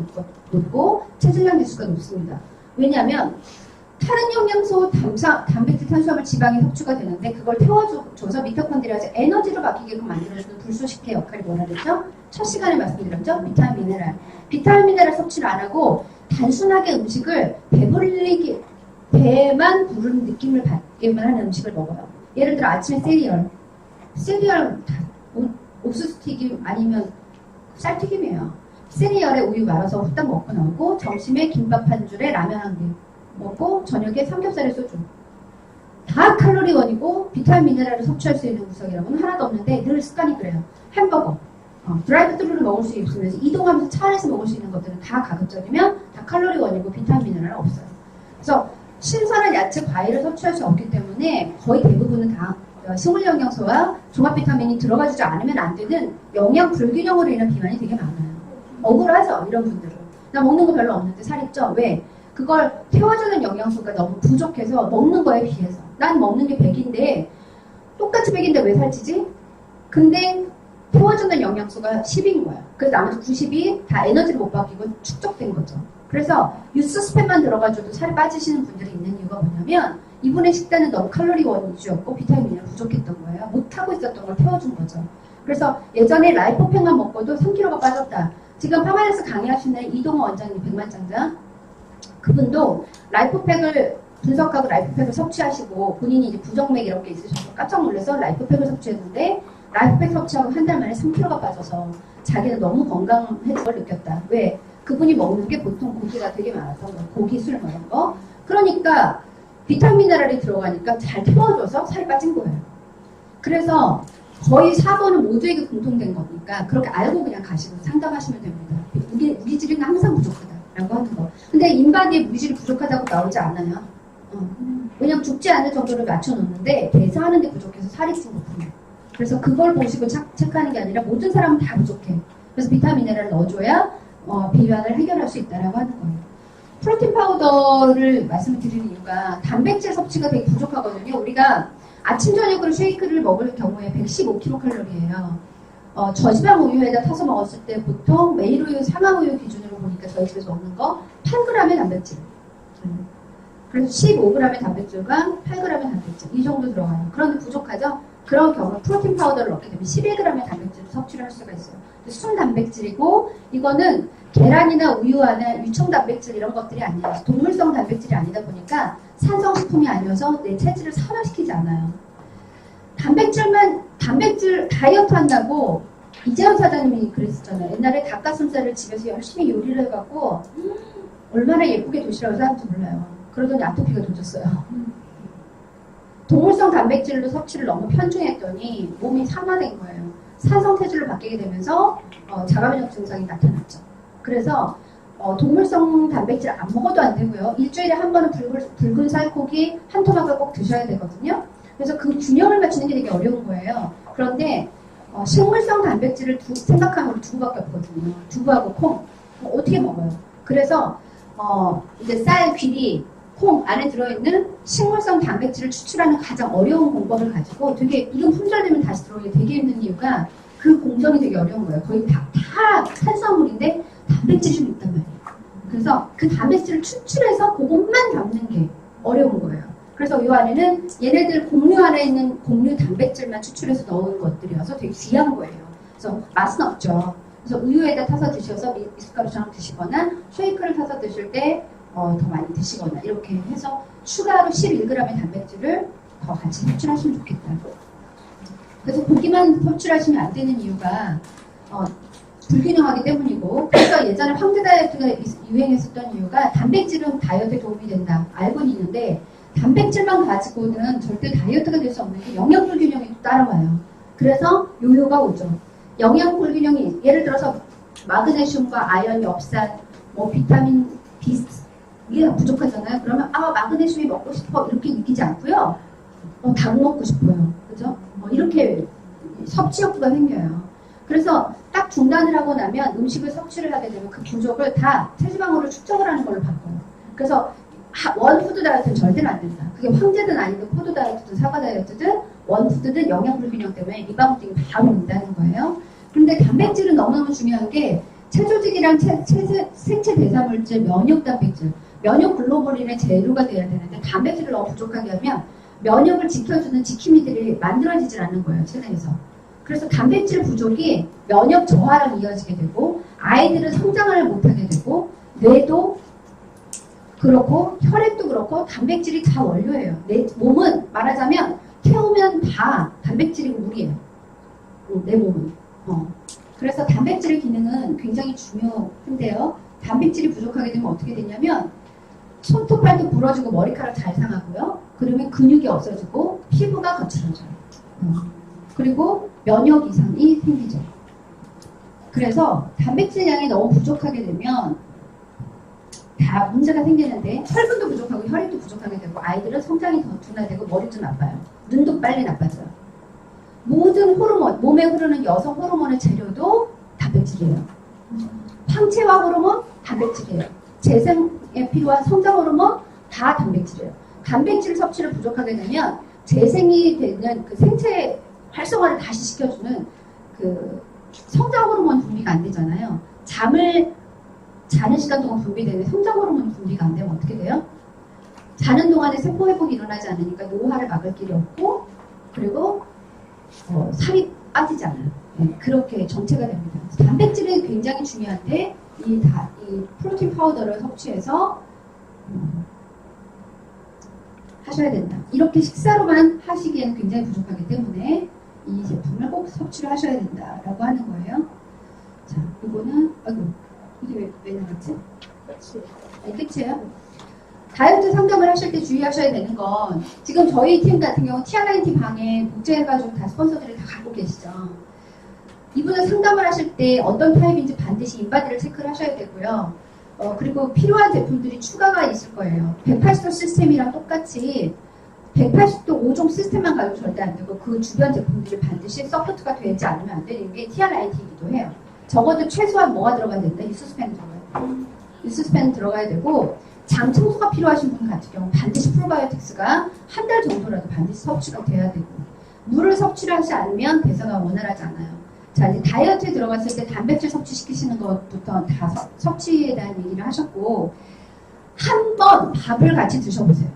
높고 체질량 지수가 높습니다. 왜냐하면 다른 영양소, 단백질, 탄수화물, 지방이 섭취가 되는데 그걸 태워줘서 미토콘드리아에서 에너지로 바뀌게끔 만들어주는 불소식해 역할이 뭐라 그랬죠? 첫 시간에 말씀드렸죠? 비타민, 미네랄. 비타민, 미네랄 섭취를 안 하고 단순하게 음식을 배만 부르는 느낌을 받게만 하는 음식을 먹어요. 예를 들어 아침에 세리얼 옥수수 튀김 아니면 쌀튀김이에요. 세리얼에 우유 말아서 후딱 먹고 나오고 점심에 김밥 한 줄에 라면 한 개 먹고 저녁에 삼겹살에 소주. 다 칼로리원이고 비타민 미네랄을 섭취할 수 있는 구석이라고는 하나도 없는데 늘 습관이 그래요. 햄버거, 드라이브 스루를 먹을 수 있으면서 이동하면서 차 안에서 먹을 수 있는 것들은 다 가급적이면 다 칼로리원이고 비타민 미네랄은 없어요. 그래서 신선한 야채, 과일을 섭취할 수 없기 때문에 거의 대부분은 다 식물 영양소와 종합 비타민이 들어가지 않으면 안 되는 영양 불균형으로 인한 비만이 되게 많아요. 억울하죠, 이런 분들은. 나 먹는 거 별로 없는데 살 쪄. 왜? 그걸 태워주는 영양소가 너무 부족해서 먹는 거에 비해서. 난 먹는 게 100인데 똑같이 100인데 왜 살찌지? 근데 태워주는 영양소가 10인 거야. 그래서 나머지 90이 다 에너지를 못 받기고 축적된 거죠. 그래서 유스 스팸만 들어가줘도 살이 빠지시는 분들이 있는 이유가 뭐냐면 이분의 식단은 너무 칼로리원 위주였고 비타민이 부족했던 거예요. 못하고 있었던 걸 태워준 거죠. 그래서 예전에 라이포팩만 먹고도 3kg가 빠졌다. 지금 파마에서 강의하시는 이동호 원장님 백만장자 그분도 라이포팩을 분석하고 라이포팩을 섭취하시고 본인이 이제 부정맥 이런 게 있으셔서 깜짝 놀라서 라이포팩을 섭취했는데 라이프팩 섭취하고 한 달 만에 3kg가 빠져서 자기는 너무 건강해진 걸 느꼈다. 왜? 그분이 먹는 게 보통 고기가 되게 많았던 거예요. 고기, 술 뭐 이런 거. 그러니까 비타민 미네랄이 들어가니까 잘 태워줘서 살이 빠진 거예요. 그래서 거의 4번은 모두에게 공통된 거니까 그렇게 알고 그냥 가시고 상담하시면 됩니다. 무기질은 항상 부족하다라고 하는 거. 근데 인바디에 무기질이 부족하다고 나오지 않아요. 왜냐면 죽지 않을 정도로 맞춰놓는데 대사하는 데 부족해서 살이 찐 거예요. 그래서 그걸 보시고 체크하는 게 아니라 모든 사람은 다 부족해. 그래서 비타민 미네랄을 넣어줘야 비만을 해결할 수 있다라고 하는 거예요. 프로틴 파우더를 말씀을 드리는 이유가 단백질 섭취가 되게 부족하거든요. 우리가 아침 저녁으로 쉐이크를 먹을 경우에 115kcal예요. 저지방 우유에다 타서 먹었을 때 보통 매일 우유, 상황 우유 기준으로 보니까 저희 집에서 먹는 거 8g의 단백질. 그래서 15g의 단백질과 8g의 단백질 이 정도 들어가요. 그런데 부족하죠? 그런 경우 프로틴 파우더를 넣게 되면 11g의 단백질을 섭취를 할 수가 있어요. 순 단백질이고 이거는 계란이나 우유 안에 유청 단백질 이런 것들이 아니에요. 동물성 단백질이 아니다 보니까 산성식품이 아니어서 내 체질을 산화시키지 않아요. 단백질 다이어트 한다고 이재현 사장님이 그랬었잖아요. 옛날에 닭가슴살을 집에서 열심히 요리를 해갖고 얼마나 예쁘게 도시락을 싸는지 몰라요. 그러더니 아토피가 도졌어요. 동물성 단백질로 섭취를 너무 편중했더니 몸이 산화된 거예요. 산성체질로 바뀌게 되면서 자가면역 증상이 나타났죠. 그래서 동물성 단백질 안 먹어도 안 되고요. 일주일에 한 번은 붉은 살코기 한 토막을 꼭 드셔야 되거든요. 그래서 그 균형을 맞추는 게 되게 어려운 거예요. 그런데 식물성 단백질을 생각하면 우리 두부밖에 없거든요. 두부하고 콩 어떻게 먹어요? 그래서 이제 쌀, 귀리, 콩 안에 들어있는 식물성 단백질을 추출하는 가장 어려운 공법을 가지고 되게 이건 품절되면 다시 들어오기 되게 힘든 이유가 그 공정이 되게 어려운 거예요. 거의 다 탄수화물인데 단백질이 좀 있단 말이에요. 그래서 그 단백질을 추출해서 그것만 담는 게 어려운 거예요. 그래서 이 안에는 얘네들 곡류 안에 있는 곡류 단백질만 추출해서 넣은 것들이어서 되게 귀한 거예요. 그래서 맛은 없죠. 그래서 우유에다 타서 드셔서 미숫가루처럼 드시거나 쉐이크를 타서 드실 때 더 많이 드시거나 이렇게 해서 추가로 11g의 단백질을 더 같이 섭취하시면 좋겠다. 그래서 고기만 섭취하시면 안 되는 이유가 불균형하기 때문이고 그래서 예전에 황제 다이어트가 유행했었던 이유가 단백질은 다이어트에 도움이 된다 알고는 있는데 단백질만 가지고는 절대 다이어트가 될 수 없는 게 영양 불균형이 따라와요. 그래서 요요가 오죠. 영양 불균형이 예를 들어서 마그네슘과 아연, 엽산, 비타민 B 이게 부족하잖아요. 그러면 마그네슘이 먹고 싶어 이렇게 느끼지 않고요. 닭 먹고 싶어요. 그죠? 이렇게 섭취 욕구가 생겨요. 그래서 딱 중단을 하고 나면 음식을 섭취를 하게 되면 그 부족을 다 체지방으로 축적을 하는 걸로 바꿔요. 그래서 원푸드 다이어트는 절대로 안 된다. 그게 황제든 아니든 포도 다이어트든 사과 다이어트든 원푸드든 영양 불균형 때문에 리바운딩이 바로 온다는 거예요. 그런데 단백질은 너무너무 중요한 게 체조직이랑 생체 대사물질, 면역 단백질, 면역 글로불린의 재료가 돼야 되는데 단백질을 너무 부족하게 하면 면역을 지켜주는 지킴이들이 만들어지질 않는 거예요, 체내에서. 그래서 단백질 부족이 면역 저하랑 이어지게 되고 아이들은 성장을 못하게 되고 뇌도 그렇고 혈액도 그렇고 단백질이 다 원료예요. 내 몸은 말하자면 태우면 다 단백질이고 물이에요. 내 몸은. 그래서 단백질의 기능은 굉장히 중요한데요. 단백질이 부족하게 되면 어떻게 되냐면 손톱 발도 부러지고 머리카락 잘 상하고요. 그러면 근육이 없어지고 피부가 거칠어져요. 그리고 면역 이상이 생기죠. 그래서 단백질 양이 너무 부족하게 되면 다 문제가 생기는데 혈분도 부족하고 혈액도 부족하게 되고 아이들은 성장이 더 둔화되고 머리도 나빠요. 눈도 빨리 나빠져요. 모든 호르몬, 몸에 흐르는 여성 호르몬의 재료도 단백질이에요. 황체화 호르몬, 단백질이에요. 재생에 필요한 성장 호르몬, 다 단백질이에요. 단백질 섭취를 부족하게 되면 재생이 되는 그 생체 활성화를 다시 시켜주는 그 성장 호르몬 분비가 안 되잖아요. 잠을 자는 시간 동안 분비되는 성장 호르몬 분비가 안 되면 어떻게 돼요? 자는 동안에 세포 회복이 일어나지 않으니까 노화를 막을 길이 없고 그리고 살이 빠지지 않아요. 네, 그렇게 정체가 됩니다. 단백질은 굉장히 중요한데 이 프로틴 파우더를 섭취해서 하셔야 된다. 이렇게 식사로만 하시기에는 굉장히 부족하기 때문에 이 제품을 꼭 섭취를 하셔야 된다라고 하는 거예요. 자, 이거는 이게 왜 나갔지? 네, 끝이에요. 다이어트 상담을 하실 때 주의하셔야 되는 건 지금 저희 팀 같은 경우 TRIT 방에 복제해가지고 다 스폰서들이 다 갖고 계시죠. 이분은 상담을 하실 때 어떤 타입인지 반드시 인바디를 체크를 하셔야 되고요. 그리고 필요한 제품들이 추가가 있을 거예요. 180도 시스템이랑 똑같이 180도 5종 시스템만 가지고 절대 안 되고 그 주변 제품들이 반드시 서포트가 되지 않으면 안 되는 게 TRIT이기도 해요. 적어도 최소한 뭐가 들어가야 된다? 유스스펜 들어가야 돼요. 유스스펜 들어가야 되고 장 청소가 필요하신 분 같은 경우 반드시 프로바이오틱스가 한 달 정도라도 반드시 섭취가 돼야 되고 물을 섭취를 하지 않으면 대사가 원활하지 않아요. 자, 이제 다이어트에 들어갔을 때 단백질 섭취시키시는 것부터 다 섭취에 대한 얘기를 하셨고 한 번 밥을 같이 드셔보세요.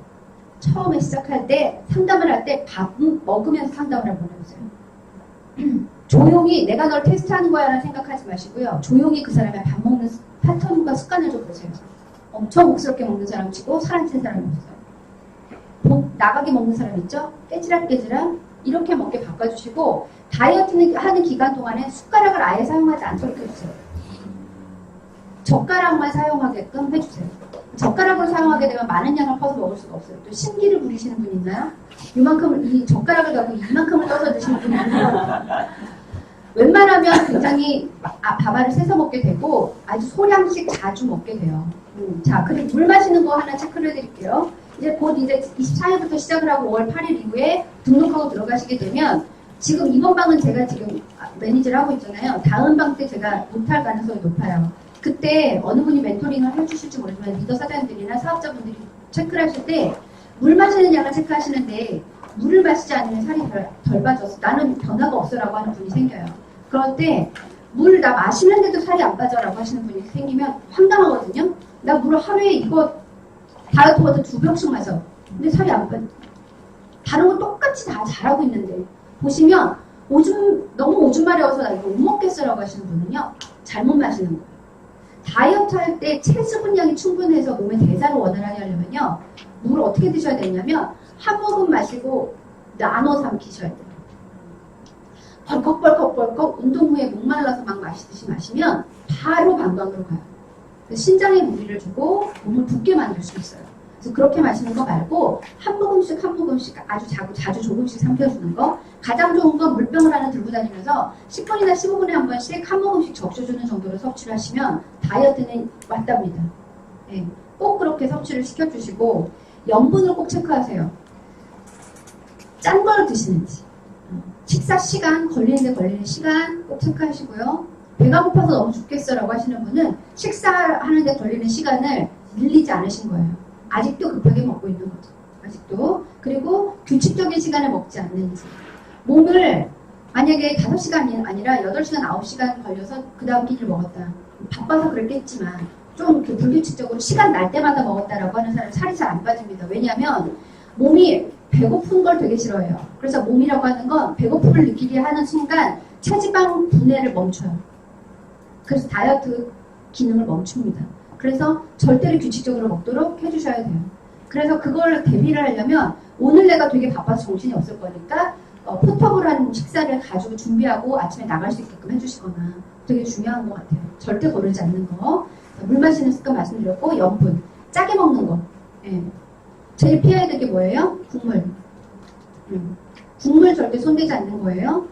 처음에 시작할 때 상담을 할 때 밥 먹으면서 상담을 한번 해보세요. 조용히 내가 널 테스트하는 거야 라는 생각하지 마시고요. 조용히 그 사람의 밥 먹는 패턴과 습관을 좀 보세요. 엄청 목스럽게 먹는 사람 치고 살 안 찐 사람이 없어요. 나가게 먹는 사람 있죠? 깨지락 이렇게 먹게 바꿔주시고 다이어트 하는 기간 동안에 숟가락을 아예 사용하지 않도록 해주세요. 젓가락만 사용하게끔 해주세요. 젓가락으로 사용하게 되면 많은 양을 퍼서 먹을 수가 없어요. 또 신기를 부리시는 분 있나요? 이만큼을 이 젓가락을 갖고 이만큼을 떠서 드시는 분이 있나요? 웬만하면 굉장히 밥알을 세서 먹게 되고 아주 소량씩 자주 먹게 돼요. 자, 그리고 물 마시는 거 하나 체크를 해드릴게요. 이제 곧 이제 24일부터 시작을 하고 5월 8일 이후에 등록하고 들어가시게 되면 지금 이번 방은 제가 지금 매니저를 하고 있잖아요. 다음 방 때 제가 못할 가능성이 높아요. 그때 어느 분이 멘토링을 해주실지 모르지만 리더 사장님들이나 사업자분들이 체크를 하실 때 물 마시는 양을 체크하시는데 물을 마시지 않으면 살이 덜 빠졌어. 나는 변화가 없어라고 하는 분이 생겨요. 그럴 때 물 나 마시는데도 살이 안 빠져라고 하시는 분이 생기면 황당하거든요. 나 물 하루에 이거 다이어트 워터 2병씩 마셔. 근데 살이 안 빠져. 다른 거 똑같이 다 잘하고 있는데 보시면 너무 오줌 마려워서 나 이거 못 먹겠어라고 하시는 분은요. 잘못 마시는 거예요. 다이어트 할 때 체수분량이 충분해서 몸의 대사를 원활하게 하려면요. 물을 어떻게 드셔야 되냐면 한 모금 마시고 나눠 삼키셔야 돼요. 벌컥벌컥 운동 후에 목말라서 막 마시듯이 마시면 바로 방광으로 가요. 신장에 무리를 주고 몸을 붓게 만들 수 있어요. 그래서 그렇게 마시는 거 말고 한 모금씩 아주 자주 조금씩 삼켜주는 거. 가장 좋은 건 물병을 하나 들고 다니면서 10분이나 15분에 한 번씩 한 모금씩 적셔주는 정도로 섭취를 하시면 다이어트는 맞답니다. 네, 꼭 그렇게 섭취를 시켜주시고 염분을 꼭 체크하세요. 짠 걸 드시는지 식사 시간, 걸리는 시간 꼭 체크하시고요. 배가 고파서 너무 죽겠어라고 하시는 분은 식사하는데 걸리는 시간을 밀리지 않으신 거예요. 아직도 급하게 먹고 있는 거죠. 아직도. 그리고 규칙적인 시간에 먹지 않는지. 몸을 만약에 5시간이 아니라 8시간, 9시간 걸려서 그 다음 끼니를 먹었다. 바빠서 그랬겠지만 좀 이렇게 불규칙적으로 시간 날 때마다 먹었다라고 하는 사람은 살이 잘 안 빠집니다. 왜냐하면 몸이 배고픈 걸 되게 싫어해요. 그래서 몸이라고 하는 건 배고픔을 느끼게 하는 순간 체지방 분해를 멈춰요. 그래서 다이어트 기능을 멈춥니다. 그래서 절대로 규칙적으로 먹도록 해주셔야 돼요. 그래서 그걸 대비를 하려면 오늘 내가 되게 바빠서 정신이 없을 거니까 포터블한 식사를 가지고 준비하고 아침에 나갈 수 있게끔 해주시거나 되게 중요한 것 같아요. 절대 거르지 않는 거. 물 마시는 습관 말씀드렸고 염분, 짜게 먹는 거. 예. 제일 피해야 될 게 뭐예요? 국물. 국물 절대 손대지 않는 거예요.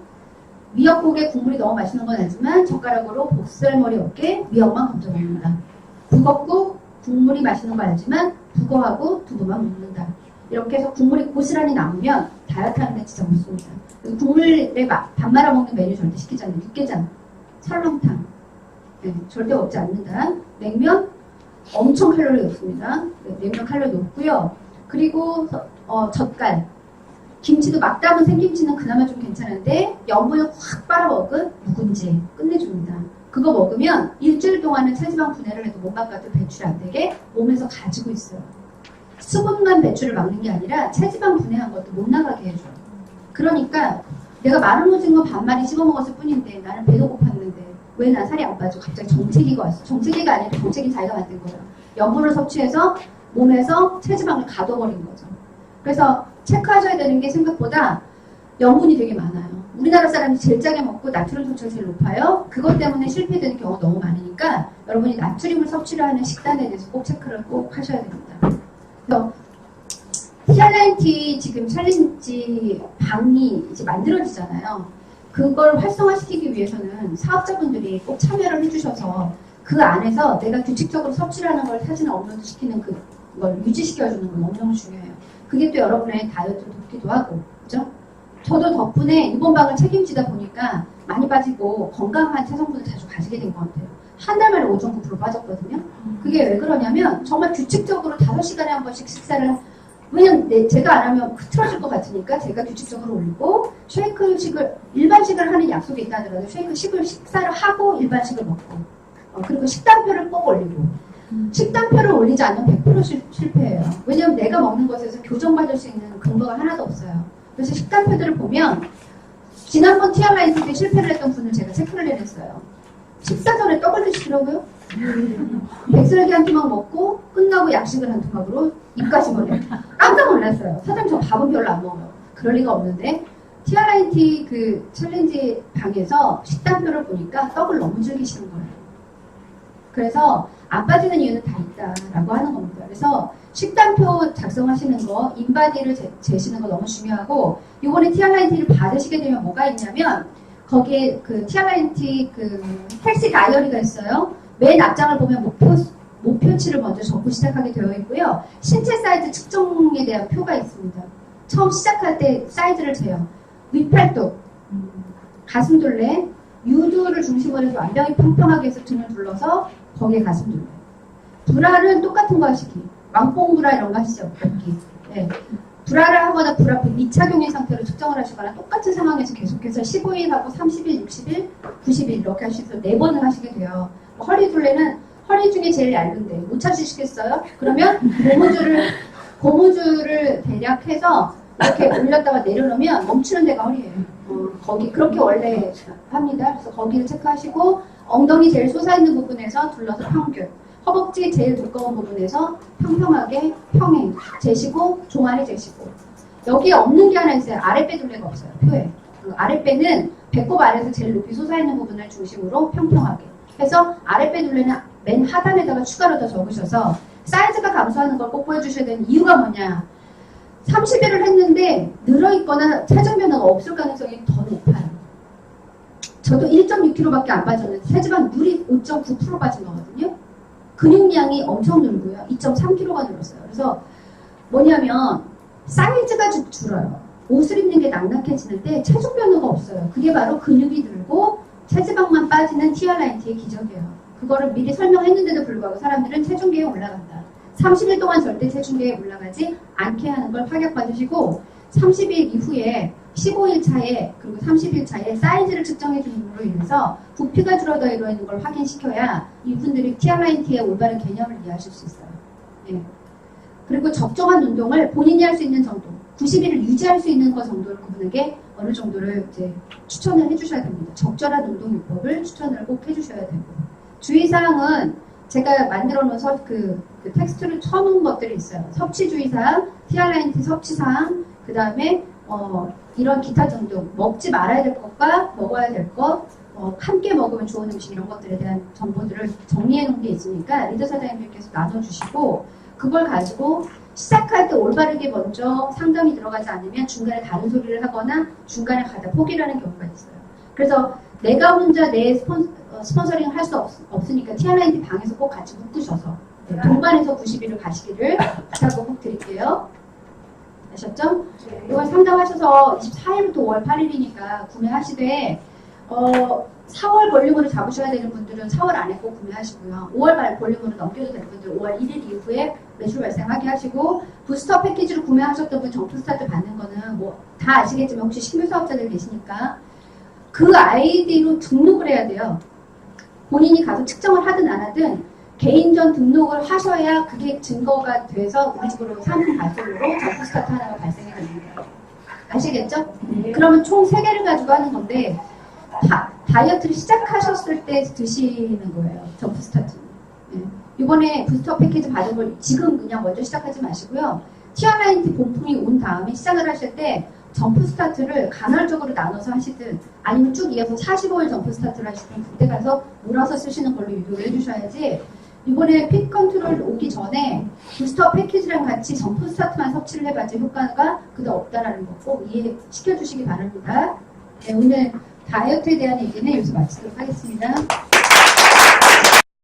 미역국에 국물이 너무 맛있는 건 알지만 젓가락으로 복살머리 없게 미역만 건져 먹는다. 북엇국 국물이 맛있는 거 알지만 북어하고 두부만 먹는다. 이렇게 해서 국물이 고스란히 남으면 다이어트 하는데 진짜 좋습니다. 국물에 밥 말아 먹는 메뉴 절대 시키지 않는 육개장, 설렁탕 네, 절대 먹지 않는다. 냉면 엄청 칼로리 높습니다. 네, 냉면 칼로리 높고요. 그리고 젓갈 김치도 막 담은 생김치는 그나마 좀 괜찮은데 염분을 확 빨아먹은 묵은지 끝내줍니다. 그거 먹으면 일주일 동안은 체지방 분해를 해도 몸 바깥으로 배출이 안 되게 몸에서 가지고 있어요. 수분만 배출을 막는 게 아니라 체지방 분해한 것도 못 나가게 해줘요. 그러니까 내가 마른 오징어 반마리 씹어 먹었을 뿐인데 나는 배도 고팠는데 왜 난 살이 안 빠져? 갑자기 정체기가 왔어. 정체기가 아니라 정체기 자기가 만든 거예요. 염분을 섭취해서 몸에서 체지방을 가둬버린 거죠. 그래서 체크하셔야 되는 게 생각보다 염분이 되게 많아요. 우리나라 사람이 제일 짜게 먹고 나트륨 섭취가 제일 높아요. 그것 때문에 실패되는 경우가 너무 많으니까 여러분이 나트륨을 섭취를 하는 식단에 대해서 꼭 체크를 꼭 하셔야 됩니다. 그래서 티알라인티 지금 챌린지 방이 이제 만들어지잖아요. 그걸 활성화시키기 위해서는 사업자분들이 꼭 참여를 해주셔서 그 안에서 내가 규칙적으로 섭취를 하는 걸 사진을 업로드 시키는 그걸 유지시켜주는 건 너무너무 중요해요. 그게 또 여러분의 다이어트를 돕기도 하고, 그죠? 저도 덕분에 이번 방을 책임지다 보니까 많이 빠지고 건강한 체성분을 자주 가지게 된 것 같아요. 한 달 만에 5.9% 빠졌거든요. 그게 왜 그러냐면 정말 규칙적으로 5시간에 한 번씩 식사를 왜냐면 제가 안 하면 흐트러질 것 같으니까 제가 규칙적으로 올리고 쉐이크식을 일반식을 하는 약속이 있다 하더라도 쉐이크식을 식사를 하고 일반식을 먹고 그리고 식단표를 꼭 올리고 식단표를 올리지 않으면 100% 실패해요. 왜냐면 내가 먹는 것에서 교정받을 수 있는 근거가 하나도 없어요. 그래서 식단표들을 보면 지난번 티알라인티 때 실패를 했던 분을 제가 체크를 해냈어요. 식사 전에 떡을 드시더라고요. 백설기 한 토막 먹고 끝나고 약식을 한 토막으로 입까지 보내. 깜짝 놀랐어요. 사장님 저 밥은 별로 안 먹어요. 그럴 리가 없는데 티알라인티 그 챌린지 방에서 식단표를 보니까 떡을 너무 즐기시는 거예요. 그래서 안 빠지는 이유는 다 있다라고 하는 겁니다. 그래서 식단표 작성하시는 거, 인바디를 재시는 거 너무 중요하고 이번에 티알라인티를 받으시게 되면 뭐가 있냐면 거기에 그 티알라인티 그 헬스 다이어리가 있어요. 맨 앞장을 보면 목표치를 먼저 적고 시작하게 되어 있고요. 신체 사이즈 측정에 대한 표가 있습니다. 처음 시작할 때 사이즈를 재요. 윗팔뚝, 가슴둘레, 유두를 중심으로 해서 완전히 평평하게 해서 등을 둘러서 거기에 가슴둘레. 브라는 똑같은 거 하시기. 왕뽕 브라 이런 거 하시죠. 여기. 네. 브라를 하거나 브라 미착용인 상태로 측정을 하시거나 똑같은 상황에서 계속해서 15일하고 30일, 60일, 90일 이렇게 하셔서 4번을 하시게 돼요. 허리 둘레는 허리 중에 제일 얇은데 못 찾으시겠어요? 그러면 고무줄을 대략 해서 이렇게 올렸다가 내려놓으면 멈추는 데가 허리예요. 거기 그렇게 원래 합니다. 그래서 거기를 체크하시고 엉덩이 제일 솟아있는 부분에서 둘러서 평균, 허벅지 제일 두꺼운 부분에서 평평하게 평행 재시고 종아리 재시고 여기에 없는 게 하나 있어요. 아랫배 둘레가 없어요. 표에. 아랫배는 배꼽 아래에서 제일 높이 솟아있는 부분을 중심으로 평평하게 해서 아랫배 둘레는 맨 하단에다가 추가로 더 적으셔서 사이즈가 감소하는 걸 꼭 보여주셔야 되는 이유가 뭐냐. 30일을 했는데 늘어있거나 체중 변화가 없을 가능성이 더 높아요. 저도 1.6kg밖에 안 빠졌는데 체지방률이 5.9% 빠진 거거든요. 근육량이 엄청 늘고요. 2.3kg가 늘었어요. 그래서 뭐냐면 사이즈가 줄어요. 옷을 입는 게 낙낙해지는데 체중 변화가 없어요. 그게 바로 근육이 늘고 체지방만 빠지는 티알라인티의 기적이에요. 그거를 미리 설명했는데도 불구하고 사람들은 체중계에 올라간다. 30일 동안 절대 체중계에 올라가지 않게 하는 걸 파격받으시고 30일 이후에 15일 차에 그리고 30일 차에 사이즈를 측정해 줌으로 인해서 부피가 줄어들어 있는 걸 확인시켜야 이분들이 TRINT의 올바른 개념을 이해하실 수 있어요. 예. 그리고 적정한 운동을 본인이 할 수 있는 정도, 90일을 유지할 수 있는 것 정도를 그분에게 어느 정도를 이제 추천을 해주셔야 됩니다. 적절한 운동 요법을 추천을 꼭 해주셔야 되고 주의사항은 제가 만들어 놓은 그 텍스트를 쳐놓은 것들이 있어요. 섭취 주의사항, TRINT 섭취사항, 그 다음에 이런 기타 등등 먹지 말아야 될 것과 먹어야 될 것, 함께 먹으면 좋은 음식 이런 것들에 대한 정보들을 정리해 놓은 게 있으니까 리더 사장님들께서 나눠주시고 그걸 가지고 시작할 때 올바르게 먼저 상담이 들어가지 않으면 중간에 다른 소리를 하거나 중간에 가다 포기를 하는 경우가 있어요. 그래서 내가 혼자 내 스폰서링을 할 수 없으니까 TRINT 방에서 꼭 같이 묶으셔서 동반해서 90일을 가시기를 부탁을 꼭 드릴게요. 아셨죠? 이걸 상담하셔서 24일부터 5월 8일이니까 구매하시되 4월 볼륨으로 잡으셔야 되는 분들은 4월 안에 꼭 구매하시고요. 5월 말 볼륨으로 넘겨도 되는 분들은 5월 1일 이후에 매출 발생하게 하시고 부스터 패키지로 구매하셨던 분 정품 스타트 받는 거는 뭐 다 아시겠지만 혹시 신규 사업자들 계시니까 그 아이디로 등록을 해야 돼요. 본인이 가서 측정을 하든 안 하든 개인전 등록을 하셔야 그게 증거가 돼서 우리 집으로 상품 발송으로 정품 스타트 하나가 발생이 됩니다. 아시겠죠? 그러면 총 3개를 가지고 하는 건데 다이어트를 시작하셨을 때 드시는 거예요. 점프 스타트. 네. 이번에 부스터 패키지 받은 걸 지금 그냥 먼저 시작하지 마시고요. TRINT 본품이 온 다음에 시작을 하실 때 점프 스타트를 간헐적으로 나눠서 하시든 아니면 쭉 이어서 45일 점프 스타트를 하시든 그때 가서 몰아서 쓰시는 걸로 유도를 해주셔야지 이번에 핏 컨트롤 오기 전에 부스터 패키지랑 같이 점프 스타트만 섭취를 해봤자 효과가 그다음 없다라는 거 꼭 이해시켜 주시기 바랍니다. 네, 오늘 다이어트에 대한 얘기는 여기서 마치도록 하겠습니다.